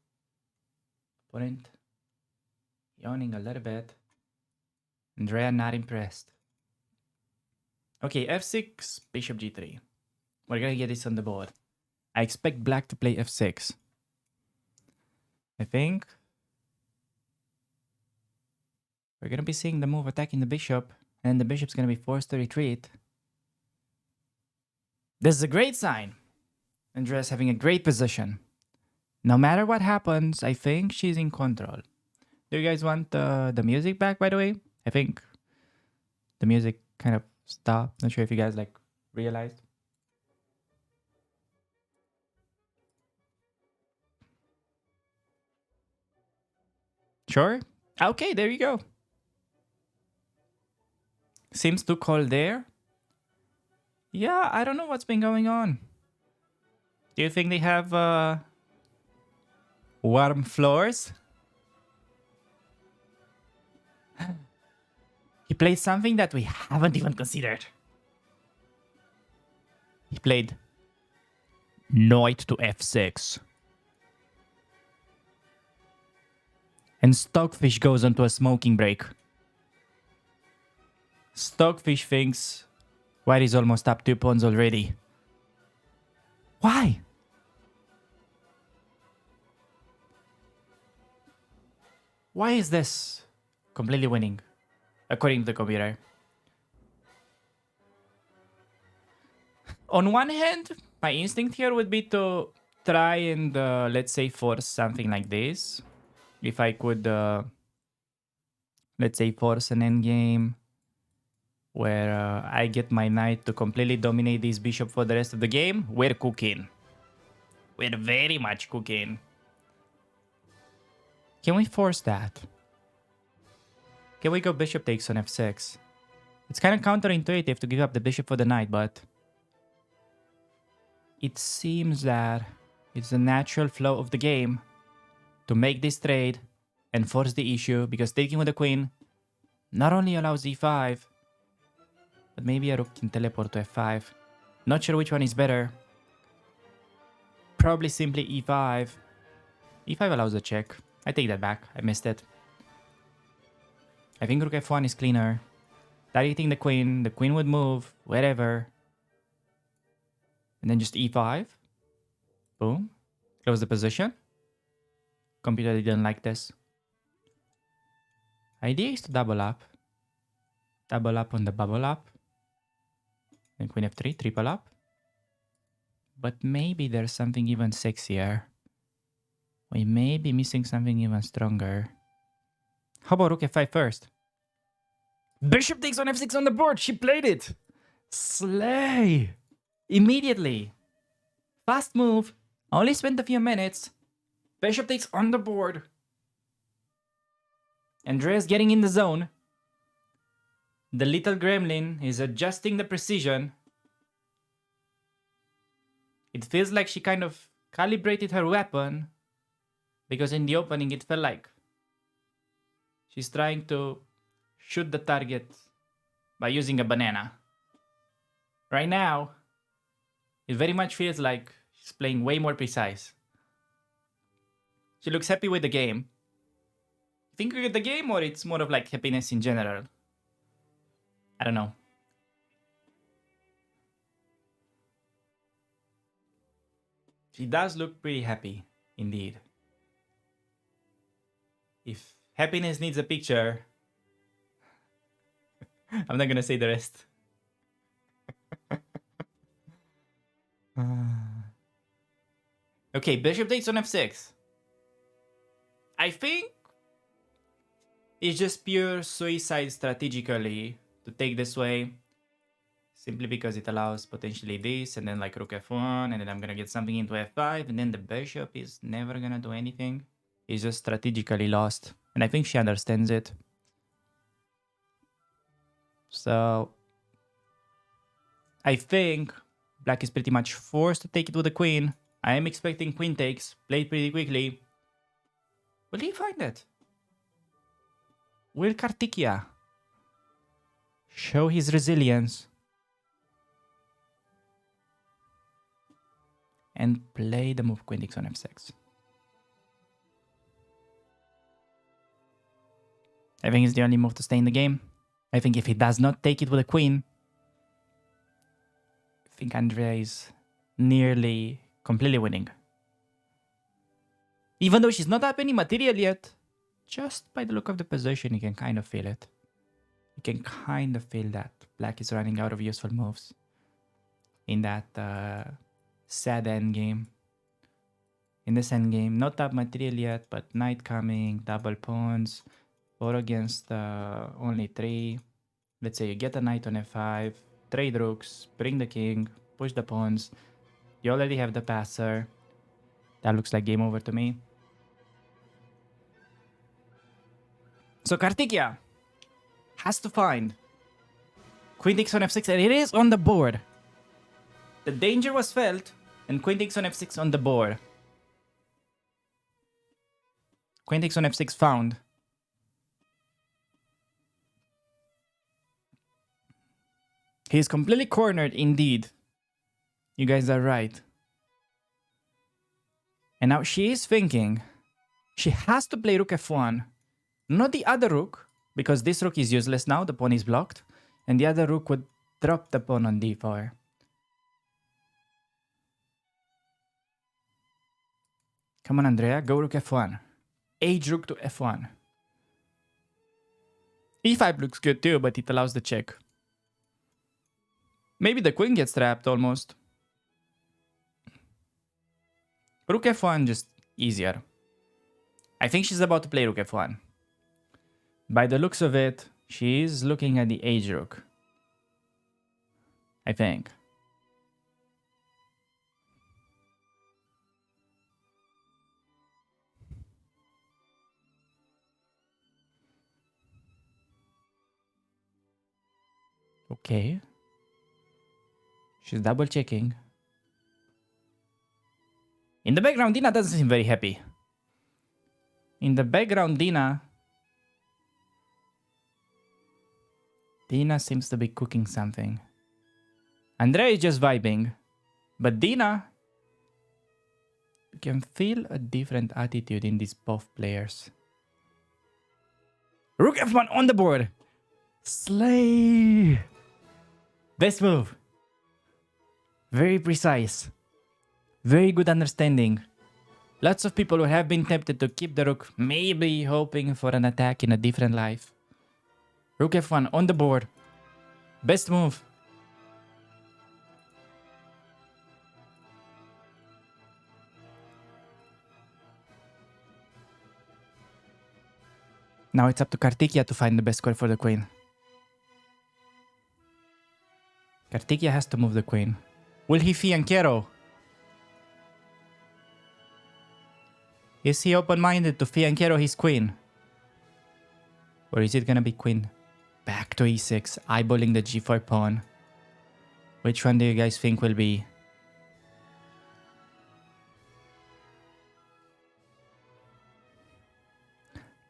Opponent yawning a little bit. Andrea not impressed. Okay, f6, bishop g3. We're gonna get this on the board. I expect black to play f6. I think we're gonna be seeing the move attacking the bishop, and the bishop's gonna be forced to retreat. This is a great sign. Andrea's having a great position. No matter what happens, I think she's in control. Do you guys want the music back, by the way? I think the music kind of stopped. Not sure if you guys like realized. Sure? Okay, there you go. Seems too cold there. Yeah, I don't know what's been going on. Do you think they have warm floors? He played something that we haven't even considered. He played knight to f6. And Stockfish goes onto a smoking break. Stockfish thinks white is almost up 2 pawns already. Why? Why is this completely winning, according to the computer? On one hand, my instinct here would be to try and, let's say, force something like this. If I could, let's say, force an endgame where I get my knight to completely dominate this bishop for the rest of the game, we're cooking. We're very much cooking. Can we force that? Can we go bishop takes on f6? It's kind of counterintuitive to give up the bishop for the knight, but it seems that it's the natural flow of the game to make this trade and force the issue, because taking with the queen not only allows e5, but maybe a rook can teleport to f5. Not sure which one is better. Probably simply e5. e5 allows a check. I take that back. I missed it. I think rook f1 is cleaner. Targeting the queen would move wherever. And then just e5. Boom. Close the position. Computer didn't like this. Idea is to double up. Double up on the bubble up. Then queen f3, triple up. But maybe there's something even sexier. We may be missing something even stronger. How about rook f5 first? Bishop takes on f6 on the board. She played it. Slay. Immediately. Fast move. Only spent a few minutes. Bishop takes on the board. Andrea's getting in the zone. The little gremlin is adjusting the precision. It feels like she kind of calibrated her weapon, because in the opening it felt like she's trying to shoot the target by using a banana. Right now, it very much feels like she's playing way more precise. She looks happy with the game. You think with the game, or it's more of like happiness in general? I don't know. She does look pretty happy, indeed. If happiness needs a picture, I'm not gonna say the rest. Okay, bishop takes on f6. I think it's just pure suicide strategically to take this way. Simply because it allows potentially this, and then like rook f1, and then I'm gonna get something into f5, and then the bishop is never gonna do anything. It's just strategically lost. And I think she understands it. So I think black is pretty much forced to take it with the queen. I am expecting queen takes, played pretty quickly. Will he find it? Will Kartikia show his resilience and play the move queen takes on f6? I think it's the only move to stay in the game. I think if he does not take it with a queen, I think Andrea is nearly completely winning. Even though she's not up any material yet, just by the look of the position, you can kind of feel it. You can kind of feel that black is running out of useful moves. in that sad endgame. In this endgame, no top material yet, but knight coming, double pawns, 4 against only 3. Let's say you get a knight on f5, trade rooks, bring the king, push the pawns. You already have the passer. That looks like game over to me. So Kartikeya has to find queen takes on f6, and it is on the board. The danger was felt, and queen takes on f6 on the board. Queen takes on f6 found. He is completely cornered indeed. You guys are right. And now she is thinking she has to play rook f1. Not the other rook, because this rook is useless now, the pawn is blocked. And the other rook would drop the pawn on d4. Come on, Andrea, go rook f1. Age rook to f1. e5 looks good too, but it allows the check. Maybe the queen gets trapped almost. Rook f1 just easier. I think she's about to play rook f1. By the looks of it, she is looking at the age rook. I think. Okay. She's double checking. In the background, Dina doesn't seem very happy. In the background, Dina seems to be cooking something. Andrea is just vibing. But Dina, you can feel a different attitude in these both players. Rook f1 on the board. Slay. Best move. Very precise. Very good understanding. Lots of people would have been tempted to keep the rook, maybe hoping for an attack in a different life. Rook f1 on the board. Best move. Now it's up to Kartikeya to find the best square for the queen. Kartikeya has to move the queen. Will he fianchetto? Is he open-minded to fianchetto his queen? Or is it gonna be queen back to e6, eyeballing the g4 pawn? Which one do you guys think will be?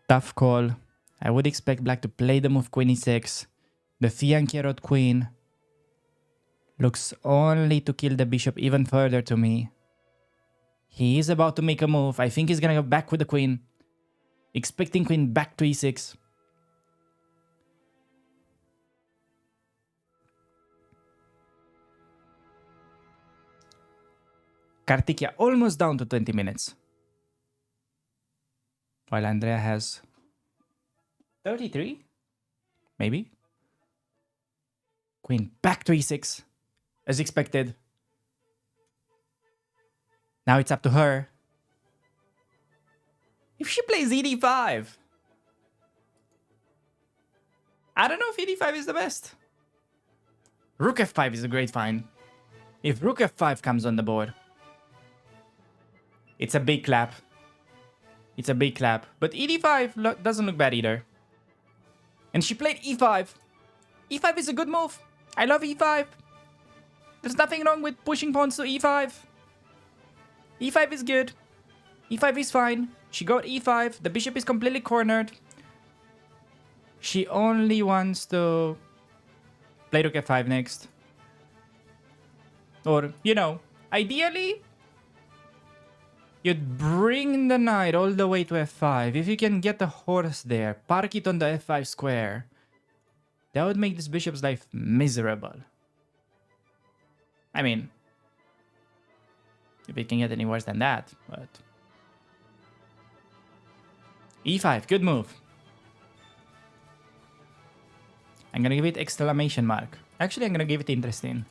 Tough call. I would expect black to play the move queen e6. The fianchettoed queen looks only to kill the bishop even further to me. He is about to make a move. I think he's gonna go back with the queen. Expecting queen back to e6. Kartikeya almost down to 20 minutes. While Andrea has 33? Maybe? Queen back to e6. As expected. Now it's up to her. If she plays ed5. I don't know if ed5 is the best. Rook f5 is a great find. If rook f5 comes on the board. It's a big clap. It's a big clap. But ed5 doesn't look bad either. And she played e5. e5 is a good move. I love e5. There's nothing wrong with pushing pawns to e5. e5 is good. e5 is fine. She got e5. The bishop is completely cornered. She only wants to play rook f5 next. Or, you know, ideally, you'd bring the knight all the way to f5. If you can get the horse there, park it on the f5 square, that would make this bishop's life miserable. I mean, if it can get any worse than that, but... e5, good move. I'm gonna give it exclamation mark. Actually, I'm gonna give it interesting.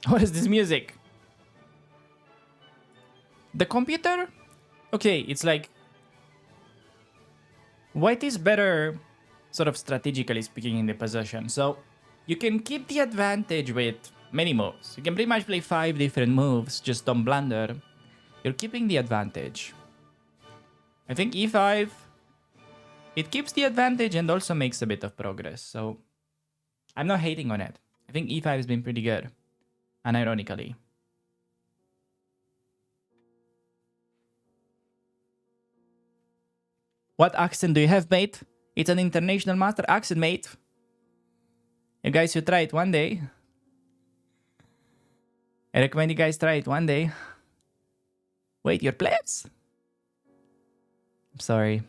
What is this music? The computer? Okay, it's like white is better, sort of strategically speaking, in the possession. So you can keep the advantage with many moves. You can pretty much play 5 different moves, just don't blunder. You're keeping the advantage. I think e5, it keeps the advantage and also makes a bit of progress. So I'm not hating on it. I think e5 has been pretty good, unironically. What accent do you have, mate? It's an international master accent, mate. You guys should try it one day. I recommend you guys try it one day. Wait, you're plebs? I'm sorry.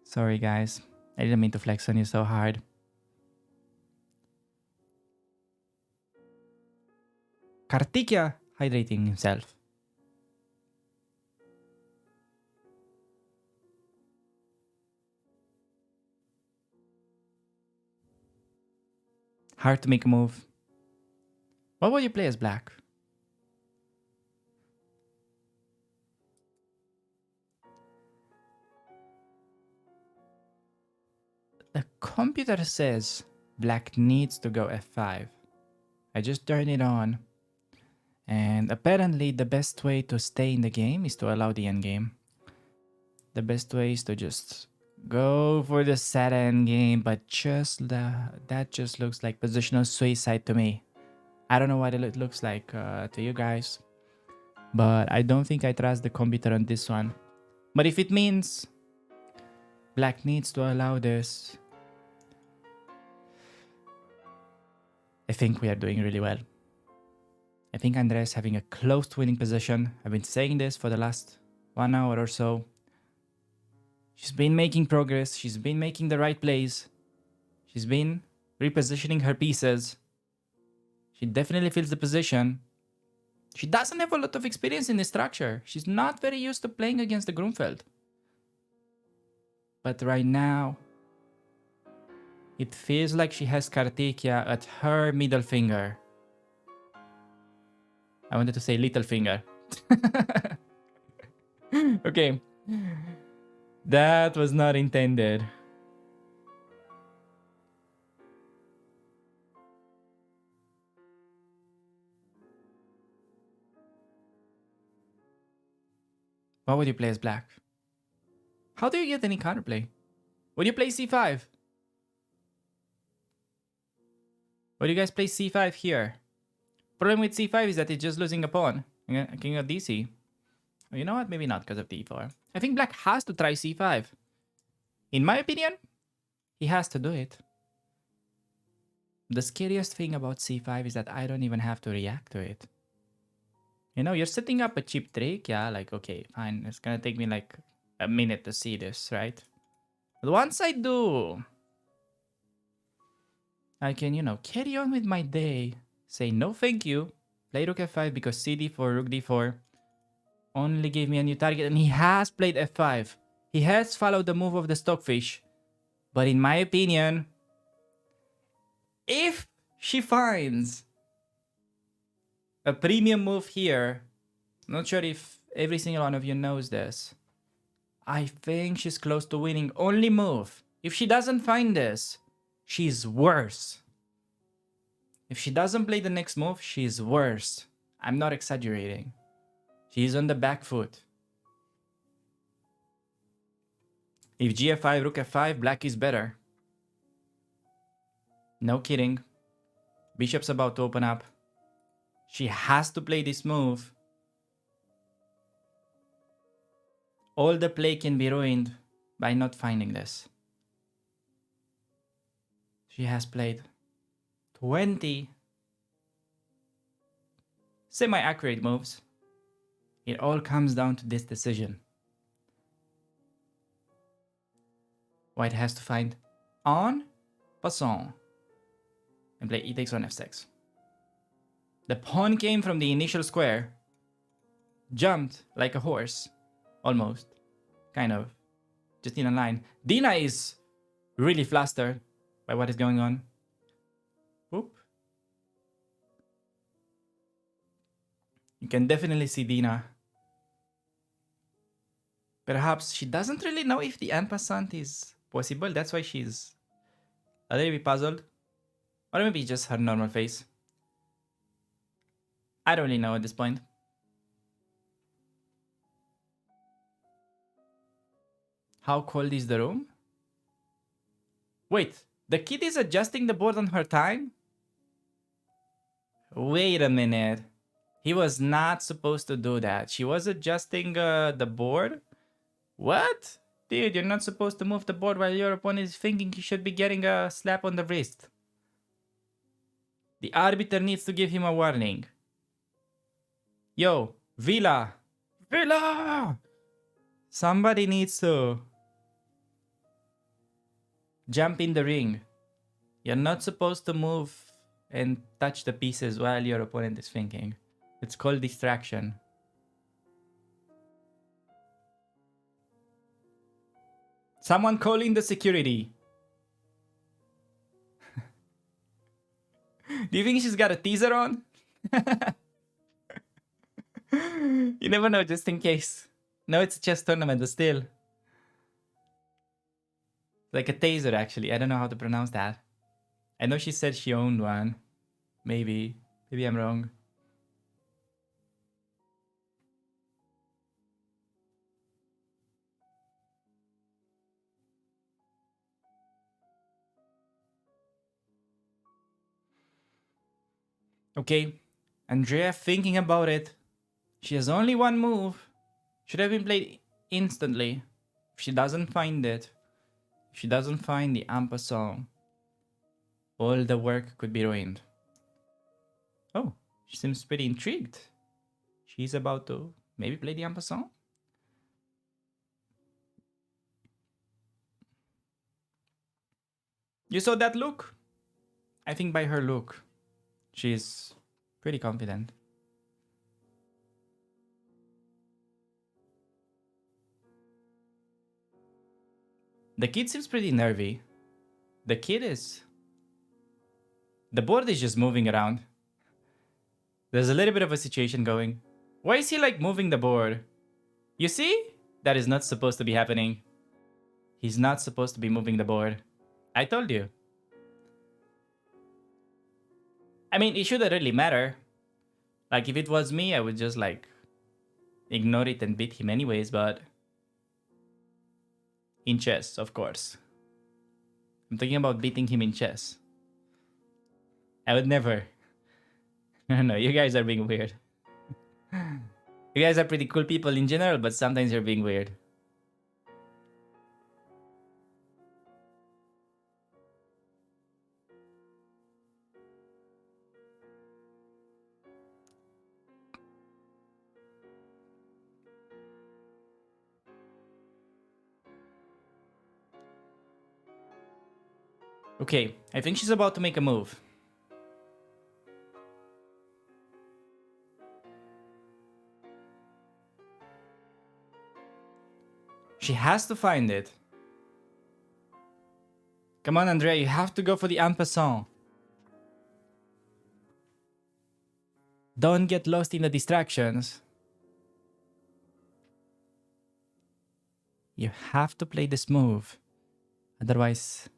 Sorry, guys. I didn't mean to flex on you so hard. Kartikya hydrating himself. Hard to make a move. What would you play as black? The computer says black needs to go f5. I just turned it on. And apparently the best way to stay in the game is to allow the endgame. The best way is to just go for the sad endgame, but that just looks like positional suicide to me. I don't know what it looks like to you guys, but I don't think I trust the computer on this one. But if it means black needs to allow this, I think we are doing really well. I think Andres having a close to winning position. I've been saying this for the last 1 hour or so. She's been making progress. She's been making the right plays. She's been repositioning her pieces. She definitely feels the position. She doesn't have a lot of experience in the structure. She's not very used to playing against the Grunfeld. But right now, it feels like she has Kartikya at her middle finger. I wanted to say little finger. Okay. That was not intended. What would you play as black? How do you get any counterplay? Would you play c5? Would you guys play c5 here? Problem with c5 is that it's just losing a pawn. King of dc. You know what? Maybe not because of d4. I think black has to try c5. In my opinion, he has to do it. The scariest thing about c5 is that I don't even have to react to it. You know, you're setting up a cheap trick. Yeah, like, okay, fine. It's gonna take me like a minute to see this, right? But once I do, I can, you know, carry on with my day. Say no thank you. Play rook f5 because cd4, rook d4 only gave me a new target. And he has played f5. He has followed the move of the stockfish. But in my opinion, if she finds a premium move here, not sure if every single one of you knows this, I think she's close to winning. Only move. If she doesn't find this, she's worse. If she doesn't play the next move, she's worse. I'm not exaggerating. She's on the back foot. If gf5, rook f5, black is better. No kidding. Bishop's about to open up. She has to play this move. All the play can be ruined by not finding this. She has played 20 semi-accurate moves. It all comes down to this decision. White has to find en passant and play e takes on f6. The pawn came from the initial square, jumped like a horse, almost, kind of, just in a line. Dina is really flustered by what is going on. Whoop. You can definitely see Dina. Perhaps she doesn't really know if the en passant is possible. That's why she's a little bit puzzled. Or maybe just her normal face. I don't really know at this point. How cold is the room? Wait, the kid is adjusting the board on her time? Wait a minute. He was not supposed to do that. She was adjusting the board? What? Dude, you're not supposed to move the board while your opponent is thinking he should be getting a slap on the wrist. The arbiter needs to give him a warning. Yo, Villa! Villa! Somebody needs to jump in the ring. You're not supposed to move and touch the pieces while your opponent is thinking. It's called distraction. Someone call in the security. Do you think she's got a teaser on? You never know, just in case. No, it's a chess tournament, but still. Like a taser, actually. I don't know how to pronounce that. I know she said she owned one. Maybe. Maybe I'm wrong. Okay. Andrea thinking about it. She has only one move. Should have been played instantly. If she doesn't find it, if she doesn't find the Ampa song, all the work could be ruined. Oh, she seems pretty intrigued. She's about to maybe play the Ampa song. You saw that look? I think by her look, she's pretty confident. The kid seems pretty nervy. The kid is... The board is just moving around. There's a little bit of a situation going. Why is he like moving the board? You see? That is not supposed to be happening. He's not supposed to be moving the board. I told you. I mean, it shouldn't really matter. Like, if it was me, I would just like ignore it and beat him anyways, but... In chess, of course. I'm thinking about beating him in chess. I would never. No, you guys are being weird. You guys are pretty cool people in general, but sometimes you're being weird. Okay, I think she's about to make a move. She has to find it. Come on, Andrea, you have to go for the en passant. Don't get lost in the distractions. You have to play this move. Otherwise,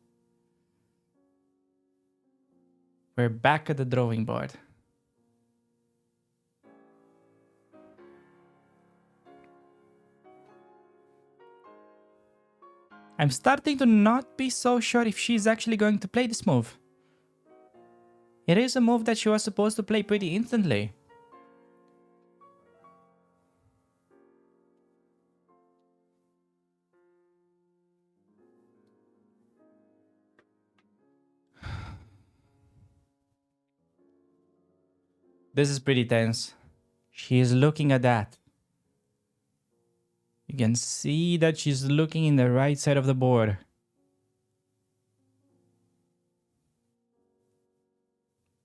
we're back at the drawing board. I'm starting to not be so sure if she's actually going to play this move. It is a move that she was supposed to play pretty instantly. This is pretty tense. She is looking at that. You can see that she's looking in the right side of the board.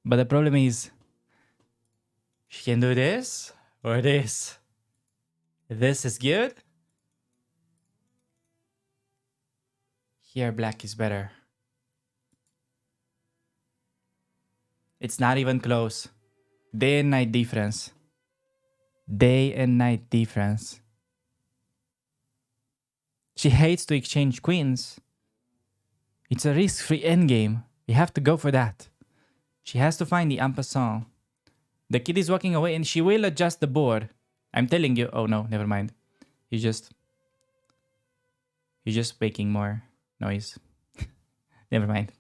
But the problem is, she can do this or this. This is good. Here, black is better. It's not even close. Day and night difference. Day and night difference. She hates to exchange queens. It's a risk-free endgame. You have to go for that. She has to find the en passant. The kid is walking away and she will adjust the board. I'm telling you. Oh no, never mind. He's just making more noise. Never mind.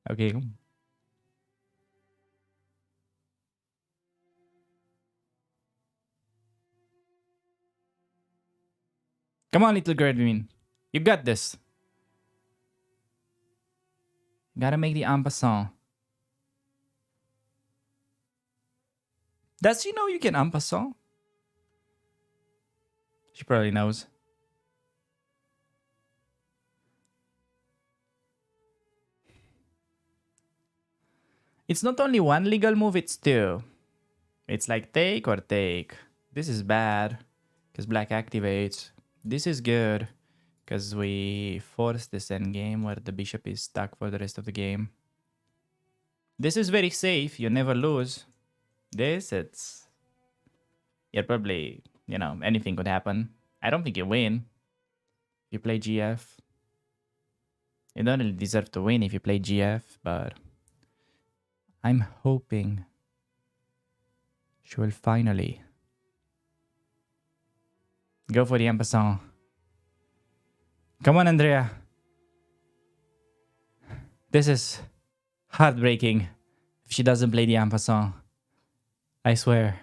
Okay. Come on, little girl, you got this. Gotta make the en passant. Does she know you can en passant? She probably knows. It's not only one legal move, it's two. It's like take or take. This is bad because black activates. This is good because we force this endgame where the bishop is stuck for the rest of the game. This is very safe. You never lose. This, it's... You're probably, anything could happen. I don't think you win. If you play GF. You don't really deserve to win if you play GF, but... I'm hoping she will finally go for the en passant. Come on, Andrea. This is heartbreaking if she doesn't play the en passant. I swear.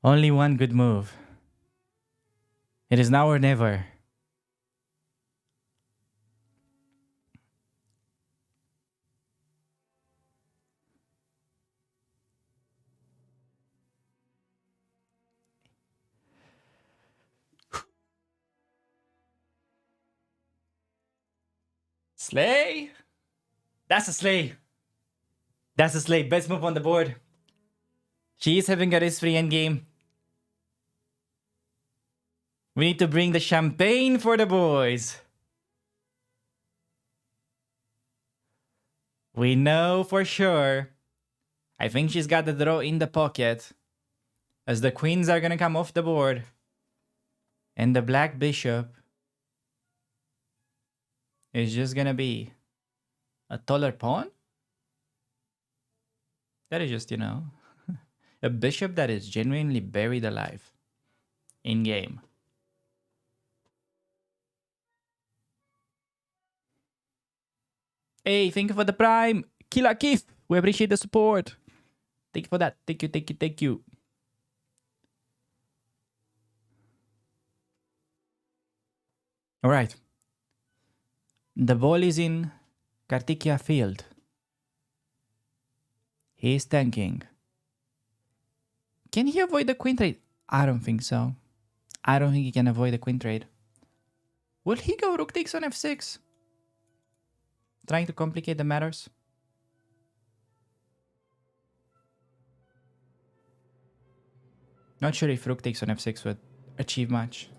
Only one good move. It is now or never. Slay? That's a slay. That's a slay. Best move on the board. She is having a risk-free endgame. We need to bring the champagne for the boys. We know for sure. I think she's got the draw in the pocket. As the queens are gonna come off the board. And the black bishop is just gonna be a taller pawn? That is just, a bishop that is genuinely buried alive in game. Hey, thank you for the prime. Killer Keith. We appreciate the support. Thank you for that. Thank you, thank you, thank you. All right. The ball is in Kartikia field. He is tanking. Can he avoid the queen trade? I don't think so. I don't think he can avoid the queen trade. Will he go rook takes on f6? Trying to complicate the matters. Not sure if rook takes on f6 would achieve much.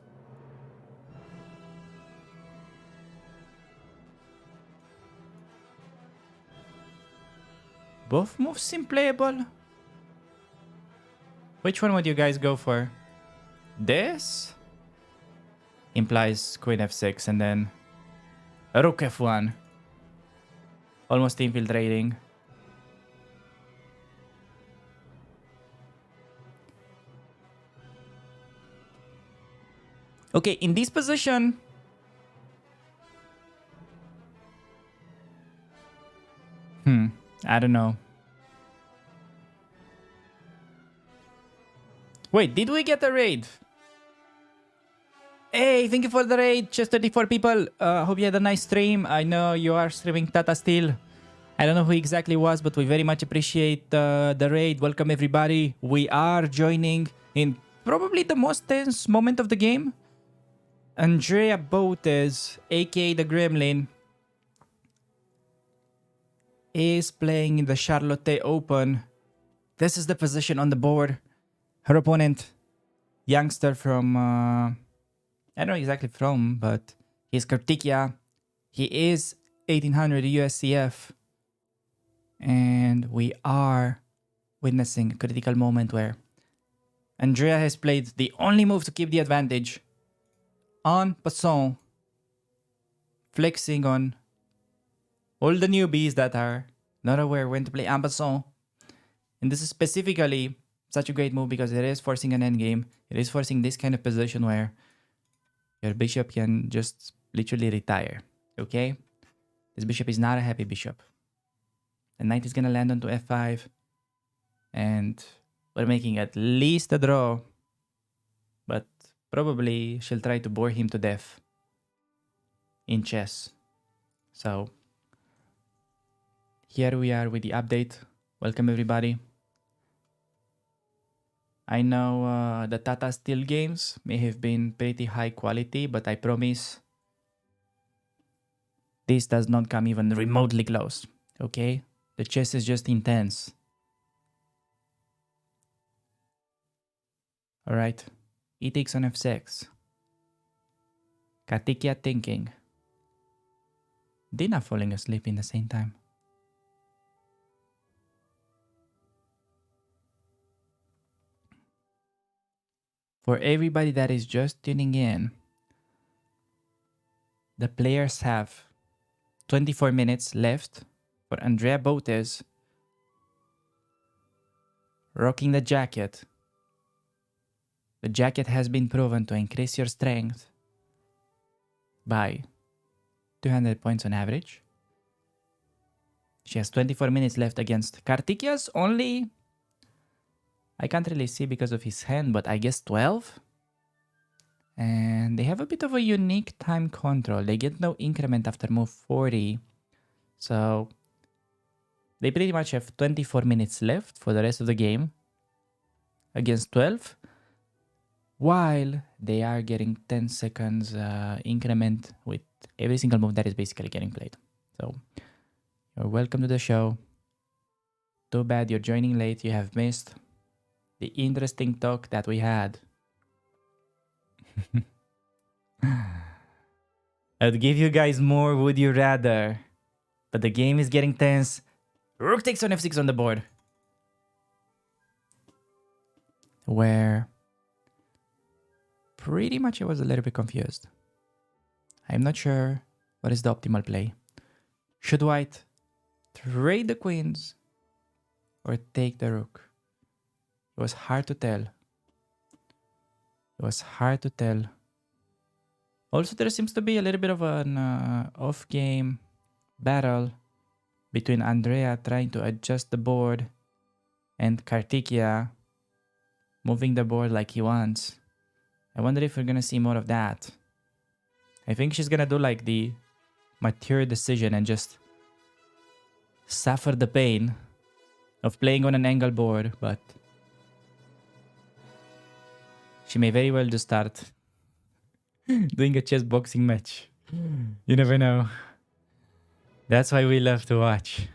Both moves seem playable. Which one would you guys go for? This implies queen f6 and then rook f1. Almost infiltrating. Okay, in this position, I don't know. Wait, did we get a raid? Hey, thank you for the raid. Just 34 people. Hope you had a nice stream. I know you are streaming Tata still. I don't know who exactly was, but we very much appreciate the raid. Welcome everybody. We are joining in probably the most tense moment of the game. Andrea Botez, aka the Gremlin, is playing in the Charlotte Open. This is the position on the board. Her opponent, youngster from, I don't know exactly from, but he's Kartikia. He is 1800 USCF. And we are witnessing a critical moment where Andrea has played the only move to keep the advantage en passant, flexing on all the newbies that are not aware when to play en passant. And this is specifically such a great move because it is forcing an endgame. It is forcing this kind of position where your bishop can just literally retire. Okay? This bishop is not a happy bishop. The knight is gonna land onto f5. And we're making at least a draw. But probably she'll try to bore him to death in chess. So here we are with the update. Welcome everybody. I know the Tata Steel games may have been pretty high quality, but I promise this does not come even remotely close. Okay? The chess is just intense. Alright. E takes on f6. Katikia thinking. Dina falling asleep in the same time. For everybody that is just tuning in, the players have 24 minutes left for Andrea Botez rocking the jacket. The jacket has been proven to increase your strength by 200 points on average. She has 24 minutes left against Kartikia's only, I can't really see because of his hand, but I guess 12. And they have a bit of a unique time control. They get no increment after move 40. So they pretty much have 24 minutes left for the rest of the game against 12. While they are getting 10 seconds increment with every single move that is basically getting played. So you're welcome to the show. Too bad you're joining late. You have missed the interesting talk that we had. I'd give you guys more would you rather, but the game is getting tense. Rook takes on f6 on the board, where pretty much I was a little bit confused. I'm not sure what is the optimal play. Should white trade the queens or take the rook? It was hard to tell. It was hard to tell. Also, there seems to be a little bit of an off-game battle between Andrea trying to adjust the board and Kartikia moving the board like he wants. I wonder if we're gonna see more of that. I think she's gonna do like the mature decision and just suffer the pain of playing on an angle board, but she may very well just start doing a chess boxing match. You never know. That's why we love to watch.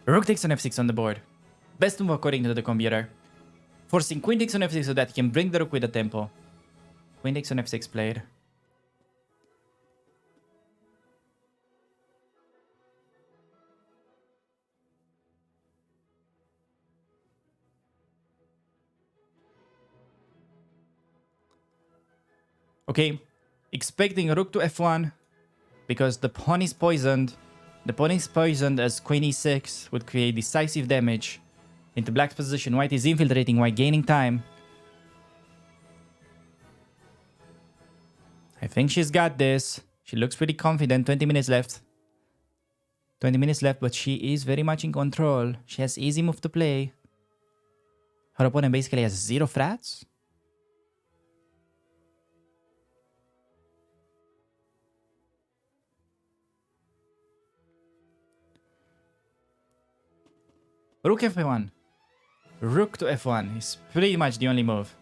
Rook takes on f6 on the board. Best move according to the computer. Forcing queen takes on f6 so that he can bring the rook with the tempo. Queen takes on f6 played. Okay, expecting rook to f1 because the pawn is poisoned. The pawn is poisoned as queen e6 would create decisive damage into black's position. White is infiltrating, white gaining time. I think she's got this. She looks pretty confident. 20 minutes left. 20 minutes left, but she is very much in control. She has easy move to play. Her opponent basically has 0 frats. Rook f1. Rook to f1 is pretty much the only move.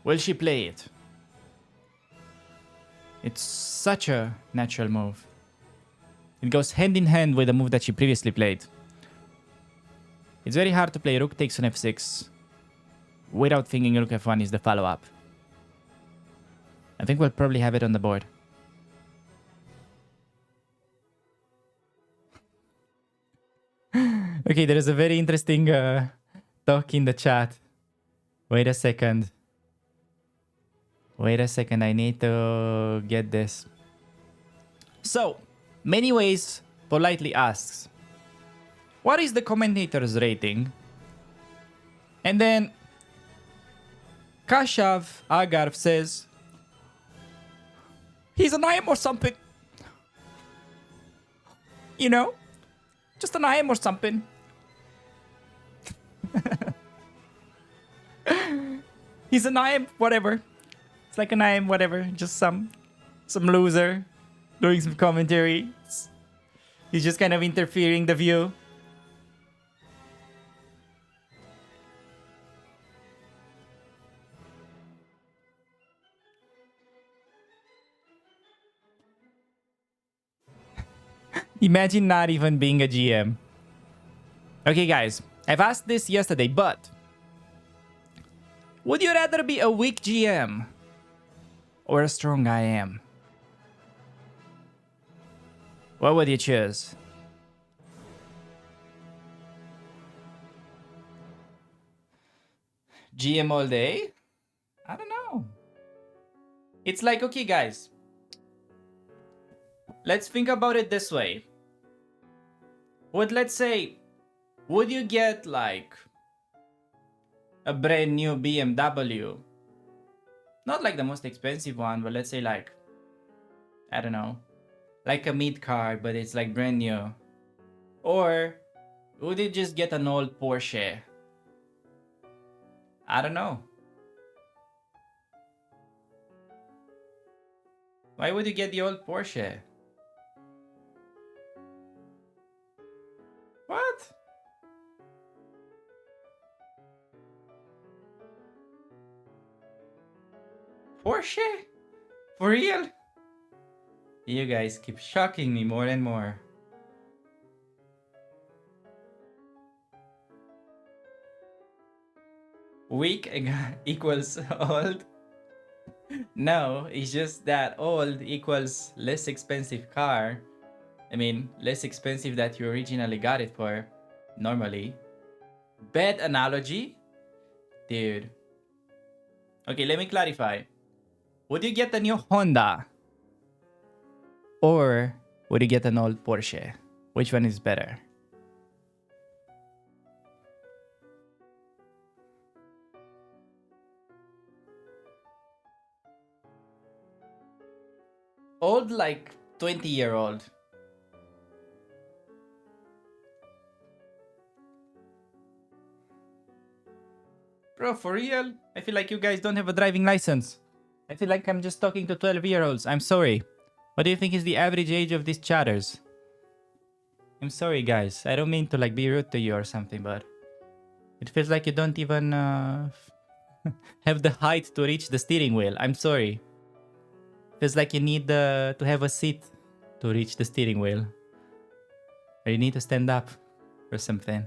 Will she play it? It's such a natural move. It goes hand in hand with the move that she previously played. It's very hard to play rook takes on f6 without thinking rook f1 is the follow-up. I think we'll probably have it on the board. Okay, there is a very interesting talk in the chat. Wait a second. Wait a second, I need to get this. So, many ways politely asks, what is the commentator's rating? And then Kashav Agarv says, he's an IM or something. You know? Just an IM or something. He's an IM, whatever. It's like an IM, whatever. Just some loser doing some commentary. He's just kind of interfering the view. Imagine not even being a GM. Okay, guys. I've asked this yesterday, but would you rather be a weak GM or a strong IM? What would you choose? GM all day? I don't know. It's like, okay, guys. Let's think about it this way. Let's say, would you get like a brand new BMW? Not like the most expensive one, but let's say like, I don't know, like a mid car, but it's like brand new. Or would you just get an old Porsche? I don't know. Why would you get the old Porsche? What? Porsche? For real? You guys keep shocking me more and more. Weak equals old? No, it's just that old equals less expensive car. I mean, less expensive that you originally got it for, normally. Bad analogy? Dude. Okay, let me clarify. Would you get a new Honda? Or would you get an old Porsche? Which one is better? Old, like 20-year-old. Bro, for real? I feel like you guys don't have a driving license. I feel like I'm just talking to 12-year-olds. I'm sorry. What do you think is the average age of these chatters? I'm sorry, guys. I don't mean to like be rude to you or something, but it feels like you don't even have the height to reach the steering wheel. I'm sorry. Feels like you need to have a seat to reach the steering wheel. Or you need to stand up or something.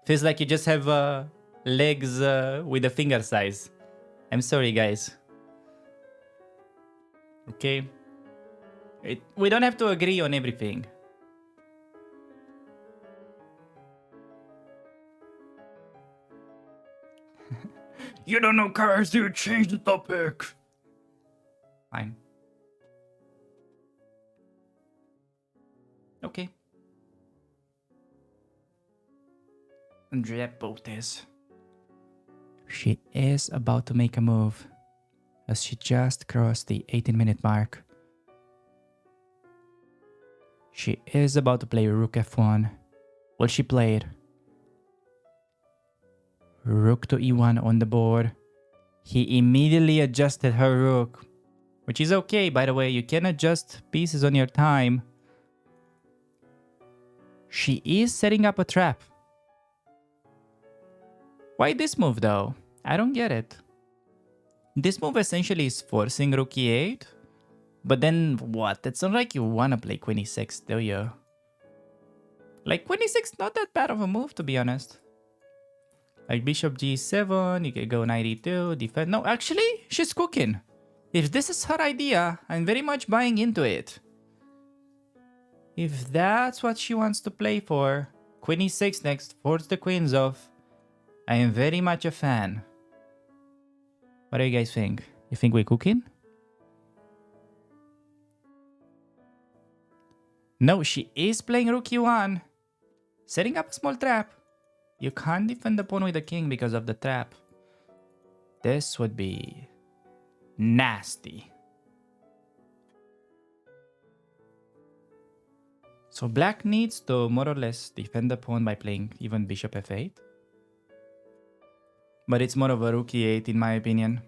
Feels like you just have legs with a finger size. I'm sorry, guys. Okay? We don't have to agree on everything. You don't know cars, dude. Change the topic. Fine. Okay. Andrea Botez. She is about to make a move as she just crossed the 18-minute mark. She is about to play Rook F1. Well, she played Rook to E1 on the board. He immediately adjusted her Rook, which is okay, by the way. You can adjust pieces on your time. She is setting up a trap. Why this move, though? I don't get it. This move essentially is forcing Rook E8. But then what? It's not like you want to play Queen E6, do you? Like, Queen E6, not that bad of a move, to be honest. Like bishop g7, you can go knight e2, defend. No, actually, she's cooking. If this is her idea, I'm very much buying into it. If that's what she wants to play for, queen e6 next, force the queens off. I am very much a fan. What do you guys think? You think we're cooking? No, she is playing rook e1. Setting up a small trap. You can't defend the pawn with the king because of the trap. This would be nasty. So black needs to more or less defend the pawn by playing even bishop f8. But it's more of a rook e8 in my opinion.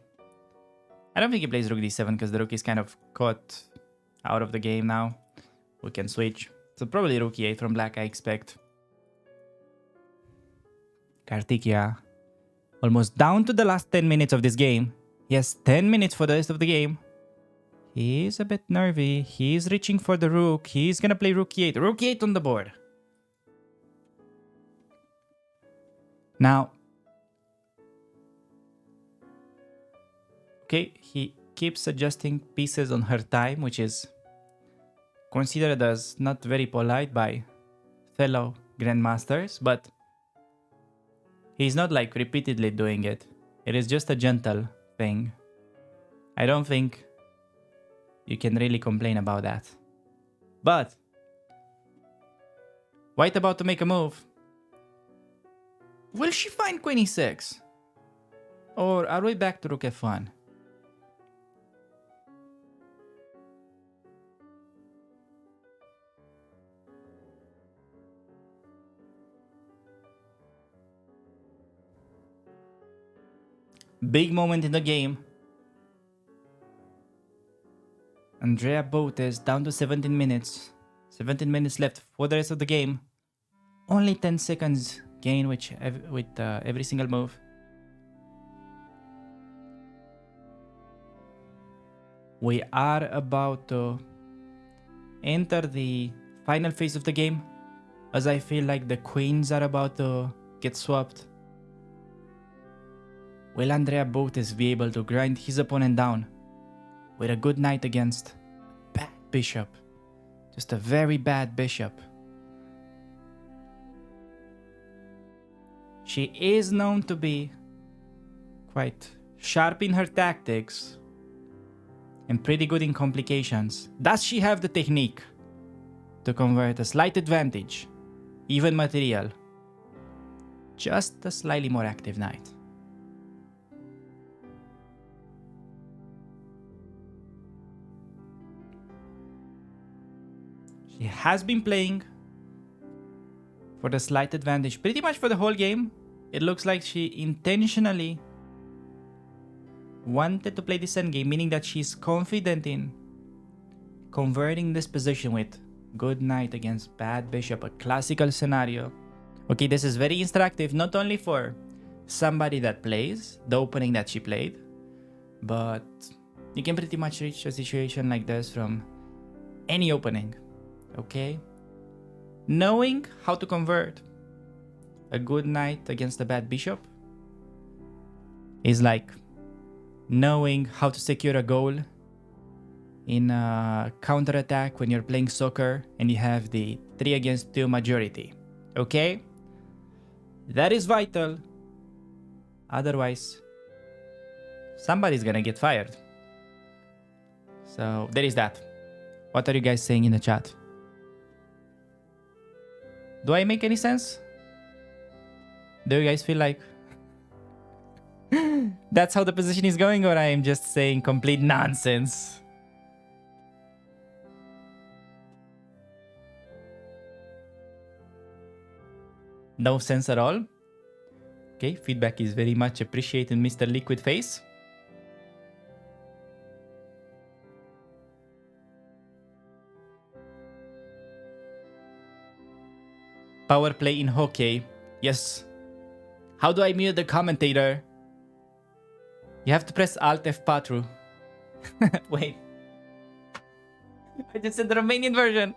I don't think he plays rook d7 because the rook is kind of caught out of the game now. We can switch. So probably rook e8 from black, I expect. Kartikia, almost down to the last 10 minutes of this game. He has 10 minutes for the rest of the game. He's a bit nervy. He's reaching for the rook. He's gonna play rook e8. Rook e8 on the board. Now, okay, he keeps adjusting pieces on her time, which is considered as not very polite by fellow grandmasters, but he's not like repeatedly doing it. It is just a gentle thing. I don't think you can really complain about that. But White about to make a move. Will she find queen e6? Or are we back to rook f1? Big moment in the game. Andrea Botez down to 17 minutes. 17 minutes left for the rest of the game. Only 10 seconds gain with every single move. We are about to enter the final phase of the game, as I feel like the queens are about to get swapped. Will Andrea Botez be able to grind his opponent down with a good knight against a bad bishop? Just a very bad bishop. She is known to be quite sharp in her tactics and pretty good in complications. Does she have the technique to convert a slight advantage, even material, just a slightly more active knight? She has been playing for the slight advantage pretty much for the whole game. It looks like she intentionally wanted to play this endgame, meaning that she's confident in converting this position with good knight against bad bishop, a classical scenario. Okay, this is very instructive, not only for somebody that plays the opening that she played, but you can pretty much reach a situation like this from any opening. Okay, knowing how to convert a good knight against a bad bishop is like knowing how to secure a goal in a counterattack when you're playing soccer and you have the 3 against 2 majority. Okay, that is vital. Otherwise, somebody's gonna get fired. So there is that. What are you guys saying in the chat? Do I make any sense? Do you guys feel like that's how the position is going, or I am just saying complete nonsense? No sense at all? Okay, feedback is very much appreciated, Mr. Liquid Face. Power play in hockey. Yes. How do I mute the commentator? You have to press Alt F4 through. Wait. I just said the Romanian version.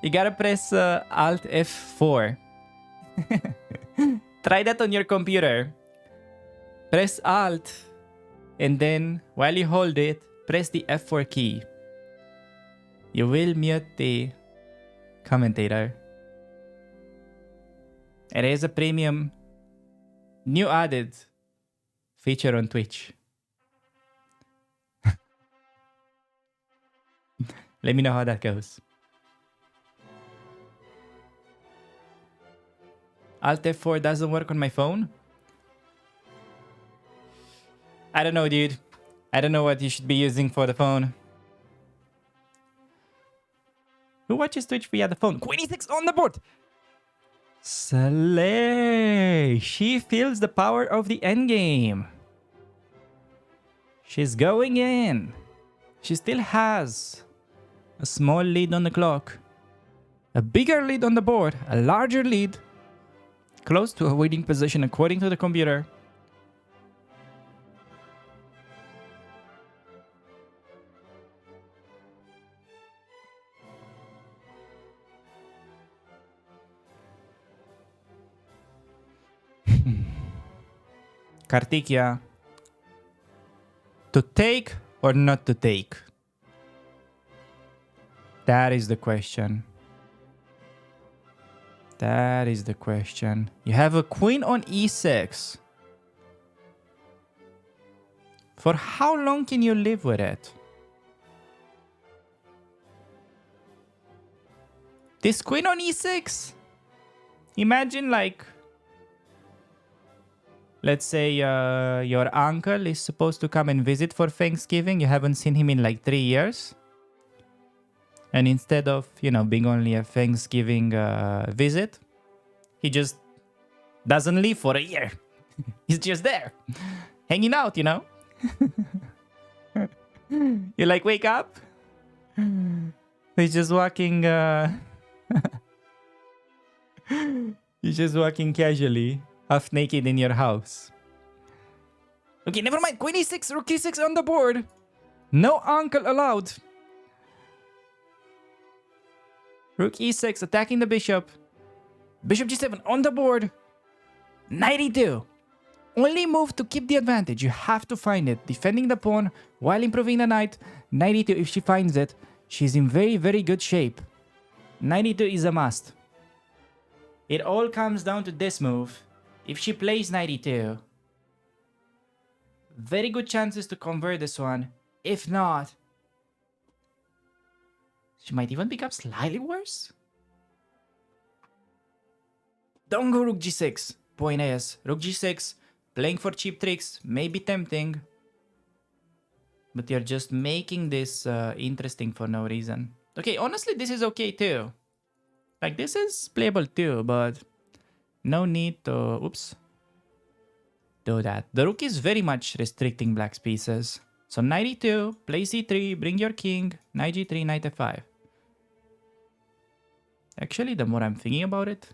You gotta press Alt F4. Try that on your computer. Press Alt, and then while you hold it, press the F4 key. You will mute the commentator. It is a premium, new added feature on Twitch. Let me know how that goes. Alt F4 doesn't work on my phone? I don't know, dude. I don't know what you should be using for the phone. Who watches Twitch via the phone? Queenie 6 on the board! Slay! She feels the power of the endgame. She's going in. She still has a small lead on the clock. A bigger lead on the board. A larger lead. Close to a winning position according to the computer. Kartikia. To take or not to take? That is the question. That is the question. You have a queen on e6. For how long can you live with it? This queen on e6? Imagine like, let's say your uncle is supposed to come and visit for Thanksgiving. You haven't seen him in like 3 years. And instead of, you know, being only a Thanksgiving visit, he just doesn't leave for a year. He's just there, hanging out, you know? You like wake up? He's just walking... He's just walking casually, half naked in your house. Okay, never mind. Queen e6, rook e6 on the board. No uncle allowed. Rook e6, attacking the bishop. Bishop g7 on the board. Knight e2. Only move to keep the advantage. You have to find it. Defending the pawn while improving the knight. Knight e2, if she finds it, she's in very, very good shape. Knight e2 is a must. It all comes down to this move. If she plays knight e2, very good chances to convert this one. If not, she might even become slightly worse. Don't go rook g6. Point is, rook g6, playing for cheap tricks, may be tempting. But you're just making this interesting for no reason. Okay, honestly, this is okay too. Like, this is playable too, but no need to, oops, do that. The rook is very much restricting black's pieces. So knight e2, play c3, bring your king, knight g3, knight f5. Actually, the more I'm thinking about it,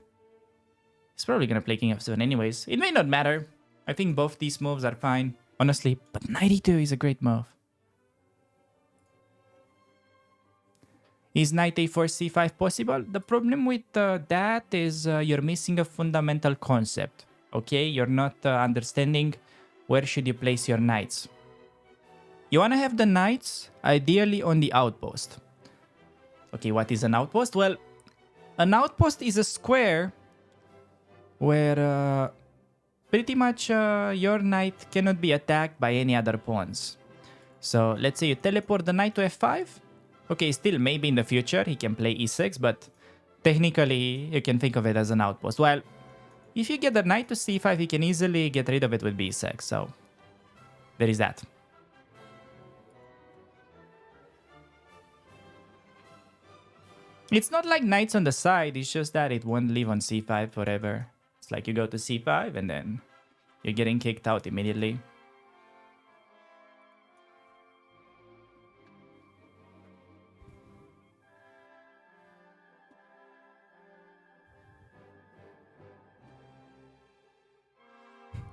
he's probably gonna play king f7 anyways. It may not matter. I think both these moves are fine, honestly, but knight e2 is a great move. Is knight a4 c5 possible? The problem with that is you're missing a fundamental concept. Okay, you're not understanding where should you place your knights. You want to have the knights ideally on the outpost. Okay, what is an outpost? Well, an outpost is a square where pretty much your knight cannot be attacked by any other pawns. So let's say you teleport the knight to f5. Okay, still maybe in the future he can play e6, but technically you can think of it as an outpost. Well, if you get the knight to c5, he can easily get rid of it with b6, so there is that. It's not like knights on the side, it's just that it won't live on c5 forever. It's like you go to c5 and then you're getting kicked out immediately.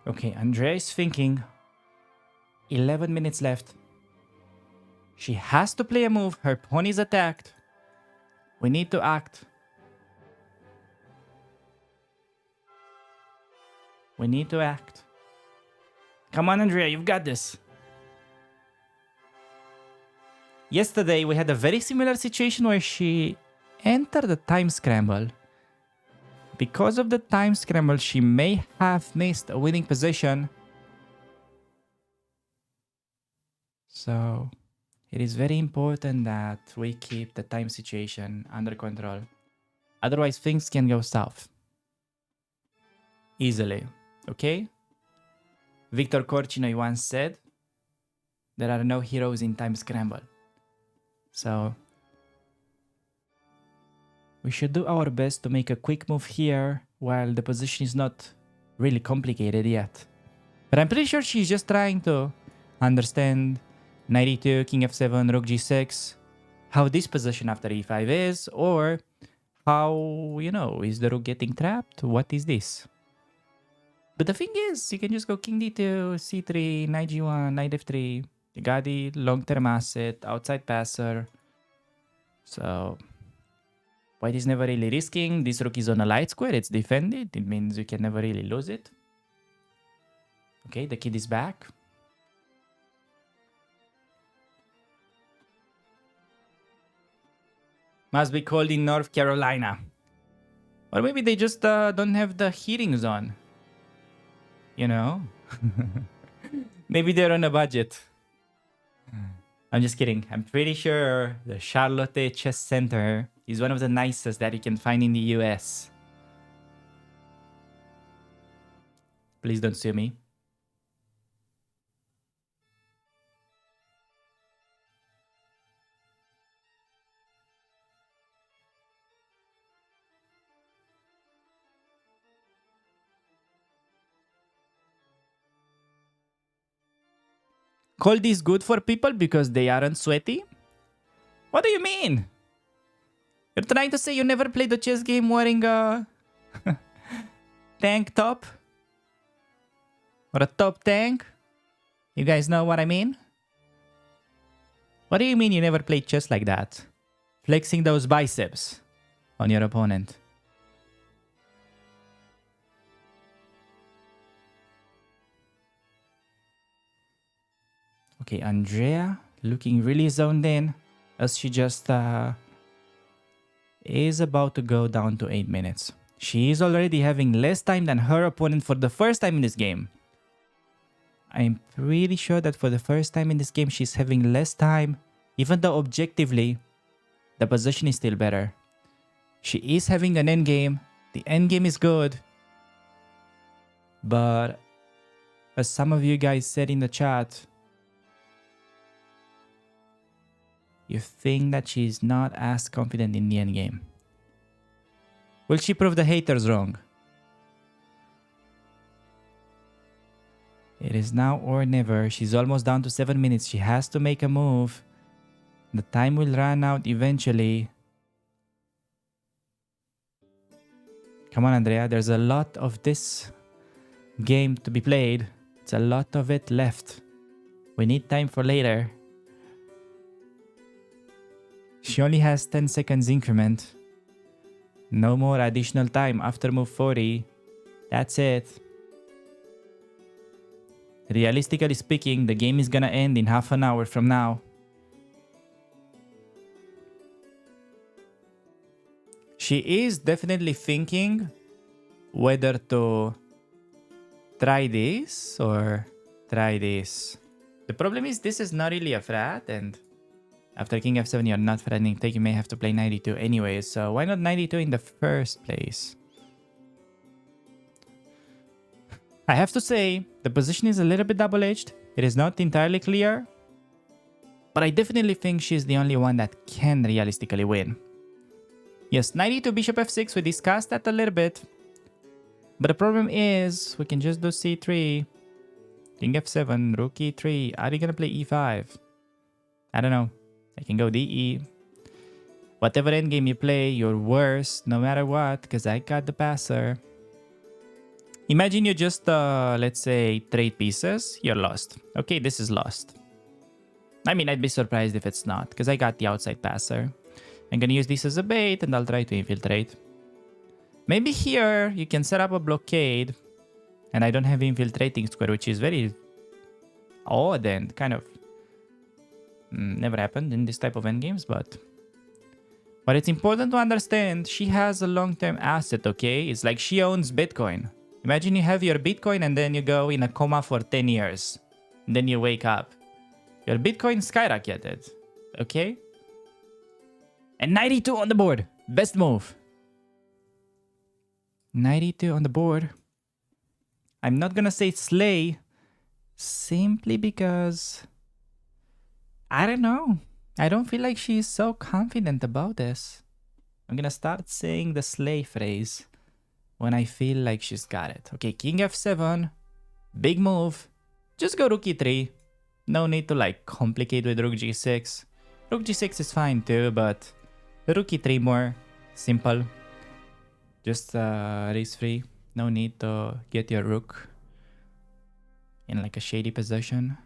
Okay, Andrea is thinking. 11 minutes left. She has to play a move. Her pawn is attacked. We need to act. We need to act. Come on, Andrea, you've got this. Yesterday, we had a very similar situation where she entered the time scramble. Because of the time scramble, she may have missed a winning position. So, it is very important that we keep the time situation under control. Otherwise, things can go south. Easily. Okay? Victor Korchinoi once said, there are no heroes in time scramble. So, we should do our best to make a quick move here while the position is not really complicated yet. But I'm pretty sure she's just trying to understand knight e2, king f7, rook g6, how this position after e5 is, or how, you know, is the rook getting trapped? What is this? But the thing is, you can just go king d2, c3, knight g1, knight f3. You got the long-term asset, outside passer. So, white is never really risking. This rook is on a light square. It's defended. It means you can never really lose it. Okay, the kid is back. Must be cold in North Carolina. Or maybe they just don't have the heatings on. You know? Maybe they're on a budget. I'm just kidding. I'm pretty sure the Charlotte Chess Center is one of the nicest that you can find in the US. Please don't sue me. Cold is good for people because they aren't sweaty? What do you mean? You're trying to say you never played a chess game wearing a tank top? Or a top tank? You guys know what I mean? What do you mean you never played chess like that? Flexing those biceps on your opponent. Okay, Andrea looking really zoned in as she just is about to go down to 8 minutes. She is already having less time than her opponent for the first time in this game. I'm pretty sure that for the first time in this game, she's having less time, even though objectively, the position is still better. She is having an endgame. The endgame is good. But as some of you guys said in the chat, you think that she's not as confident in the endgame. Will she prove the haters wrong? It is now or never. She's almost down to 7 minutes. She has to make a move. The time will run out eventually. Come on, Andrea. There's a lot of this game to be played. It's a lot of it left. We need time for later. She only has 10 seconds increment. No more additional time after move 40. That's it. Realistically speaking, the game is gonna end in half an hour from now. She is definitely thinking whether to try this or try this. The problem is this is not really a threat, and after king f7 you're not threatening take, you may have to play 92 anyway, so why not 92 in the first place? I have to say, the position is a little bit double-edged. It is not entirely clear, but I definitely think she's the only one that can realistically win. Yes, 92 bishop f6, we discussed that a little bit, but the problem is we can just do c3, king f7, rook e3. Are you gonna play e5? I don't know. I can go de. Whatever endgame you play, you're worse no matter what, because I got the passer. Imagine you just, let's say, trade pieces. You're lost. Okay, this is lost. I mean, I'd be surprised if it's not, because I got the outside passer. I'm going to use this as a bait, and I'll try to infiltrate. Maybe here, you can set up a blockade. And I don't have infiltrating square, which is very odd and kind of never happened in this type of endgames, but it's important to understand she has a long-term asset, okay? It's like she owns Bitcoin. Imagine you have your Bitcoin and then you go in a coma for 10 years. And then you wake up. Your Bitcoin skyrocketed, okay? And 92 on the board. Best move. 92 on the board. I'm not gonna say slay simply because I don't know. I don't feel like she's so confident about this. I'm gonna start saying the slay phrase when I feel like she's got it. Okay, king f7. Big move. Just go rook e3. No need to like complicate with rook g6. Rook g6 is fine too, but rook e3 more simple. Just raise free. No need to get your rook in like a shady position.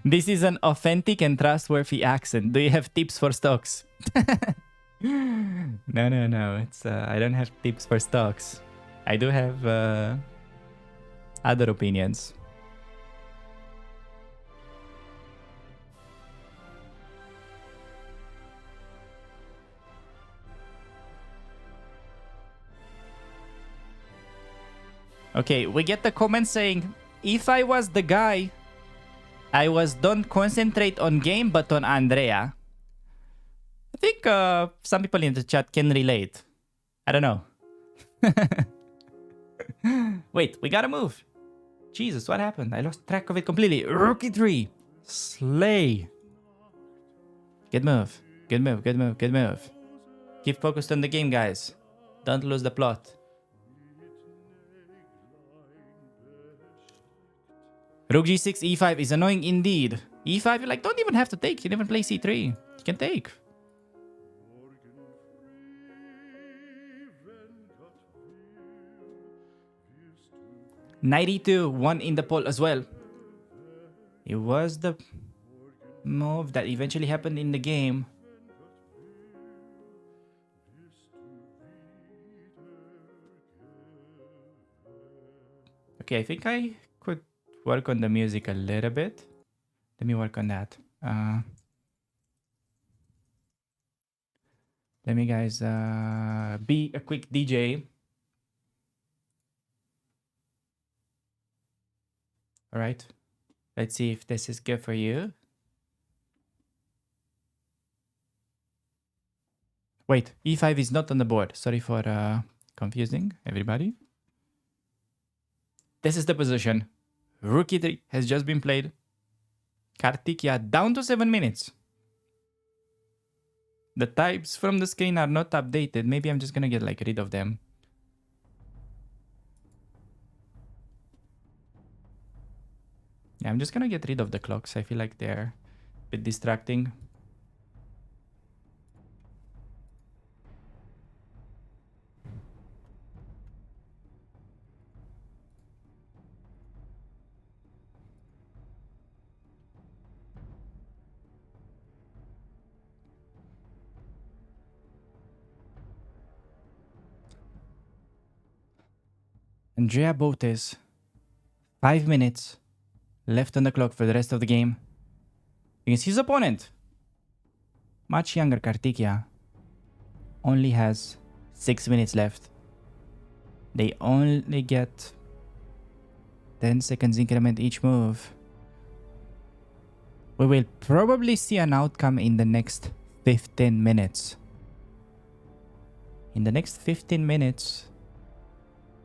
This is an authentic and trustworthy accent. Do you have tips for stocks? No. It's I don't have tips for stocks. I do have other opinions. Okay, we get the comment saying, if I was the guy, I was don't concentrate on game but on Andrea. I think some people in the chat can relate. I don't know. Wait, we gotta move. Jesus, what happened? I lost track of it completely. Rook e3. Slay. Good move. Good move, good move, good move. Keep focused on the game, guys. Don't lose the plot. Rook g6, e5 is annoying indeed. e5, you like don't even have to take. You never play c3. You can take. $92, one in the poll as well. It was the move that eventually happened in the game. Okay, I think I could work on the music a little bit. Let me work on that. Let me guys be a quick DJ. All right. Let's see if this is good for you. Wait, e5 is not on the board. Sorry for confusing everybody. This is the position. Rook e3 has just been played. Kartikia down to 7 minutes. The types from the screen are not updated. Maybe I'm just gonna get like rid of them. Yeah, I'm just gonna get rid of the clocks. I feel like they're a bit distracting. Andrea Botez, 5 minutes left on the clock for the rest of the game. Against his opponent, much younger Kartikia, only has 6 minutes left. They only get 10 seconds increment each move. We will probably see an outcome in the next 15 minutes. In the next 15 minutes,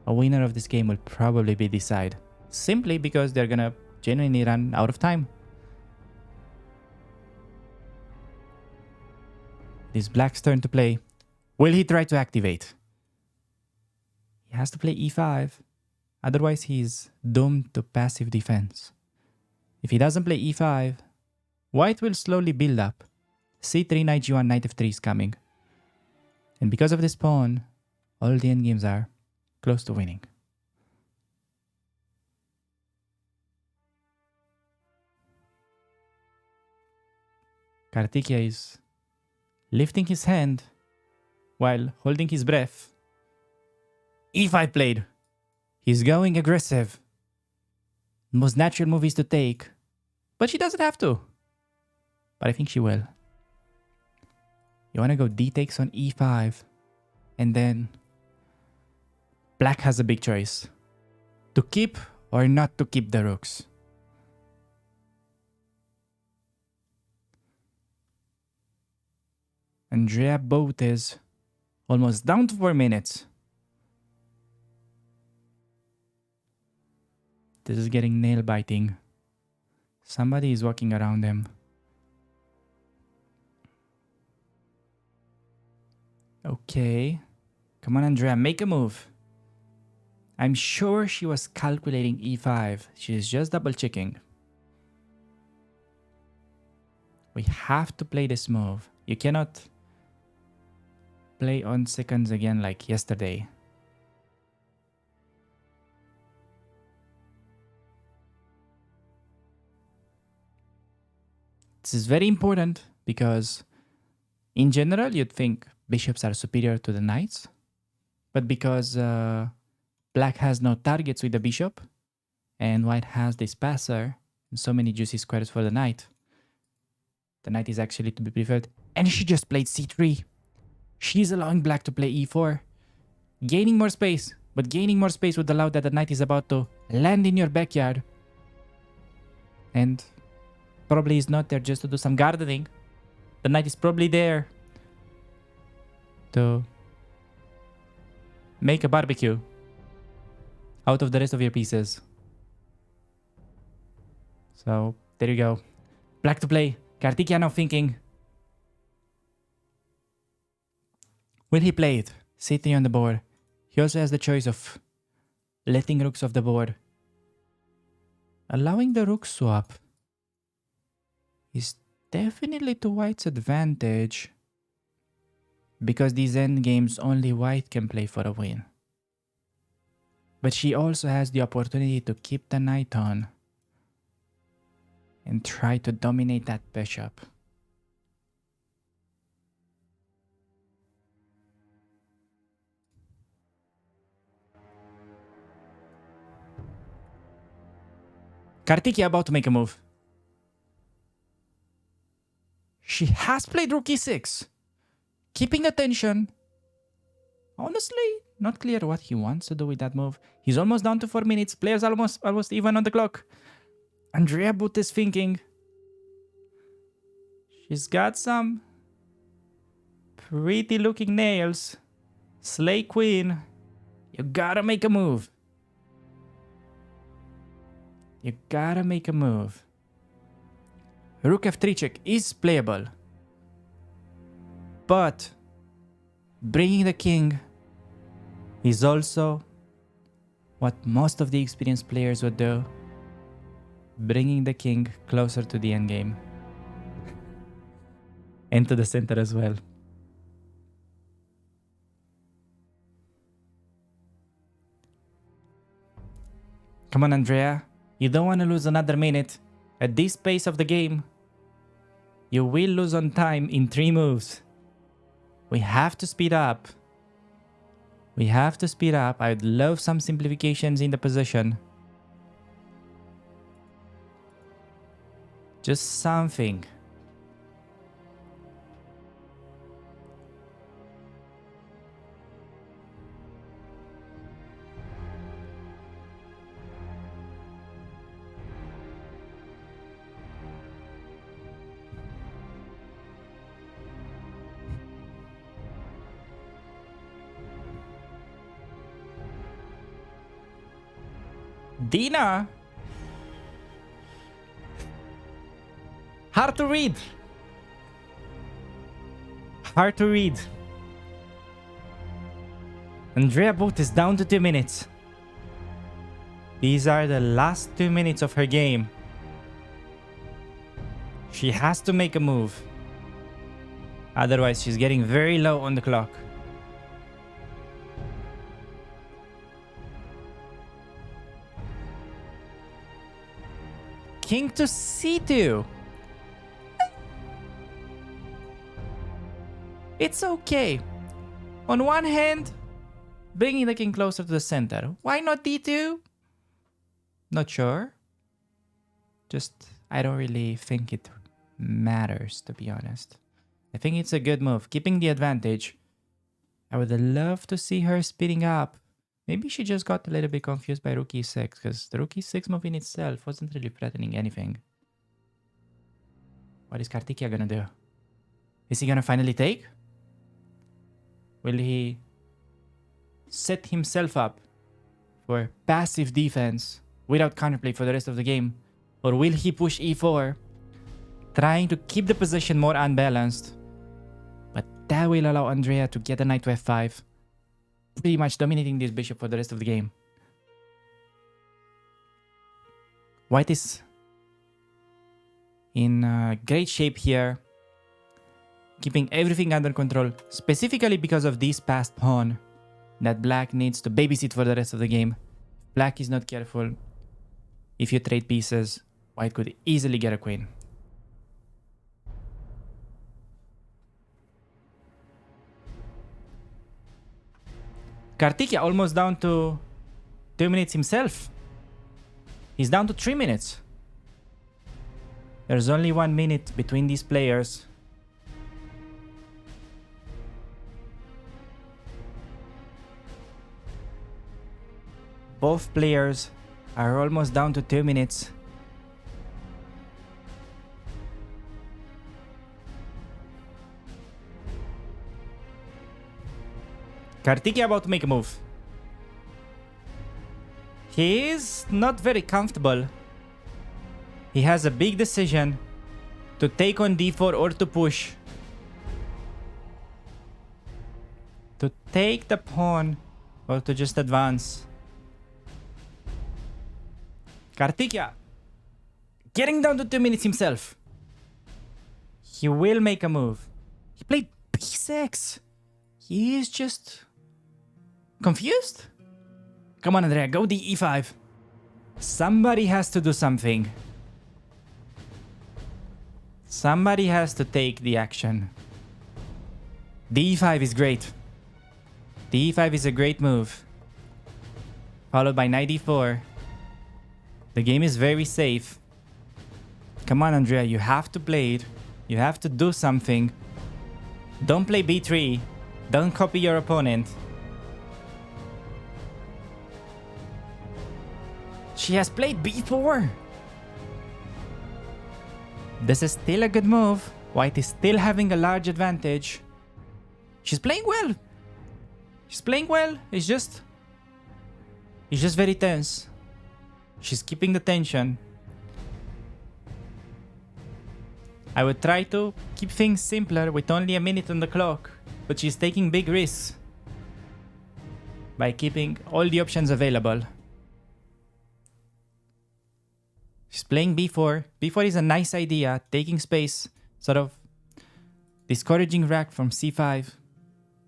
a winner of this game will probably be decided. Simply because they're gonna genuinely run out of time. It is Black's turn to play. Will he try to activate? He has to play e5. Otherwise, he's doomed to passive defense. If he doesn't play e5, White will slowly build up. c3, knight g1, knight f3 is coming. And because of this pawn, all the endgames are close to winning. Kartikeya is lifting his hand while holding his breath. E5 played. He's going aggressive. Most natural move is to take. But she doesn't have to. But I think she will. You want to go D takes on E5. And then black has a big choice. To keep or not to keep the rooks. Andrea Botez almost down to 4 minutes. This is getting nail biting. Somebody is walking around him. Okay. Come on, Andrea, make a move. I'm sure she was calculating E5. She's just double checking. We have to play this move. You cannot play on seconds again like yesterday. This is very important because in general, you'd think bishops are superior to the knights. But because black has no targets with the bishop and white has this passer and so many juicy squares for the knight is actually to be preferred. And she just played c3. She's allowing black to play e4. Gaining more space, but gaining more space would allow that the knight is about to land in your backyard. And probably is not there just to do some gardening. The knight is probably there to make a barbecue out of the rest of your pieces. So there you go. Black to play. Kartikeya now thinking. Will he play it? C3 on the board. He also has the choice of letting rooks off the board. Allowing the rook swap is definitely to white's advantage because these endgames only white can play for a win. But she also has the opportunity to keep the knight on and try to dominate that bishop. Kartikeya about to make a move. She has played rook e6. Keeping attention. Honestly, not clear what he wants to do with that move. He's almost down to 4 minutes. Players almost even on the clock. Andrea But is thinking. She's got some pretty looking nails. Slay queen. You gotta make a move. You gotta make a move. Rook f3 check is playable. But bringing the king is also what most of the experienced players would do. Bringing the king closer to the endgame. And to the center as well. Come on, Andrea. You don't want to lose another minute. At this pace of the game, you will lose on time in 3 moves. We have to speed up. We have to speed up. I'd love some simplifications in the position. Just something. Dina! Hard to read. Hard to read. Andrea But is down to 2 minutes. These are the last 2 minutes of her game. She has to make a move. Otherwise, she's getting very low on the clock. King to c2. It's okay. On one hand, bringing the king closer to the center. Why not d2? Not sure. Just, I don't really think it matters, to be honest. I think it's a good move. Keeping the advantage. I would love to see her speeding up. Maybe she just got a little bit confused by rook e6, because the rook e6 move in itself wasn't really threatening anything. What is Kartikeya gonna do? Is he gonna finally take? Will he set himself up for passive defense without counterplay for the rest of the game? Or will he push e4, trying to keep the position more unbalanced? But that will allow Andrea to get a knight to f5, pretty much dominating this bishop for the rest of the game. White is in great shape here, keeping everything under control, specifically because of this passed pawn that black needs to babysit for the rest of the game. Black is not careful. If you trade pieces, white could easily get a queen. Kartikeya almost down to 2 minutes himself. He's down to 3 minutes. There's only 1 minute between these players. Both players are almost down to 2 minutes. Kartikeya about to make a move. He is not very comfortable. He has a big decision to take on d4 or to push. To take the pawn or to just advance. Kartikeya getting down to 2 minutes himself. He will make a move. He played b6. He is just confused. Come on, Andrea, go d5. Somebody has to do something. Somebody has to take the action. d5 is great. d5 is a great move. Followed by knight d4. The game is very safe. Come on, Andrea, you have to play it. You have to do something. Don't play b3. Don't copy your opponent. She has played b4. This is still a good move. White is still having a large advantage. She's playing well. She's playing well. It's just very tense. She's keeping the tension. I would try to keep things simpler with only a minute on the clock, but she's taking big risks by keeping all the options available. She's playing b4. b4 is a nice idea, taking space, sort of discouraging rack from c5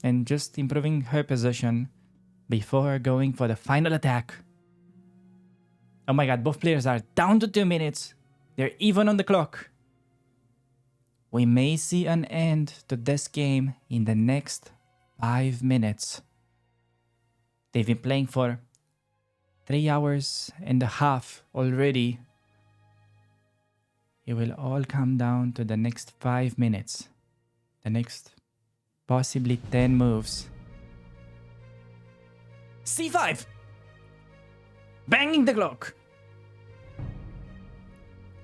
and just improving her position before going for the final attack. Oh my god, both players are down to 2 minutes. They're even on the clock. We may see an end to this game in the next 5 minutes. They've been playing for 3 hours and a half already. It will all come down to the next 5 minutes. The next possibly 10 moves. c5! Banging the clock!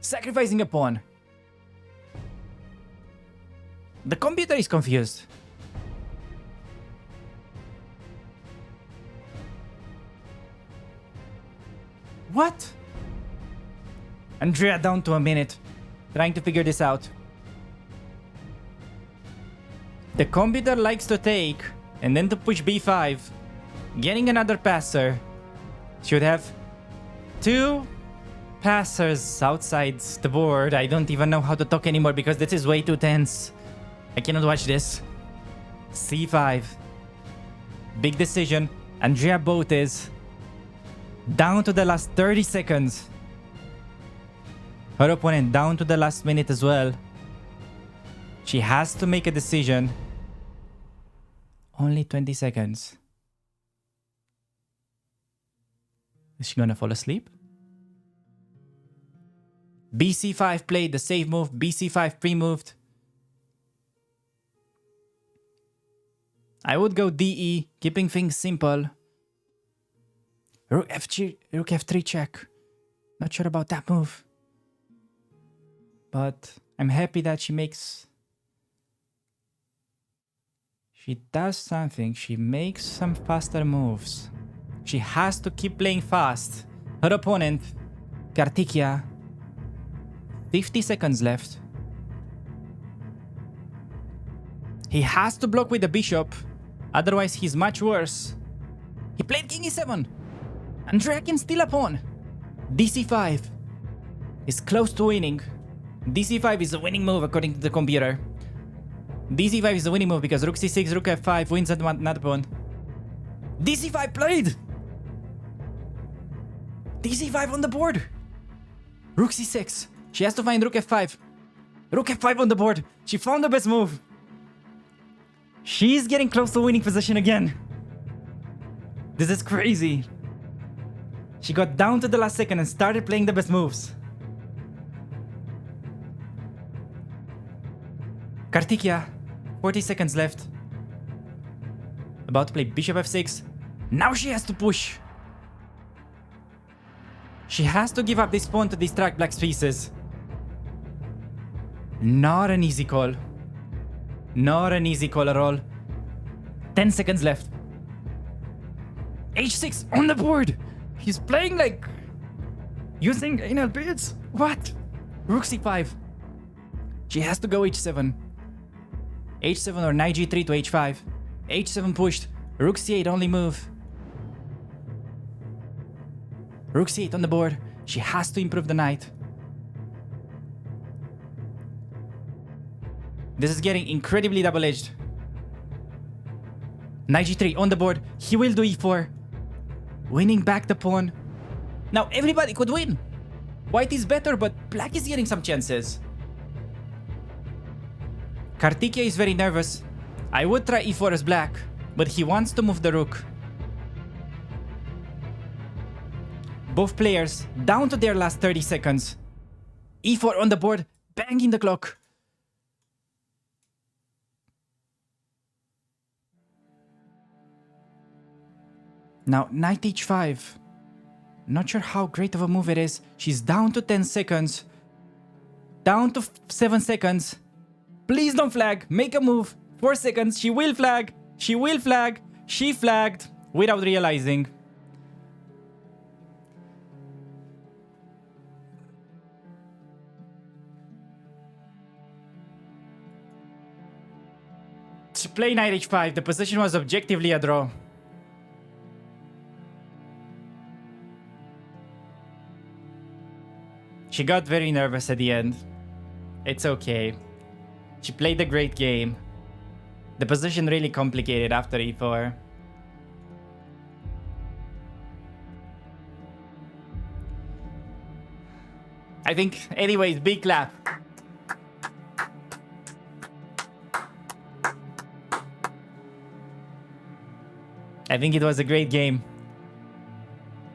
Sacrificing a pawn. The computer is confused. What? Andrea down to a minute, trying to figure this out. The computer likes to take and then to push b5, getting another passer. Should have 2 passers outside the board. I don't even know how to talk anymore because this is way too tense. I cannot watch this. c5. Big decision. Andrea Botez down to the last 30 seconds. Her opponent down to the last minute as well. She has to make a decision. Only 20 seconds. Is she gonna fall asleep? BC5 played the save move. BC5 pre-moved. I would go DE, keeping things simple. Rook F3 check. Not sure about that move. But I'm happy that she does something. She makes some faster moves. She has to keep playing fast. Her opponent, Kartikia, 50 seconds left. He has to block with the bishop. Otherwise, he's much worse. He played king e7. Andrea can steal a pawn. DC5 is close to winning. DC5 is a winning move according to the computer. DC5 is a winning move because rook c6, rook f5 wins another pawn. DC5 played! DC5 on the board! Rook c6. She has to find rook f5. Rook f5 on the board. She found the best move. She's getting close to winning position again. This is crazy. She got down to the last second and started playing the best moves. Kartikia, 40 seconds left. About to play bishop f6. Now she has to push. She has to give up this pawn to distract black's pieces. Not an easy call. Not an easy call at all. 10 seconds left. h6 on the board. He's playing like using anal beads. What? Rook c5. She has to go h7. h7 or knight g3 to h5. h7 pushed. Rook c8 only move. Rook c8 on the board. She has to improve the knight. This is getting incredibly double-edged. Knight g3 on the board. He will do e4. Winning back the pawn. Now everybody could win. White is better, but black is getting some chances. Kartikia is very nervous. I would try e4 as black, but he wants to move the rook. Both players down to their last 30 seconds. e4 on the board, banging the clock. Now, knight h5. Not sure how great of a move it is. She's down to 10 seconds. Down to 7 seconds. Please don't flag. Make a move. 4 seconds. She will flag. She will flag. She flagged without realizing. To play knight h5, the position was objectively a draw. She got very nervous at the end. It's okay. She played a great game. The position really complicated after e4. I think, anyways, big clap. I think it was a great game.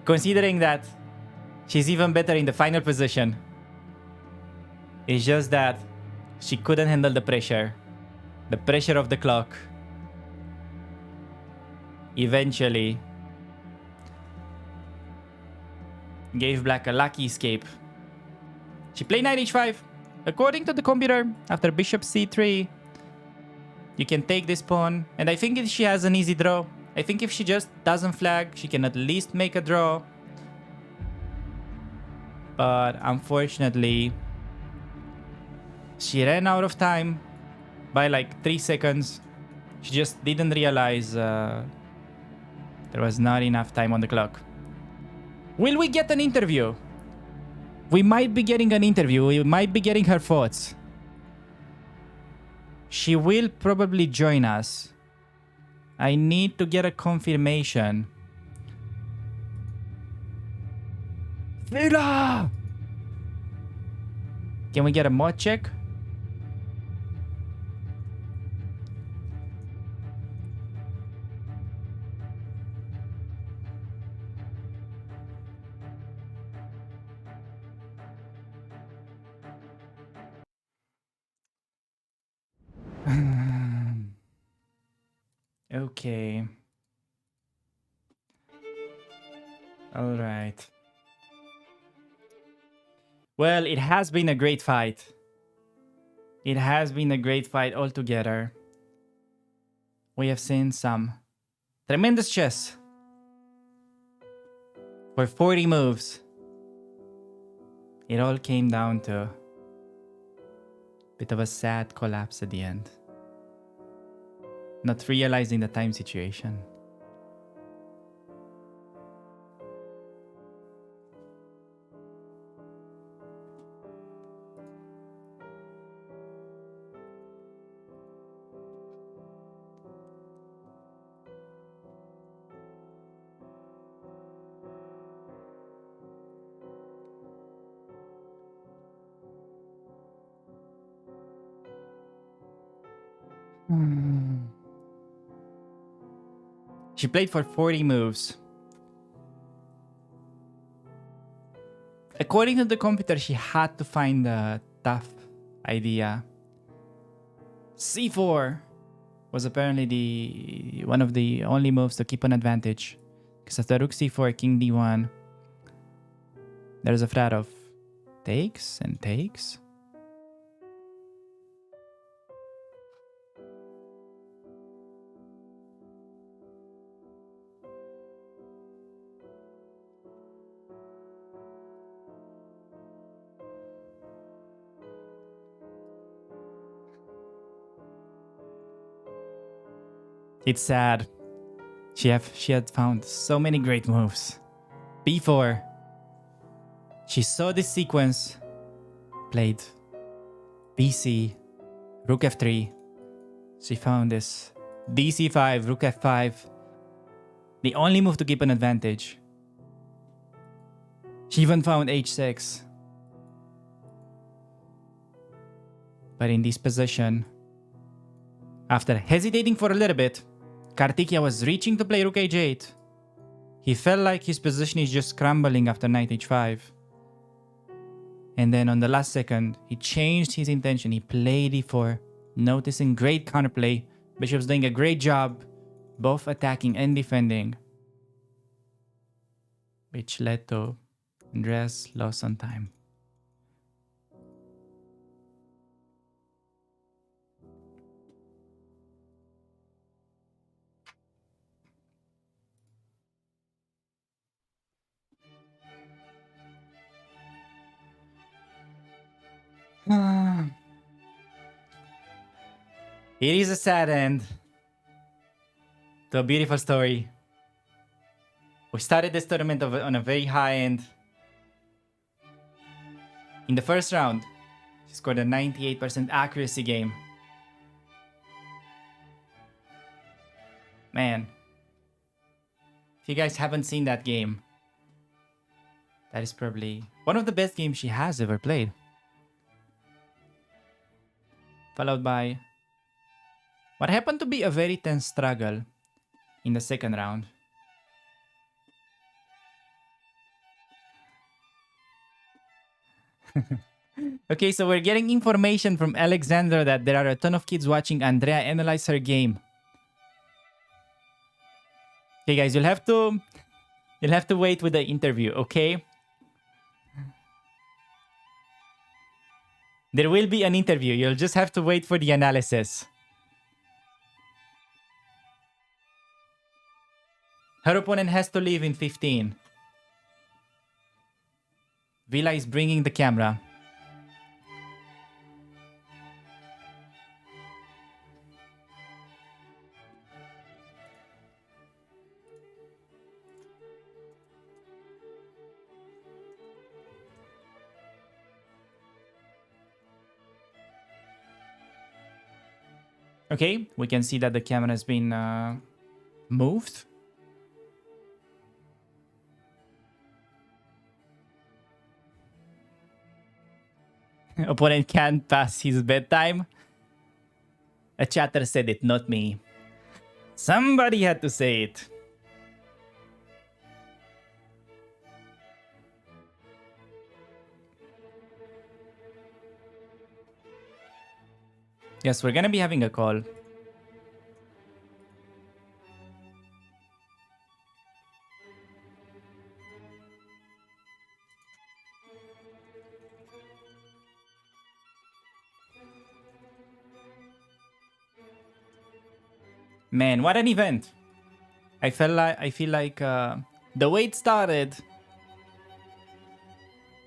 Considering that she's even better in the final position. It's just that she couldn't handle the pressure. The pressure of the clock. Eventually gave black a lucky escape. She played knight h5. According to the computer, after bishop c3, you can take this pawn. And I think she has an easy draw. I think if she just doesn't flag, she can at least make a draw. But unfortunately, she ran out of time by like 3 seconds. She just didn't realize there was not enough time on the clock. Will we get an interview? We might be getting an interview. We might be getting her thoughts. She will probably join us. I need to get a confirmation. Villa! Can we get a mod check? Okay. All right. Well, it has been a great fight. It has been a great fight altogether. We have seen some tremendous chess for 40 moves. It all came down to a bit of a sad collapse at the end. Not realizing the time situation. She played for 40 moves. According to the computer, she had to find a tough idea. C4 was apparently the one of the only moves to keep an advantage. Because after rook c4, king d1, there's a threat of takes and takes. It's sad. She had found so many great moves. b4. She saw this sequence, played bc, rook f3. She found this dc5, rook f5. The only move to keep an advantage. She even found h6. But in this position, after hesitating for a little bit, Kartikeya was reaching to play rook h8. He felt like his position is just scrambling after knight h5. And then on the last second, he changed his intention. He played e4, noticing great counterplay. Bishop's doing a great job, both attacking and defending, which led to Andreas lost on time. It is a sad end to a beautiful story. We started this tournament on a very high end. In the first round, she scored a 98% accuracy game. Man, if you guys haven't seen that game, that is probably one of the best games she has ever played. Followed by what happened to be a very tense struggle in the second round. Okay, so we're getting information from Alexander that there are a ton of kids watching Andrea analyze her game. Okay, guys, you'll have to wait with the interview, okay? There will be an interview. You'll just have to wait for the analysis. Her opponent has to leave in 15. Vila is bringing the camera. Okay, we can see that the camera has been moved. Opponent can't pass his bedtime. A chatter said it, not me. Somebody had to say it. Yes, we're gonna be having a call. Man, what an event. I feel like the way it started,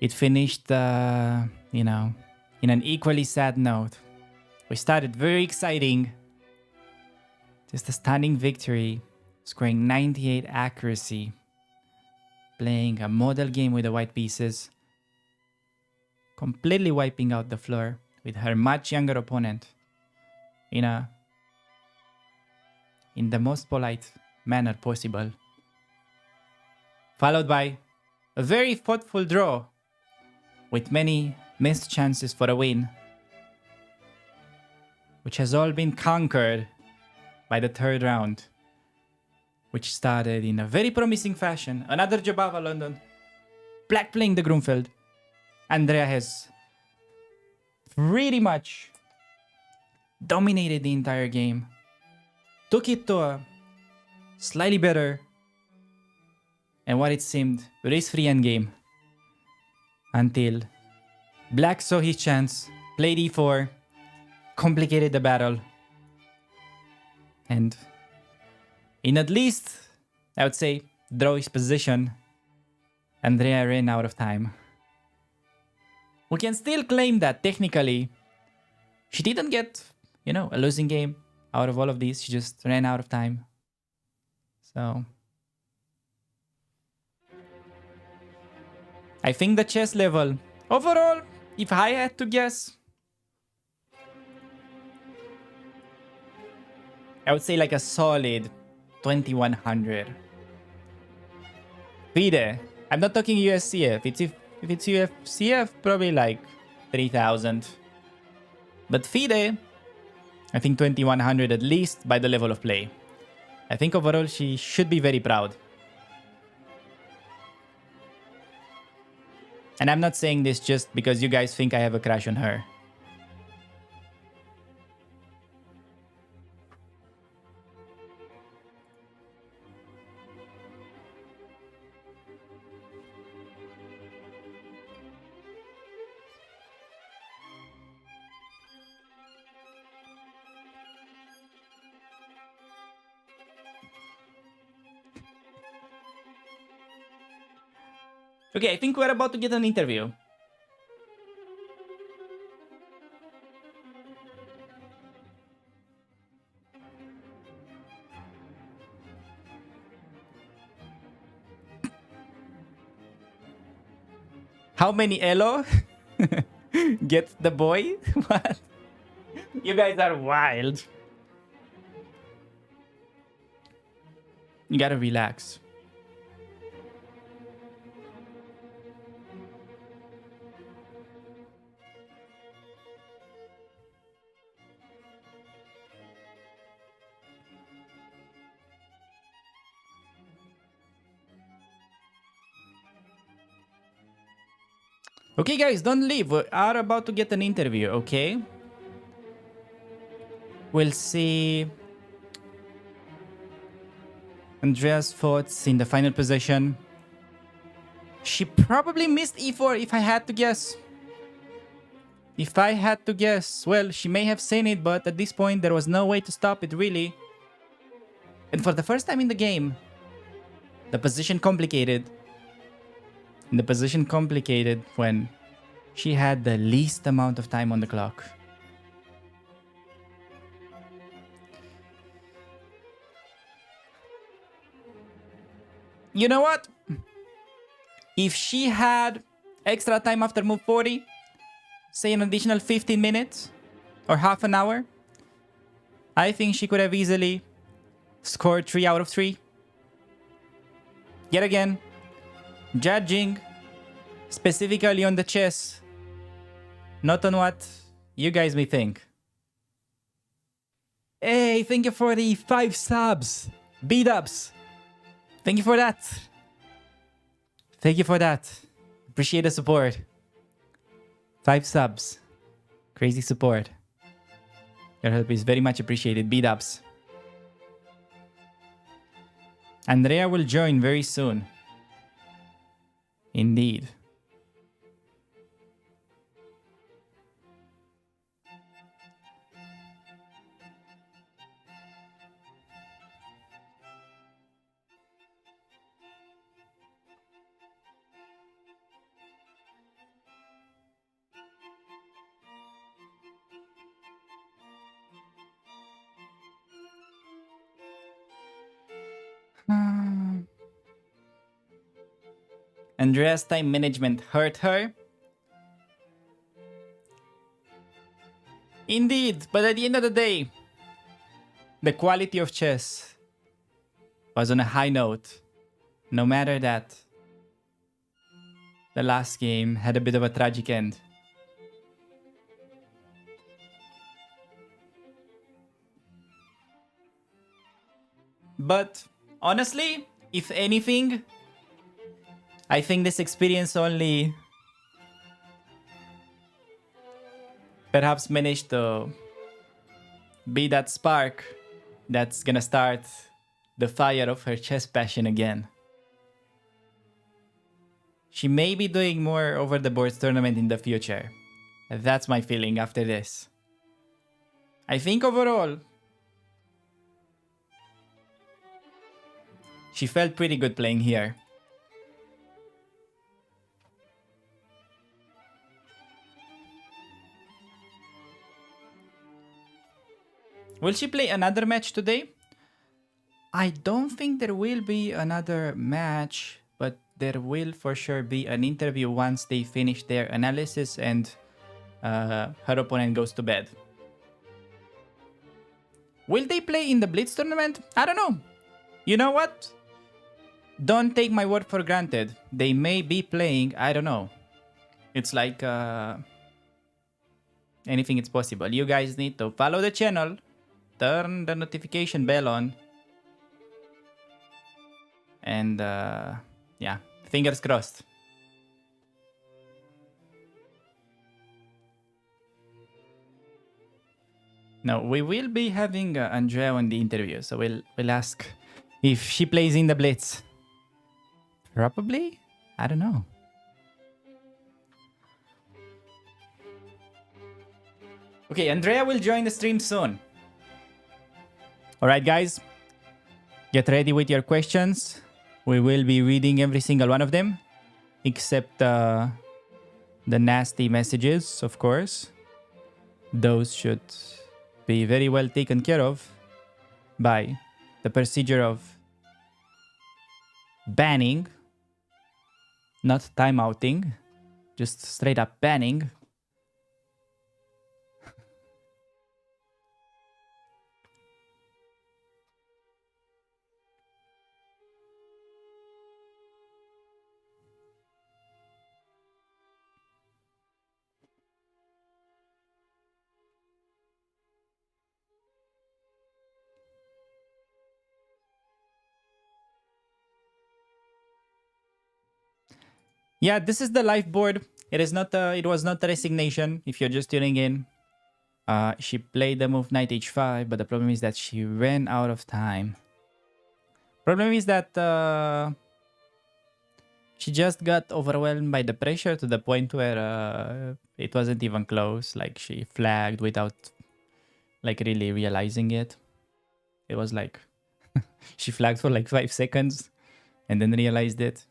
it finished, you know, in an equally sad note. We started very exciting. Just a stunning victory, scoring 98 accuracy, playing a model game with the white pieces, completely wiping out the floor with her much younger opponent in the most polite manner possible. Followed by a very thoughtful draw with many missed chances for a win, which has all been conquered by the third round, which started in a very promising fashion. Another Jabava London, black playing the Grunfeld. Andrea has pretty much dominated the entire game, took it to a slightly better and what it seemed race-free endgame until black saw his chance, played e4, complicated the battle, and in at least, I would say, draw his position, Andrea ran out of time. We can still claim that technically she didn't get, a losing game out of all of these. She just ran out of time. So I think the chess level, overall, if I had to guess, I would say like a solid 2100. FIDE, I'm not talking USCF. If it's UFCF, probably like 3000. But FIDE, I think 2100 at least by the level of play. I think overall she should be very proud. And I'm not saying this just because you guys think I have a crush on her. Okay, I think we're about to get an interview. How many Elo? Get the boy? What? You guys are wild. You gotta relax. Okay, guys, don't leave. We are about to get an interview, okay? We'll see Andrea's thoughts in the final position. She probably missed e4 if I had to guess. If I had to guess, well, she may have seen it, but at this point, there was no way to stop it, really. And for the first time in the game, the position complicated. And the position complicated when she had the least amount of time on the clock. You know what? If she had extra time after move 40, say an additional 15 minutes or half an hour, I think she could have easily scored 3 out of 3. Yet again, judging specifically on the chess, not on what you guys may think. Hey, thank you for the 5 subs. B-dubs. Thank you for that. Thank you for that. Appreciate the support. 5 subs. Crazy support. Your help is very much appreciated. B-dubs. Andrea will join very soon. Indeed. Andrea's time management hurt her. Indeed, but at the end of the day, the quality of chess was on a high note. No matter that, the last game had a bit of a tragic end. But honestly, if anything, I think this experience only perhaps managed to be that spark that's gonna start the fire of her chess passion again. She may be doing more over the boards tournament in the future. That's my feeling after this. I think overall, she felt pretty good playing here. Will she play another match today? I don't think there will be another match, but there will for sure be an interview once they finish their analysis and her opponent goes to bed. Will they play in the Blitz tournament? I don't know. You know what? Don't take my word for granted. They may be playing, I don't know. It's like anything is possible. You guys need to follow the channel, turn the notification bell on, and yeah, fingers crossed. No, we will be having Andrea on the interview, so we'll ask if she plays in the Blitz. Probably? I don't know. Okay, Andrea will join the stream soon. Alright, guys. Get ready with your questions. We will be reading every single one of them, except the nasty messages, of course. Those should be very well taken care of by the procedure of banning, not timeouting, just straight up banning. Yeah, this is the live board. It is not. It was not a resignation. If you're just tuning in, she played the move knight h5, but the problem is that she ran out of time. Problem is that she just got overwhelmed by the pressure to the point where it wasn't even close. Like she flagged without like really realizing it. It was like she flagged for like 5 seconds and then realized it.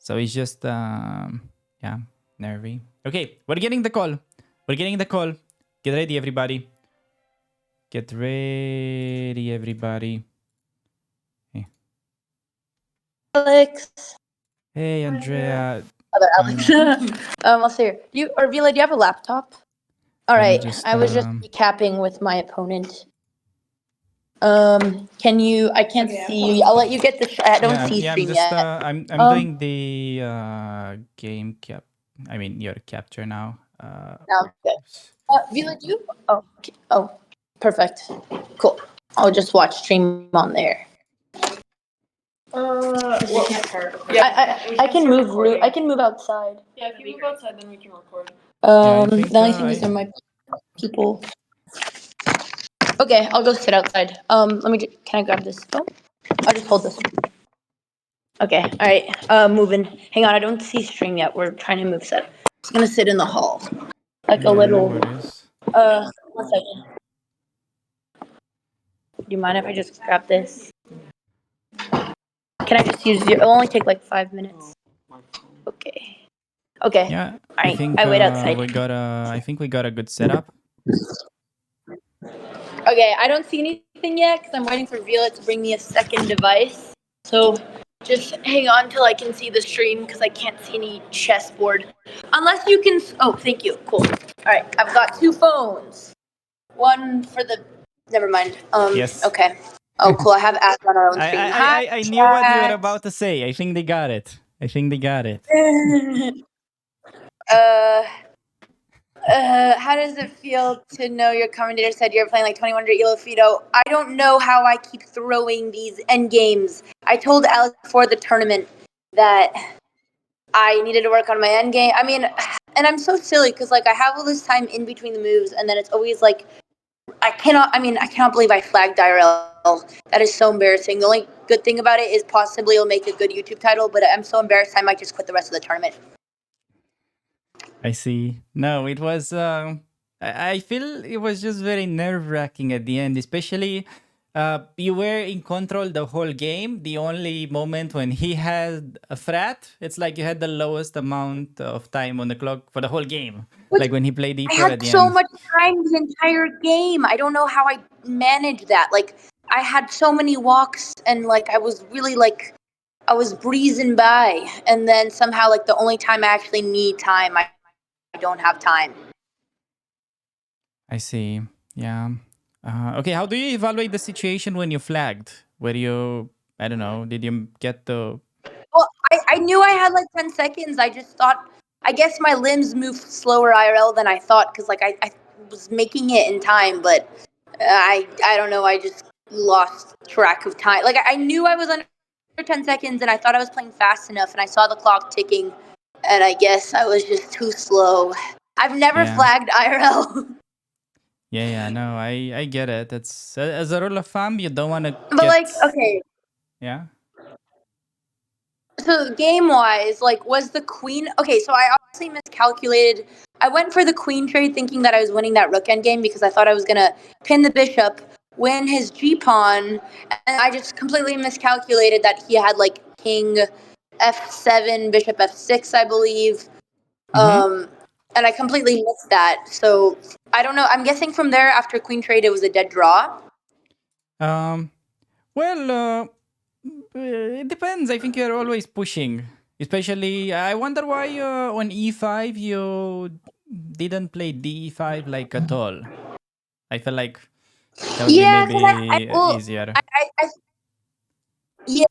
So it's just, yeah, nervy. Okay, we're getting the call. We're getting the call. Get ready, everybody. Get ready, everybody. Hey, Alex. hey Andrea. Other Alex. I'll see here. Vila, do you have a laptop? All right. I was just recapping with my opponent. Can you? I can't see you. I'll let you get the. I don't see stream I'm just, yet. I'm doing the game cap. I mean, your capture now. No, good. Vila, do you? Oh, okay. Oh, perfect. Cool. I'll just watch stream on there. I can move. I can move outside. Yeah, if you move outside, then we can record. The only thing is there might be people. Okay, I'll go sit outside. Let me. Can I grab this phone? I'll just hold this one. Okay. All right. Moving. Hang on. I don't see stream yet. We're trying to move set. I'm just gonna sit in the hall, like a little. No 1 second. Do you mind if I just grab this? Can I just use your? It'll only take like 5 minutes. Okay. Okay. Yeah. All right. I wait outside. I think we got a good setup. Okay, I don't see anything yet because I'm waiting for Vila to bring me a second device. So Just hang on till I can see the stream because I can't see any chessboard. Unless you can. Oh, thank you. Cool. All right, I've got 2 phones. One for the. Never mind. Yes. Okay. Oh, cool. I have ads on our own I, stream. I, Hi, I, I knew what you were chat. about to say. I think they got it. I think they got it. How does it feel to know your commentator said you're playing like 2100 Elo Fido? I don't know how I keep throwing these end games. I told Alex before the tournament that I needed to work on my end game. I mean, and I'm so silly because like I have all this time in between the moves, and then it's always like I cannot believe I flagged IRL. That is so embarrassing. The only good thing about it is possibly it'll make a good YouTube title, but I'm so embarrassed I might just quit the rest of the tournament. I see. No, it was. I feel it was just very nerve wracking at the end, especially. You were in control the whole game. The only moment when he had a frat, it's like you had the lowest amount of time on the clock for the whole game. Like when he played I D4 had at the so end. much time the entire game. I don't know how I managed that. Like I had so many walks and like I was really like I was breezing by, and then somehow like the only time I actually need time, I don't have time. I see. Yeah. Okay. How do you evaluate the situation when you flagged? Were you? I don't know. Did you get the? Well, I knew I had like 10 seconds. I just thought, I guess my limbs moved slower IRL than I thought because like I was making it in time, but I don't know. I just lost track of time. Like I knew I was under 10 seconds and I thought I was playing fast enough and I saw the clock ticking and I guess I was just too slow. I've never Yeah. flagged IRL. Yeah. No, I get it. That's as a rule of thumb. You don't want to But get. like, okay, Yeah. so game wise, like, was the queen okay? So I obviously miscalculated. I went for the queen trade thinking that I was winning that rook end game because I thought I was gonna pin the bishop, win his g pawn, and I just completely miscalculated that he had like king f7, bishop f6, I believe. Mm-hmm. And I completely missed that. So I don't know. I'm guessing from there after queen trade, it was a dead draw. Um. Well, it depends. I think you're always pushing. Especially, I wonder why on e5 you didn't play d5 like at all. I feel like that would be Yeah, because maybe easier. I yeah,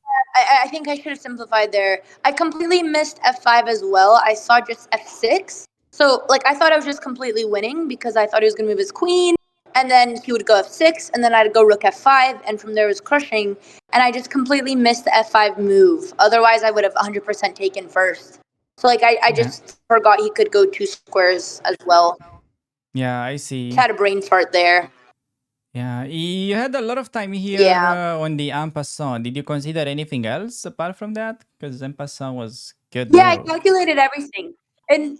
I think I should have simplified there. I completely missed f5 as well. I saw just f6. So, like, I thought I was just completely winning because I thought he was going to move his queen, and then he would go f6, and then I'd go rook f5, and from there was crushing. And I just completely missed the f5 move. Otherwise, I would have 100% taken first. So, like, I Yeah. just forgot he could go 2 squares as well. Yeah, I Just see. had a brain fart there. Yeah, you had a lot of time here Yeah. on the en passant. Did you consider anything else apart from that? Because en passant was good Yeah, I move. calculated everything. And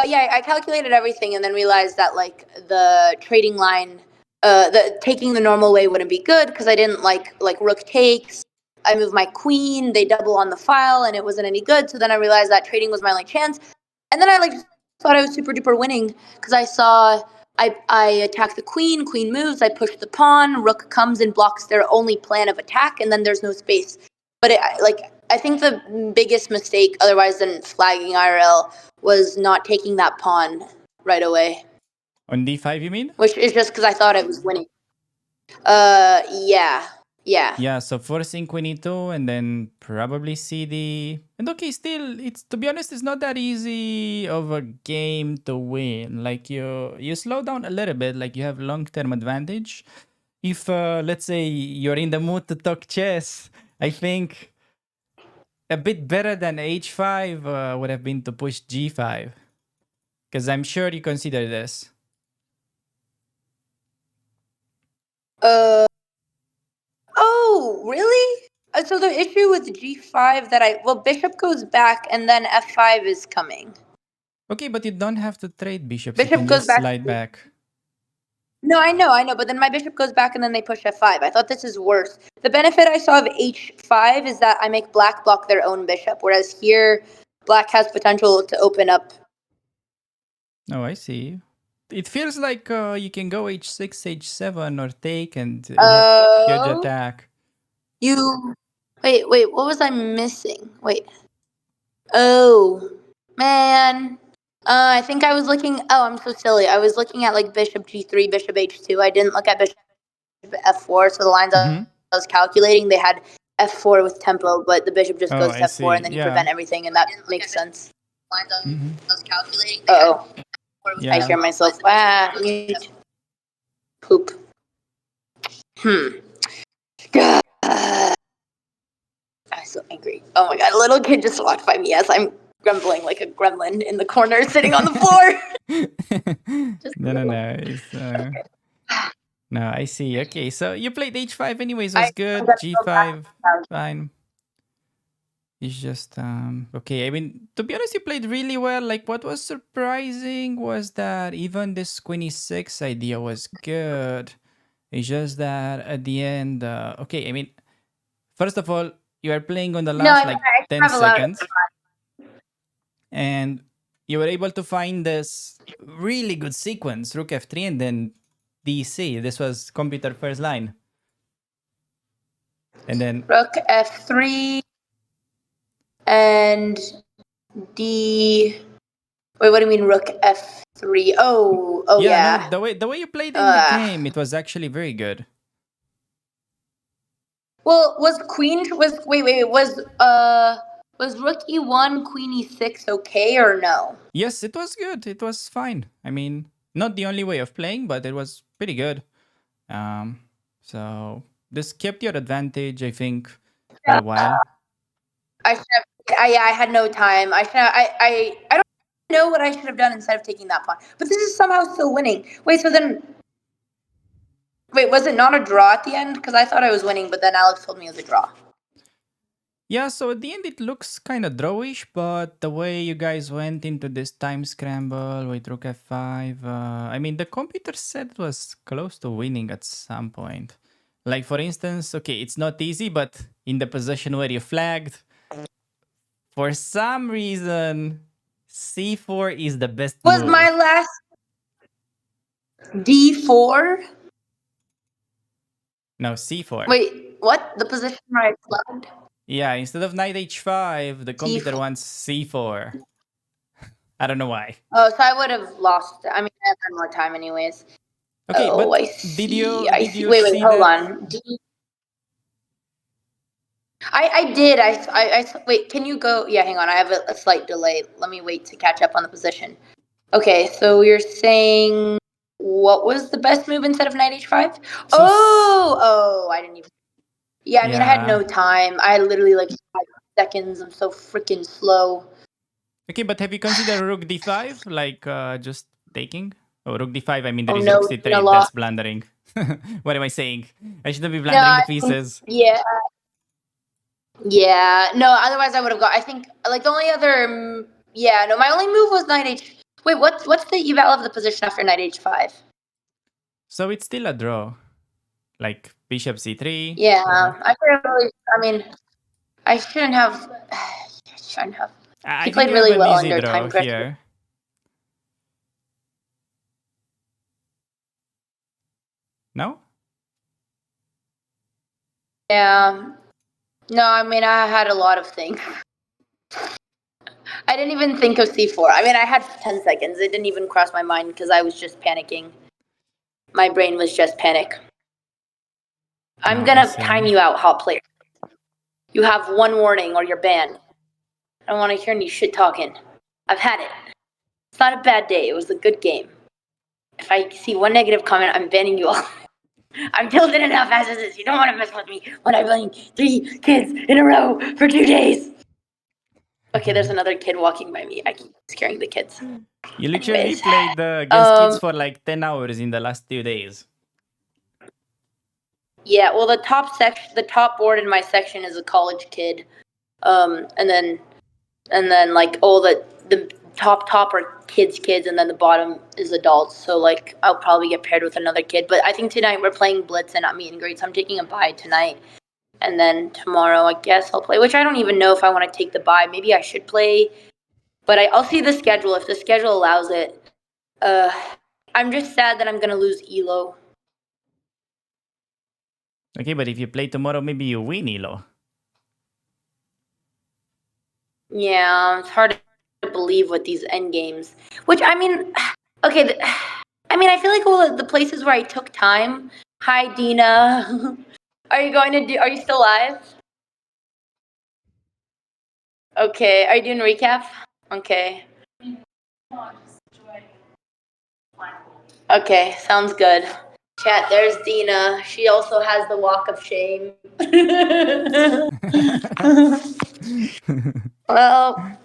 yeah, I calculated everything and then realized that like the trading line the taking the normal way wouldn't be good because I didn't like rook takes. I moved my queen, they double on the file and it wasn't any good. So then I realized that trading was my only chance. And then I like thought I was super duper winning because I saw I attack the queen, queen moves, I push the pawn, rook comes and blocks their only plan of attack, and then there's no space. But I think the biggest mistake, otherwise than flagging IRL, was not taking that pawn right away, On d5, you mean? which is just because I thought I was winning. Yeah, yeah. Yeah, so forcing queen e2 and then probably cd. And okay, still, it's to be honest, it's not that easy of a game to win. Like you slow down a little bit, like you have long-term advantage. If let's say you're in the mood to talk chess, I think a bit better than h5 would have been to push g5. Because I'm sure you consider this. Uh, oh, really? So the issue with G5 that bishop goes back and then F5 is coming. Okay, but you don't have to trade bishops. You Bishop can goes just back. slide back. No, I know, but then my bishop goes back and then they push f5. I thought this is worse. The benefit I saw of h5 is that I make black block their own bishop, whereas here, black has potential to open up. Oh, I see. It feels like you can go h6, h7 or take and you have huge Oh, attack. you. Wait, what was I missing? Wait. Oh, man. I think I was looking. Oh, I'm so silly. I was looking at like bishop g3, bishop h2. I didn't look at bishop f4. So the lines Mm-hmm. I was calculating, they had f4 with tempo, but the bishop just Oh, goes I to f4 see. and then you Yeah. prevent everything, and that makes sense. Mm-hmm. Oh, I Yeah. hear myself. Mute. Poop. God. I'm so angry. Oh my god, a little kid just walked by me as I'm grumbling like a gremlin in the corner sitting on the floor. Just No. It's no, I see. Okay, so you played h5 anyways, I was good. gotta go back to g5, the house. fine. It's just okay. I mean, to be honest, you played really well. Like, what was surprising was that even this queen e6 idea was good. It's just that at the end, okay. I mean, first of all, you are playing on the No, last I mean, like I 10 have a lot of seconds, and you were able to find this really good sequence, rook f3 and then dc. This was computer first line, and then rook f3 and d. Wait, what do you mean rook f3? Oh yeah, no, yeah. the way you played in the game, it was actually very good. Well, was queen was wait was rook e1 queen e6 okay or no? Yes, it was good. It was fine. I mean, not the only way of playing, but it was pretty good. Um, so this kept your advantage, I think, for Yeah. a while. I should have. I had no time. I should. I don't know what I should have done instead of taking that pawn. But this is somehow still winning. Wait. So then. Wait. Was it not a draw at the end? Because I thought I was winning, but then Alex told me it was a draw. Yeah, so at the end it looks kind of drawish, but the way you guys went into this time scramble with rook f5, I mean, the computer said it was close to winning at some point. Like, for instance, okay, it's not easy, but in the position where you flagged, for some reason, c4 is the best Was my move. last d4? No, c4. Wait. What? The position where I flagged? Yeah, instead of knight h5, the computer d4. wants c4. I don't know why. Oh, so I would have lost. I mean, I had more time anyways. Okay, Oh, but I did see. you I did see. you Wait. see Hold that? on. I did. Wait. Can you go? Yeah. Hang on. I have a slight delay. Let me wait to catch up on the position. Okay. So you're saying what was the best move instead of knight h5? So I didn't even. Yeah. I mean, I had yeah. no time. I had literally like 5 seconds. I'm so freaking slow. Okay, but have you considered rook d5? Like just taking? Oh, rook d5, I mean there Oh is rook no, it's been a c3. lot. That's blundering. What am I saying? I shouldn't be No, blundering the I think pieces. yeah. Yeah, no. Otherwise, I would have got. I think like the only other. Yeah, no. My only move was knight h. Wait, what's the eval of the position after knight h5? So it's still a draw. Like bishop c3. Yeah, So I could have really. I mean, I shouldn't have. I shouldn't have. I He think played you have really an well easy under draw time pressure. here. No? Yeah. No, I mean, I had a lot of things. I didn't even think of c4. I mean, I had 10 seconds. It didn't even cross my mind because I was just panicking. My brain was just panic. No, I'm I gonna time see. you out, hot player. You have one warning or you're banned. I don't want to hear any shit talking. I've had it. It's not a bad day. It was a good game. If I see one negative comment, I'm banning you all. I'm tilted enough as it is. You don't want to mess with me when I blame 3 kids in a row for 2 days. Okay, there's another kid walking by me. I keep scaring the kids. You literally Anyways, played against kids for like 10 hours in the last 2 days. yeah. Well, the top board in my section is a college kid, and then like all the top are kids, and then the bottom is adults. So like I'll probably get paired with another kid. But I think tonight we're playing blitz and not meet and greet. So I'm taking a bye tonight, and then tomorrow I guess I'll play. Which I don't even know if I want to take the bye. Maybe I should play, but I'll see the schedule if the schedule allows it. Uh, I'm just sad that I'm gonna lose Elo. Okay, but if you play tomorrow, maybe you win Elo. Yeah, it's hard to believe with these end games. Which I mean, okay. I mean, I feel like all the places where I took time. Hi, Dina. Are you going to do? Are you still live? Okay. Are you doing recap? Okay. Okay. Sounds good. Chat. There's Dina. She also has the walk of shame. Well.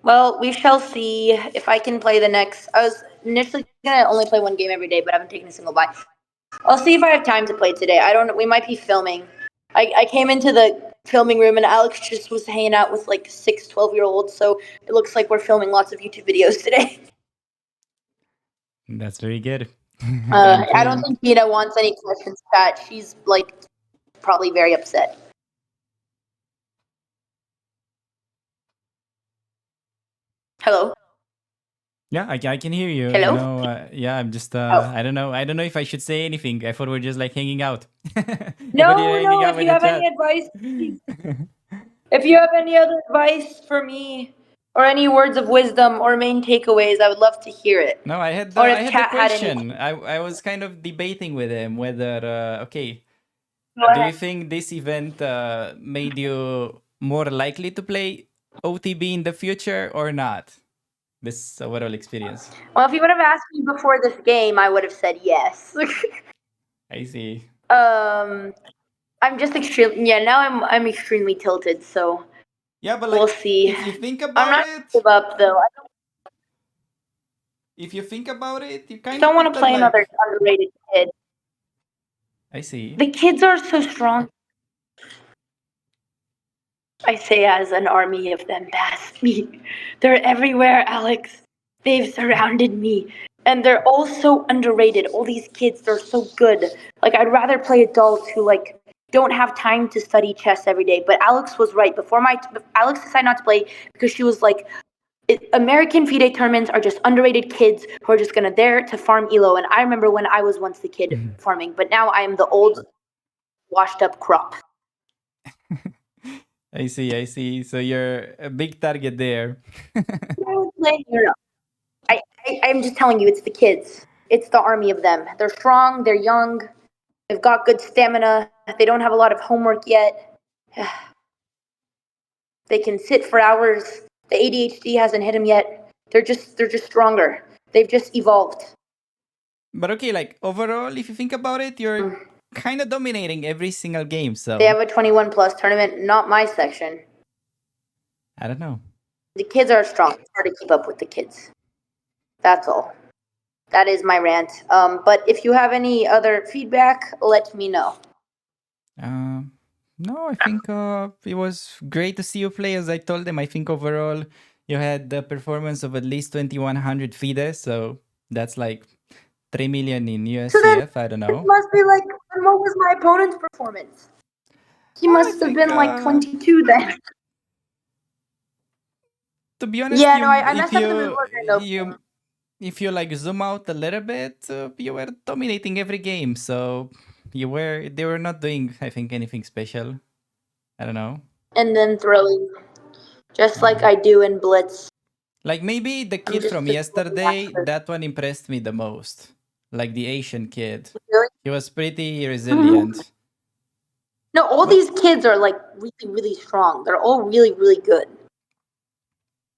Well, we shall see if I can play the next. I was initially gonna only play one game every day, but I haven't taken a single bite. I'll see if I have time to play today. I don't know. We might be filming. I came into the filming room and Alex just was hanging out with like 12-year-olds, so it looks like we're filming lots of YouTube videos today. That's very good. I don't think Gita wants any questions, chat. She's like probably very upset. Hello? Yeah, I can hear you. Hello? You know, yeah, I'm just, I don't know. I don't know if I should say anything. I thought we're just like hanging out. I thought you're hanging out If with you the have chat. any advice, please. If you have any other advice for me or any words of wisdom or main takeaways, I would love to hear it. No, I had Or I if had the chat had any. question. I was kind of debating with him whether okay, Go do you ahead. think this event made you more likely to play OTB in the future or not? This overall experience. Well, if you would have asked me before this game, I would have said yes. I see. I'm just extremely now I'm extremely tilted, so Yeah, but we'll like see. if you think I'm about not it, gonna give up though. I if you think about it, you kind don't of want to tilted play another like underrated kid. I see. The kids are so strong. I say as an army of them past me. They're everywhere, Alex. They've surrounded me. And they're all so underrated. All these kids, they're so good. Like, I'd rather play adults who, like, don't have time to study chess every day. But Alex was right. Alex decided not to play because she was like, American FIDE tournaments are just underrated kids who are just gonna there to farm elo. And I remember when I was once the kid farming, but now I am the old, washed up crop. I see, I see. So you're a big target there. I'm just telling you, it's the kids. It's the army of them. They're strong. They're young. They've got good stamina. They don't have a lot of homework yet. They can sit for hours. The ADHD hasn't hit them yet. They're just stronger. They've just evolved. But okay, like overall, if you think about it, you're kind of dominating every single game. So They have a 21 plus tournament, not my section. I don't know. The kids are strong. It's hard to keep up with the kids. That's all. That is my rant. But if you have any other feedback, let me know. No, I think it was great to see you play. As I told them, I think overall you had the performance of at least 2100 FIDE, so that's like 3 million in So then USCF. I don't it know. must be like, then what was my opponent's performance? He Well, I must have think been like 22 then. to be honest, Yeah, no, you I if messed up the you middle of the you if you like zoom out a little bit, you were dominating every game. So they were not doing, I think, anything special. I don't know. and then throwing, just Yeah. like I do in Blitz. Like maybe the I'm kid just from a yesterday, master. that one impressed me the most. Like the Asian kid. Really? He was pretty resilient. No, all But these kids are like really, really strong. They're all really, really good.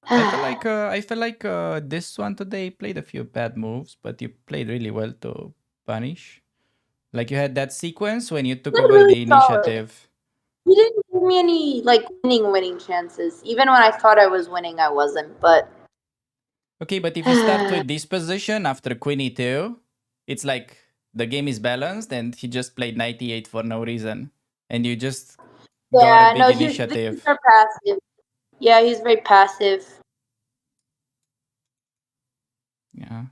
I feel like this one today played a few bad moves, but you played really well to punish. Like you had that sequence when you took They're over really the solid. initiative. He didn't give me any like winning chances. Even when I thought I was winning, I wasn't. But Okay, but if you start with this position after Queen E2, it's like the game is balanced and he just played 98 for no reason. And you just got a yeah, big no, the kids initiative. are passive. Yeah, he's very passive. Yeah.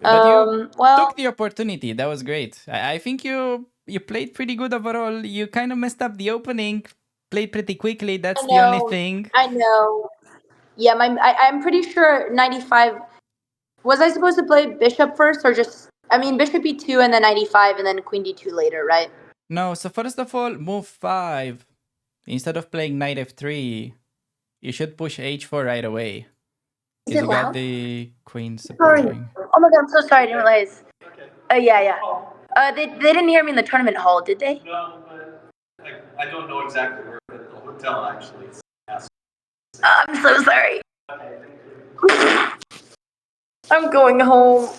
But you Well, took the opportunity. That was great. I think you played pretty good overall. You kind of messed up the opening, played pretty quickly. That's the only thing. I know. Yeah, I'm pretty sure 95. Was I supposed to play Bishop first or just? I mean, Bishop E2 and then 95 and then Queen D2 later, right? No, so first of all, move 5. Instead of playing knight f3, you should push h4 right away. Is Because it you got loud? the queen Sorry. supporting. Oh my god, I'm so sorry. I didn't realize. Yeah. They didn't hear me in the tournament hall, did they? No, but I don't know exactly where, but the hotel actually. I'm so sorry. I'm going home.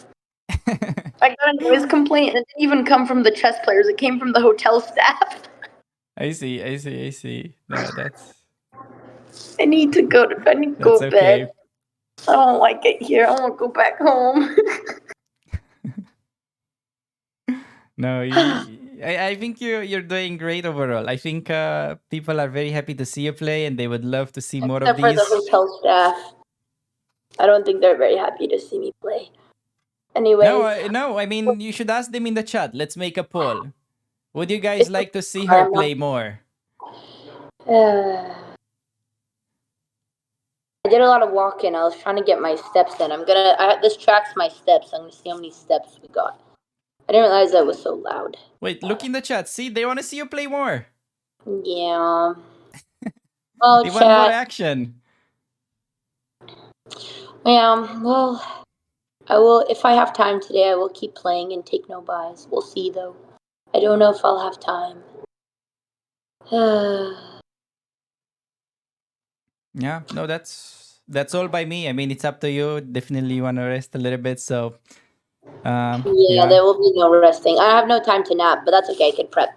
I got a noise complaint, and it didn't even come from the chess players. It came from the hotel staff. I see. No, that's I need to go to bed. okay. I don't like it here. I want to go back home. No, I think you're doing great overall. I think people are very happy to see you play, and they would love to see more of Except for the these. hotel staff. I don't think they're very happy to see me play. Anyways. No. I mean, you should ask them in the chat. Let's make a poll. Would you guys like to see her play more? I did a lot of walking. I was trying to get my steps in. This tracks my steps. I'm gonna see how many steps we got. I didn't realize that was so loud. Wait, look in the chat. See, they want to see you play more. Yeah. Oh, They want more chat. action. Yeah. Well, I will. If I have time today, I will keep playing and take no buys. We'll see, though. I don't know if I'll have time. Yeah, no, that's all by me. I mean, it's up to you. Definitely want to rest a little bit. So, Yeah, there will be no resting. I have no time to nap, but that's okay. I can prep.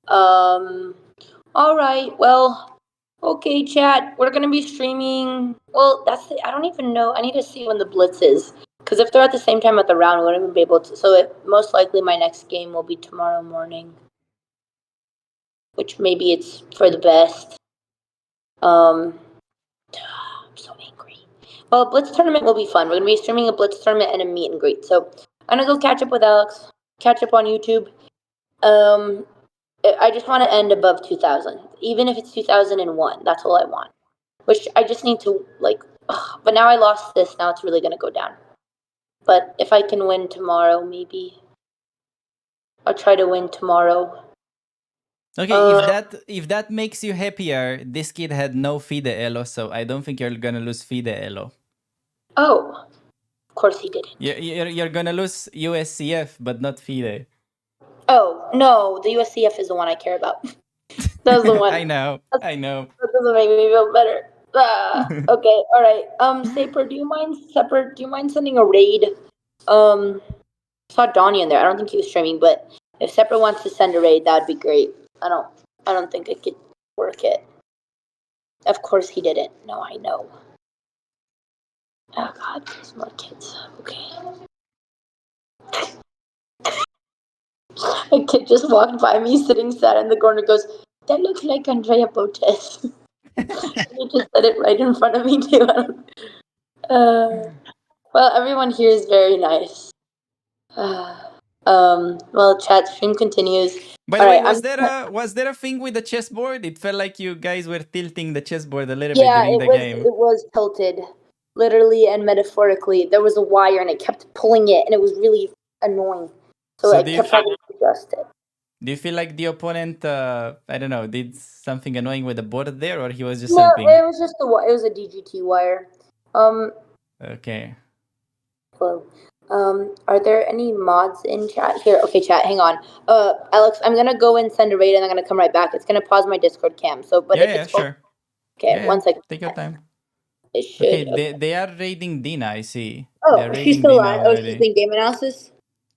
All right. Well, okay, chat. We're gonna be streaming. Well, I don't even know. I need to see when the blitz is, because if they're at the same time at the round, we won't even be able to. So most likely my next game will be tomorrow morning, which maybe it's for the best. I'm so angry. Well, blitz tournament will be fun. We're gonna be streaming a blitz tournament and a meet and greet. So I'm gonna go catch up with Alex. Catch up on YouTube. I just want to end above 2000, even if it's 2001. That's all I want. Which I just need to but now I lost this. Now it's really gonna go down. But if I can win tomorrow, maybe I'll try to win tomorrow. Okay, if that makes you happier, this kid had no FIDE elo, so I don't think you're gonna lose FIDE elo. Oh, of course he didn't. You're gonna lose USCF, but not FIDE. Oh no, the USCF is the one I care about. That's the one. I know. That doesn't make me feel better. Okay, all right. Saper, do you mind sending a raid? Saw Donnie in there. I don't think he was streaming, but if Sepper wants to send a raid, that'd be great. I don't think I could work it. Of course he didn't. No, I know. Oh god, there's more kids. Okay. A kid just walked by me sitting sad in the corner, goes, "That looks like Andrea Botez." He just said it right in front of me too. Well, everyone here is very nice. Well, chat stream continues. By the way, was there a thing with the chessboard? It felt like you guys were tilting the chessboard a little bit during the game. It was tilted, literally and metaphorically. There was a wire and it kept pulling it, and it was really annoying. So I kept having to adjust it. Do you feel like the opponent, I don't know, did something annoying with the board there, or he was just helping? No, it was just it was a DGT wire. Okay. Hello. Are there any mods in chat here? Okay, chat, hang on. Alex, I'm gonna go and send a raid, and I'm gonna come right back. It's gonna pause my Discord cam. So, but if it's sure. Okay, 1 second. Take your time. It should. Okay, they are raiding Dina, I see. Oh, she's still live. Oh, she's in game analysis?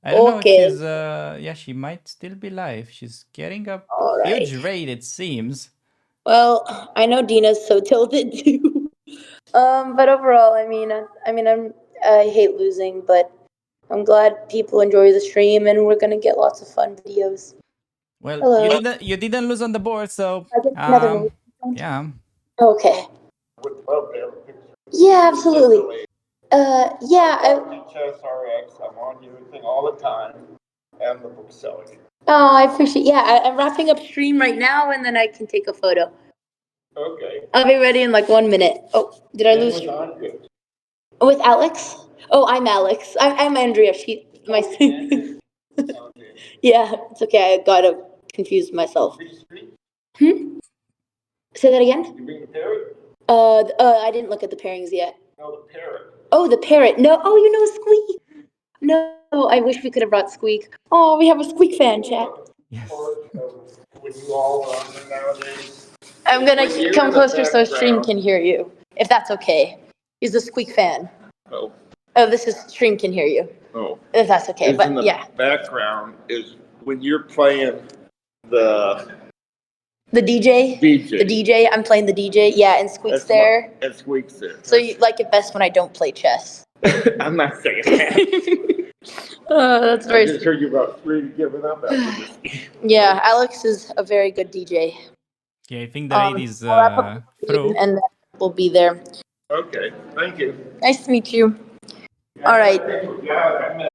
I don't know if she's, she might still be live. She's getting a huge raid, it seems. Well, I know Dina's so tilted too. But overall, I hate losing, but I'm glad people enjoy the stream, and we're gonna get lots of fun videos. Well, hello. you didn't lose on the board, so yeah. Okay. Yeah, absolutely. Chess.rx, I'm on everything all the time, and the book selling. Oh, I appreciate. Yeah, I'm wrapping up stream right now, and then I can take a photo. Okay. I'll be ready in like 1 minute. Oh, did I lose you? With Alex? Oh, I'm Alex. I'm Andrea. Yeah, it's okay. I got a confused myself. Big street? Say that again? You mean the parrot? I didn't look at the pairings yet. No, the parrot. Oh, the parrot. No, oh, you know Squeak. No, I wish we could have brought Squeak. Oh, we have a Squeak fan, chat. Yes. When you all are on there nowadays. I'm gonna When you're come in the closer so Stream background- can hear you, if that's okay. He's a Squeak fan. Oh, Oh, this is Stream can hear you, oh. if that's okay, Is in but the yeah. background is when you're playing the The DJ? DJ. The DJ, I'm playing the DJ, yeah, and Squeak's there. And Squeak's there. So you like it best when I don't play chess. I'm not saying that. That's I very, just heard you about three giving up after this. yeah, Alex is a very good DJ. Okay, I think the raid is I'll wrap up through. and then we'll be there. Okay, thank you. Nice to meet you. All right. Yeah, I met